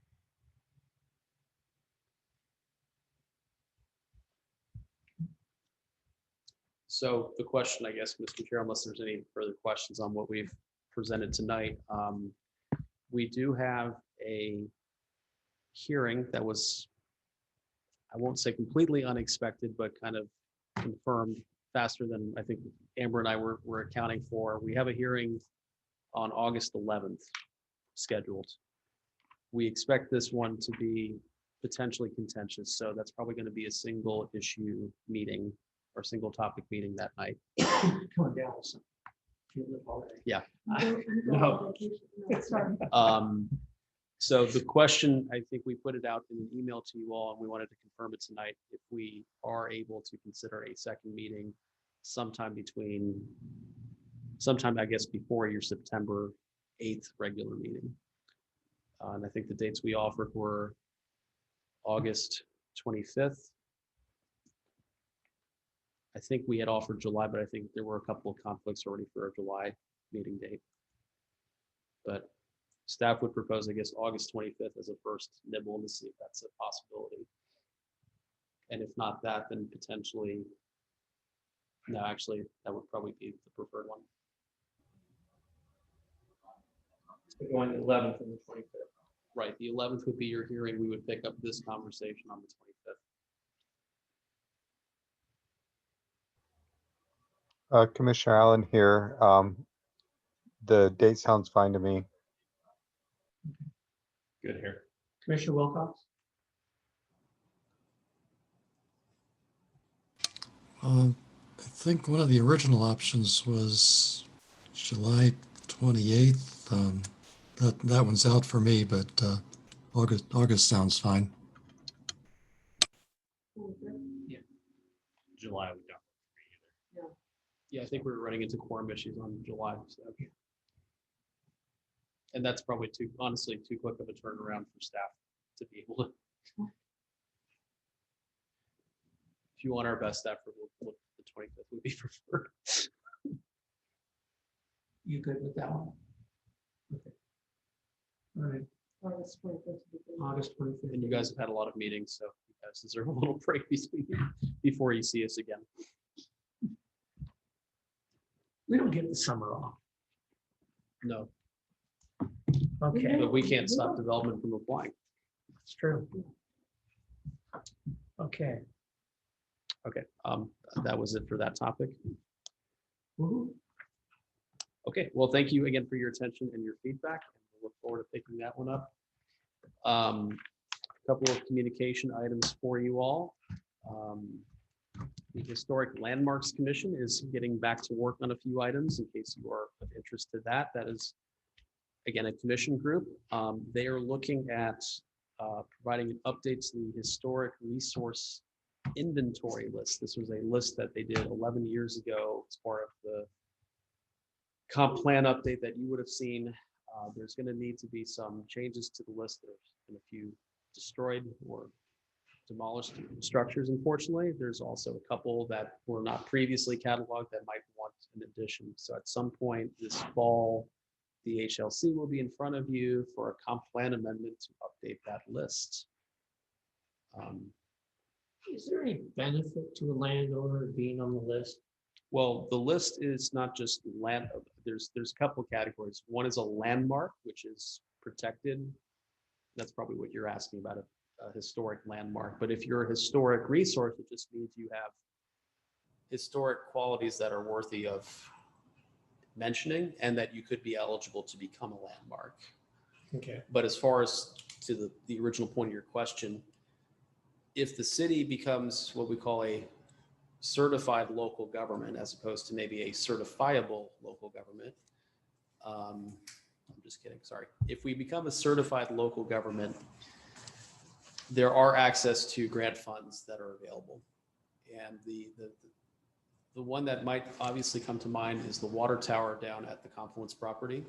[SPEAKER 2] So the question, I guess, Mr. Chair, unless there's any further questions on what we've presented tonight, we do have a hearing that was, I won't say completely unexpected, but kind of confirmed faster than I think Amber and I were accounting for. We have a hearing on August 11th scheduled. We expect this one to be potentially contentious, so that's probably going to be a single issue meeting or single topic meeting that night.
[SPEAKER 1] Coming down with some.
[SPEAKER 2] Yeah.
[SPEAKER 4] No. Sorry.
[SPEAKER 2] So the question, I think we put it out in an email to you all, and we wanted to confirm it tonight, if we are able to consider a second meeting sometime, I guess, before your September 8th regular meeting. And I think the dates we offered were August 25th. I think we had offered July, but I think there were a couple of conflicts already for a July meeting date. But staff would propose, I guess, August 25th as a first nibble to see if that's a possibility. And if not that, then potentially, no, actually, that would probably be the preferred one.
[SPEAKER 9] Going the 11th and the 25th.
[SPEAKER 2] Right, the 11th would be your hearing. We would pick up this conversation on the 25th.
[SPEAKER 7] Commissioner Allen here. The date sounds fine to me.
[SPEAKER 9] Good here.
[SPEAKER 1] Commissioner Wilcox?
[SPEAKER 5] I think one of the original options was July 28th. That one's out for me, but August sounds fine.
[SPEAKER 9] July we don't.
[SPEAKER 2] Yeah, I think we were running into quorum issues on July. So. And that's probably honestly too quick of a turnaround for staff to be able to. If you want our best effort, the 25th would be preferred.
[SPEAKER 1] You good with that one? Okay. All right,
[SPEAKER 4] August 25th.
[SPEAKER 1] August 25th.
[SPEAKER 2] And you guys have had a lot of meetings, so you guys deserve a little break before you see us again.
[SPEAKER 1] We don't get the summer off.
[SPEAKER 2] No,
[SPEAKER 1] Okay,
[SPEAKER 2] but we can't stop development from applying.
[SPEAKER 1] that's true. Okay.
[SPEAKER 2] Okay, that was it for that topic.
[SPEAKER 1] Woo-hoo.
[SPEAKER 2] Okay, well, thank you again for your attention and your feedback. We'll look forward to picking that one up. A couple of communication items for you all. The Historic Landmarks Commission is getting back to work on a few items in case you are of interest to that. That is, again, a commission group. They are looking at providing an update to the historic resource inventory list. This was a list that they did 11 years ago as part of the comp plan update that you would have seen. There's going to need to be some changes to the list. There's been a few destroyed or demolished structures, unfortunately. There's also a couple that were not previously cataloged that might want an addition. So at some point this fall, the HLC will be in front of you for a comp plan amendment to update that list.
[SPEAKER 1] Is there any benefit to a landowner being on the list?
[SPEAKER 2] Well, the list is not just land. There's a couple of categories. One is a landmark, which is protected. That's probably what you're asking about, a historic landmark. But if you're a historic resource, it just means you have historic qualities that are worthy of mentioning and that you could be eligible to become a landmark.
[SPEAKER 1] Okay.
[SPEAKER 2] But as far as to the original point of your question, if the city becomes what we call a certified local government, as opposed to maybe a certifiable local government, I'm just kidding, sorry. If we become a certified local government, there are access to grant funds that are available. And the one that might obviously come to mind is the water tower down at the Confluence property,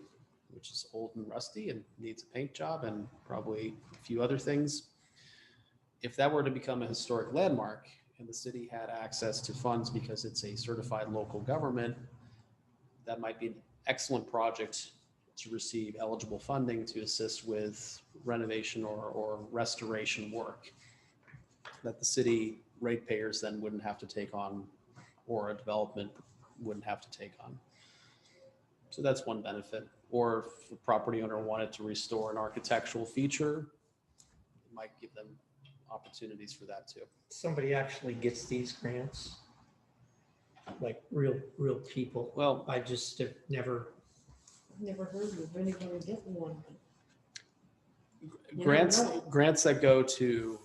[SPEAKER 2] which is old and rusty and needs a paint job and probably a few other things. If that were to become a historic landmark and the city had access to funds because it's a certified local government, that might be an excellent project to receive eligible funding to assist with renovation or restoration work that the city ratepayers then wouldn't have to take on, or a development wouldn't have to take on. So that's one benefit. Or if the property owner wanted to restore an architectural feature, it might give them opportunities for that too.
[SPEAKER 1] Somebody actually gets these grants? Like real people?
[SPEAKER 2] Well,
[SPEAKER 1] I just have never.
[SPEAKER 4] Never heard of anybody getting one.
[SPEAKER 2] Grants that go to,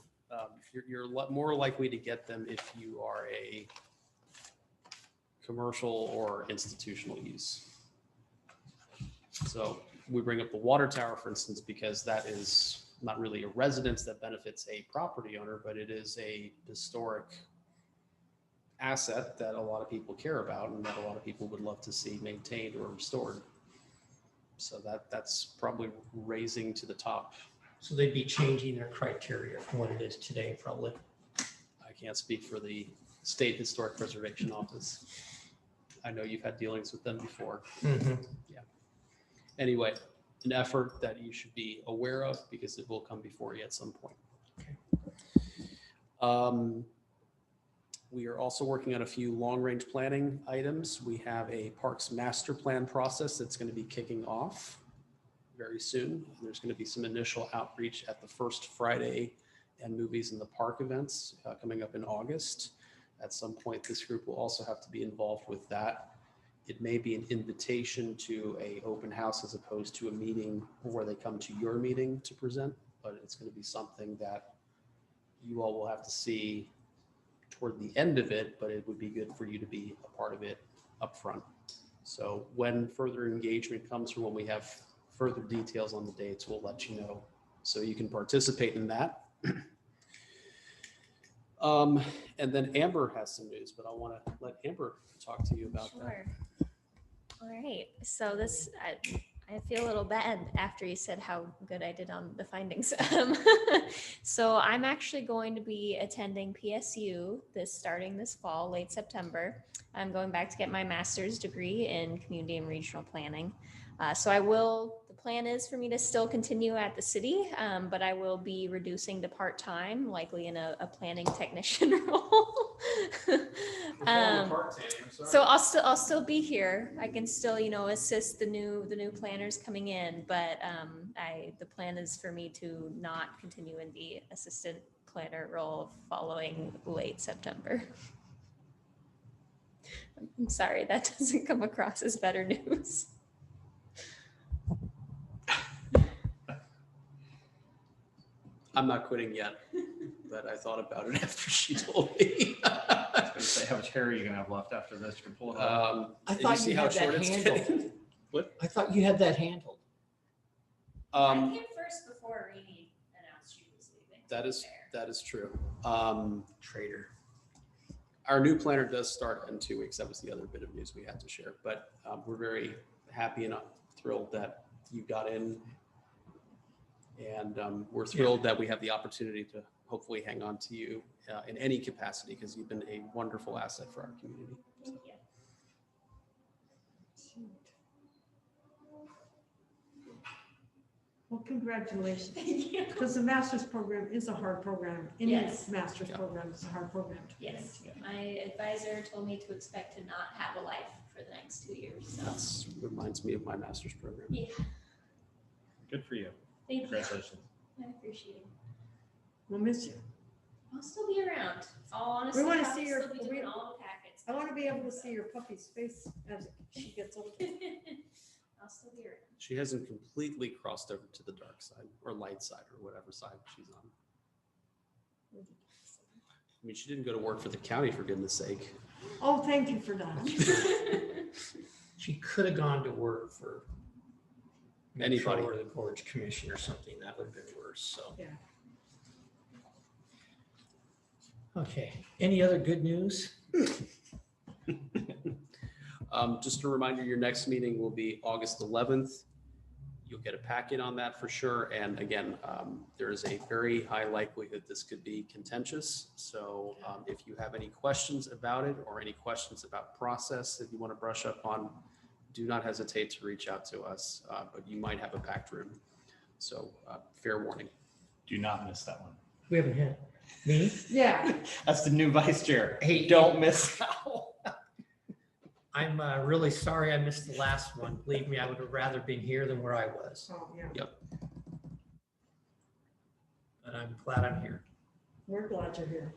[SPEAKER 2] you're more likely to get them if you are a commercial or institutional use. So we bring up the water tower, for instance, because that is not really a residence that benefits a property owner, but it is a historic asset that a lot of people care about and that a lot of people would love to see maintained or restored. So that's probably raising to the top.
[SPEAKER 1] So they'd be changing their criteria from what it is today, probably.
[SPEAKER 2] I can't speak for the State Historic Preservation Office. I know you've had dealings with them before.
[SPEAKER 1] Mm-hmm.
[SPEAKER 2] Yeah. Anyway, an effort that you should be aware of because it will come before you at some point. Okay. We are also working on a few long-range planning items. We have a parks master plan process that's going to be kicking off. very soon. There's going to be some initial outreach at the First Friday and Movies in the Park events coming up in August. At some point, this group will also have to be involved with that. It may be an invitation to a open house as opposed to a meeting where they come to your meeting to present, but it's going to be something that you all will have to see toward the end of it, but it would be good for you to be a part of it up front. So when further engagement comes from when we have further details on the dates, we'll let you know so you can participate in that. And then Amber has some news, but I want to let Amber talk to you about that.
[SPEAKER 3] Sure. All right. So this, I feel a little bad after you said how good I did on the findings. So I'm actually going to be attending PSU starting this fall, late September. I'm going back to get my master's degree in community and regional planning. So the plan is for me to still continue at the city, but I will be reducing to part-time, likely in a planning technician role. So I'll still be here. I can still, assist the new planners coming in, but the plan is for me to not continue in the assistant planner role following late September. I'm sorry, that doesn't come across as better news.
[SPEAKER 2] I'm not quitting yet, but I thought about it after she told me.
[SPEAKER 6] I was gonna say, how much hair are you gonna have left after this? You can pull it off.
[SPEAKER 1] I thought you had that handled.
[SPEAKER 2] What?
[SPEAKER 1] I thought you had that handled.
[SPEAKER 3] I came first before Rainey announced she was leaving.
[SPEAKER 2] That is true.
[SPEAKER 1] Traitor.
[SPEAKER 2] Our new planner does start in 2 weeks. That was the other bit of news we had to share, but we're very happy and thrilled that you got in. And we're thrilled that we have the opportunity to hopefully hang on to you in any capacity, because you've been a wonderful asset for our community.
[SPEAKER 3] Thank you.
[SPEAKER 4] Well, congratulations.
[SPEAKER 3] Thank you.
[SPEAKER 4] Because the master's program is a hard program. Any
[SPEAKER 3] Yes.
[SPEAKER 4] master's program is a hard program. to
[SPEAKER 3] Yes,
[SPEAKER 4] get.
[SPEAKER 3] my advisor told me to expect to not have a life for the next 2 years. So
[SPEAKER 2] That reminds me of my master's program.
[SPEAKER 3] yeah,
[SPEAKER 9] Good for you.
[SPEAKER 3] thank you.
[SPEAKER 9] Congratulations.
[SPEAKER 3] I appreciate it.
[SPEAKER 4] We'll miss you.
[SPEAKER 3] I'll still be around. All honestly,
[SPEAKER 4] We wanna
[SPEAKER 3] I'll
[SPEAKER 4] see your-
[SPEAKER 3] still be doing all the packets.
[SPEAKER 4] I want to be able to see your puppy's face as she gets older.
[SPEAKER 3] I'll still be around.
[SPEAKER 2] She hasn't completely crossed over to the dark side or light side or whatever side she's on. I mean, she didn't go to work for the county, for goodness sake.
[SPEAKER 4] Oh, thank you for that.
[SPEAKER 1] She could have gone to work for
[SPEAKER 2] Anybody.
[SPEAKER 1] Or the Gorge Commission or something. That would have been worse. So.
[SPEAKER 4] Yeah.
[SPEAKER 1] Okay. Any other good news?
[SPEAKER 2] Just a reminder, your next meeting will be August 11th. You'll get a packet on that for sure. And again, there is a very high likelihood this could be contentious. So if you have any questions about it or any questions about process that you want to brush up on, do not hesitate to reach out to us, but you might have a packed room. So fair warning.
[SPEAKER 6] Do not miss that one.
[SPEAKER 1] We haven't had me.
[SPEAKER 4] Yeah.
[SPEAKER 6] That's the new vice chair.
[SPEAKER 1] Hey,
[SPEAKER 6] Don't miss that one.
[SPEAKER 1] I'm really sorry I missed the last one. Believe me, I would have rather been here than where I was.
[SPEAKER 4] Oh, yeah.
[SPEAKER 2] Yep.
[SPEAKER 1] But I'm glad I'm here.
[SPEAKER 4] We're glad you're here.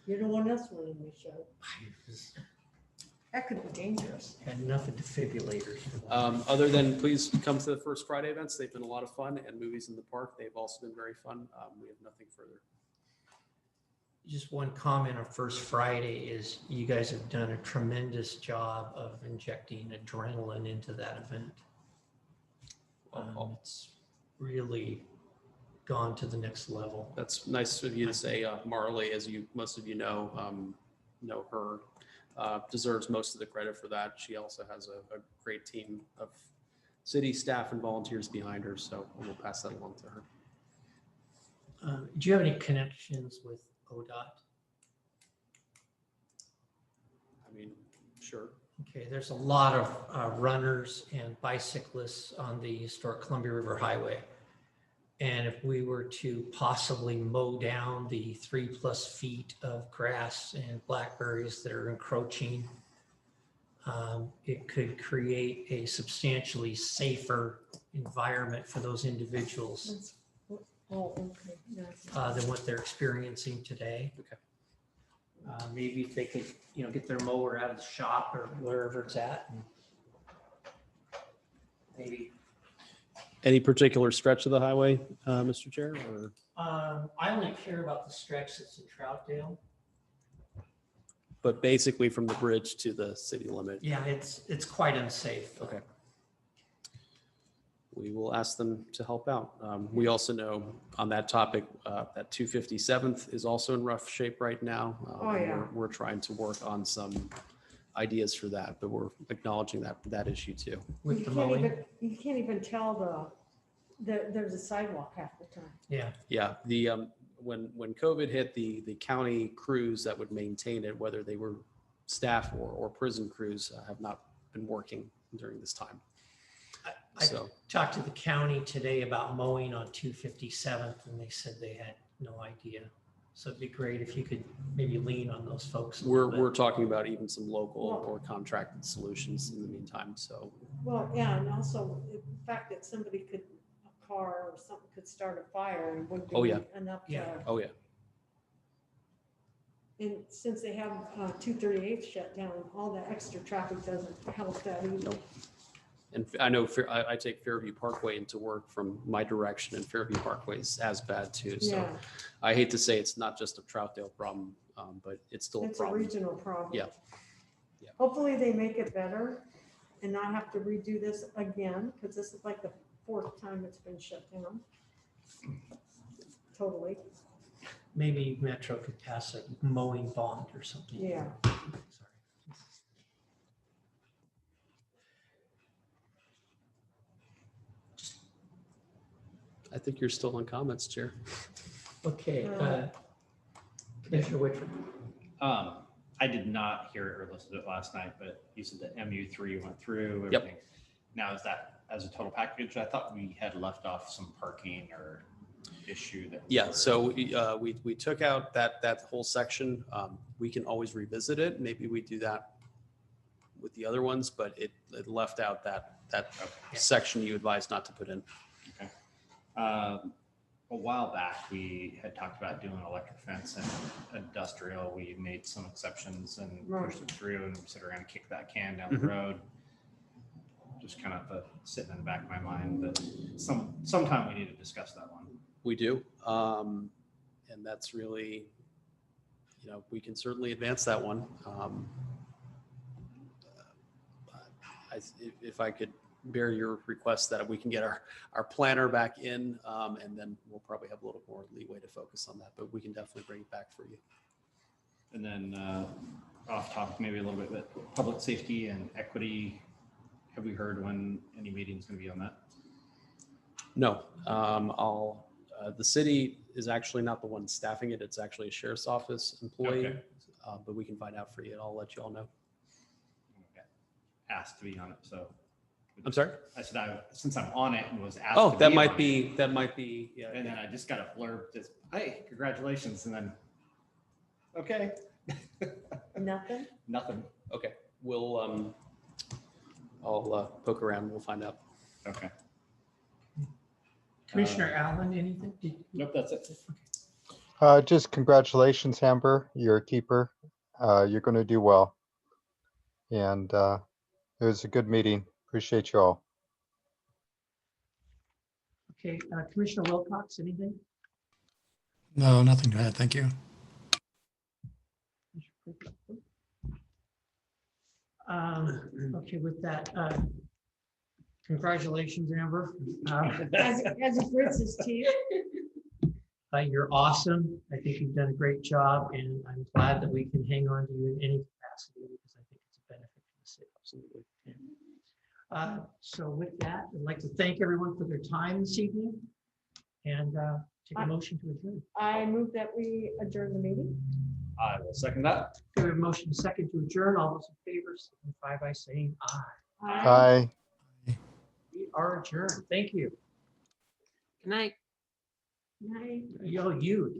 [SPEAKER 4] You don't want us winning the show. That could be dangerous.
[SPEAKER 1] Had enough of defibrillators.
[SPEAKER 2] Other than please come to the First Friday events. They've been a lot of fun, and Movies in the Park. They've also been very fun. We have nothing further.
[SPEAKER 1] Just one comment on First Friday is you guys have done a tremendous job of injecting adrenaline into that event. It's really gone to the next level.
[SPEAKER 2] That's nice of you to say. Marley, as most of you know her, deserves most of the credit for that. She also has a great team of city staff and volunteers behind her, so we'll pass that along to her.
[SPEAKER 1] Do you have any connections with ODOT?
[SPEAKER 2] I mean, sure.
[SPEAKER 1] Okay, there's a lot of runners and bicyclists on the historic Columbia River Highway. And if we were to possibly mow down the 3+ feet of grass and blackberries that are encroaching, it could create a substantially safer environment for those individuals
[SPEAKER 4] Oh, okay. Yes.
[SPEAKER 1] than what they're experiencing today.
[SPEAKER 2] Okay.
[SPEAKER 1] Maybe if they could, get their mower out of the shop or wherever it's at. And maybe,
[SPEAKER 2] Any particular stretch of the highway, Mr. Chair, or?
[SPEAKER 1] I only care about the stretch that's in Troutdale.
[SPEAKER 2] But basically from the bridge to the city limit.
[SPEAKER 1] Yeah, it's quite unsafe.
[SPEAKER 2] Okay. We will ask them to help out. We also know on that topic, that 257th is also in rough shape right now.
[SPEAKER 4] Oh, yeah.
[SPEAKER 2] We're trying to work on some ideas for that, but we're acknowledging that issue too.
[SPEAKER 1] With the mowing.
[SPEAKER 4] You can't even tell there's a sidewalk half the time.
[SPEAKER 1] Yeah.
[SPEAKER 2] Yeah, when COVID hit, the county crews that would maintain it, whether they were staff or prison crews, have not been working during this time.
[SPEAKER 1] I talked to the county today about mowing on 257th, and they said they had no idea. So it'd be great if you could maybe lean on those folks.
[SPEAKER 2] We're talking about even some local or contracted solutions in the meantime, so.
[SPEAKER 4] Well, yeah, and also the fact that a car or something could start a fire and would be
[SPEAKER 2] Oh, yeah.
[SPEAKER 4] enough.
[SPEAKER 1] Yeah.
[SPEAKER 2] Oh, yeah.
[SPEAKER 4] And since they have 238 shut down, all the extra traffic doesn't help that either.
[SPEAKER 2] Nope. And I know I take Fairview Parkway into work from my direction, and Fairview Parkway is as bad too. So
[SPEAKER 4] Yeah,
[SPEAKER 2] I hate to say it's not just a Troutdale problem, but it's still a
[SPEAKER 4] it's a
[SPEAKER 2] problem.
[SPEAKER 4] regional problem.
[SPEAKER 2] Yeah. Yeah.
[SPEAKER 4] Hopefully they make it better and not have to redo this again, because this is like the 4th time it's been shut down. Totally,
[SPEAKER 1] Maybe Metro could pass a mowing bond or something.
[SPEAKER 4] yeah.
[SPEAKER 1] Sorry.
[SPEAKER 2] I think you're still on comments, Chair.
[SPEAKER 1] Okay. Commissioner Whitford.
[SPEAKER 9] I did not hear it or listen to it last night, but you said that MU3 went through
[SPEAKER 2] Yep.
[SPEAKER 9] everything. Now, is that as a total package? I thought we had left off some parking or issue that.
[SPEAKER 2] Yeah, so we took out that whole section. We can always revisit it. Maybe we do that with the other ones, but it left out that section you advised not to put in.
[SPEAKER 9] Okay. A while back, we had talked about doing electric fence and industrial. We made some exceptions and pushed it through, and we said we're going to kick that can down the road. Just kind of sitting in the back of my mind, but sometime we need to discuss that one.
[SPEAKER 2] We do. And that's really, we can certainly advance that one. If I could bear your request that we can get our planner back in, and then we'll probably have a little more leeway to focus on that, but we can definitely bring it back for you.
[SPEAKER 9] And then off topic, maybe a little bit, but public safety and equity, have we heard when any meeting's going to be on that?
[SPEAKER 2] No, the city is actually not the one staffing it. It's actually a sheriff's office employee,
[SPEAKER 9] Okay.
[SPEAKER 2] But we can find out for you and I'll let you all know.
[SPEAKER 9] Okay. Asked to be on it, so.
[SPEAKER 2] I'm sorry?
[SPEAKER 9] I said, since I'm on it and was asked.
[SPEAKER 2] Oh,
[SPEAKER 9] to
[SPEAKER 2] that
[SPEAKER 9] be
[SPEAKER 2] might
[SPEAKER 9] on
[SPEAKER 2] be,
[SPEAKER 9] it,
[SPEAKER 2] yeah.
[SPEAKER 9] And then I just got a blurb, just, hey, congratulations, and then, okay.
[SPEAKER 4] Nothing?
[SPEAKER 9] Nothing.
[SPEAKER 2] Okay, I'll poke around and we'll find out.
[SPEAKER 9] Okay.
[SPEAKER 1] Commissioner Allen, anything?
[SPEAKER 9] Nope, that's it.
[SPEAKER 7] Just congratulations, Amber. You're a keeper. You're going to do well. And it was a good meeting. Appreciate you all.
[SPEAKER 1] Okay, Commissioner Wilcox, anything?
[SPEAKER 5] No, nothing to add. Thank you.
[SPEAKER 1] Okay, with that, congratulations, Amber.
[SPEAKER 4] As it grits his teeth.
[SPEAKER 1] You're awesome. I think you've done a great job, and I'm glad that we can hang on to you in any capacity because I think it's a benefit to the city.
[SPEAKER 2] Absolutely.
[SPEAKER 1] So with that, I'd like to thank everyone for their time this evening and take a motion to adjourn.
[SPEAKER 4] I move that we adjourn the meeting.
[SPEAKER 9] I will second that.
[SPEAKER 1] Okay, we have a motion second to adjourn. All those in favor signify by saying aye.
[SPEAKER 7] Bye.
[SPEAKER 1] We are adjourned. Thank you.
[SPEAKER 13] Good night.
[SPEAKER 4] Night.
[SPEAKER 1] Yo, you.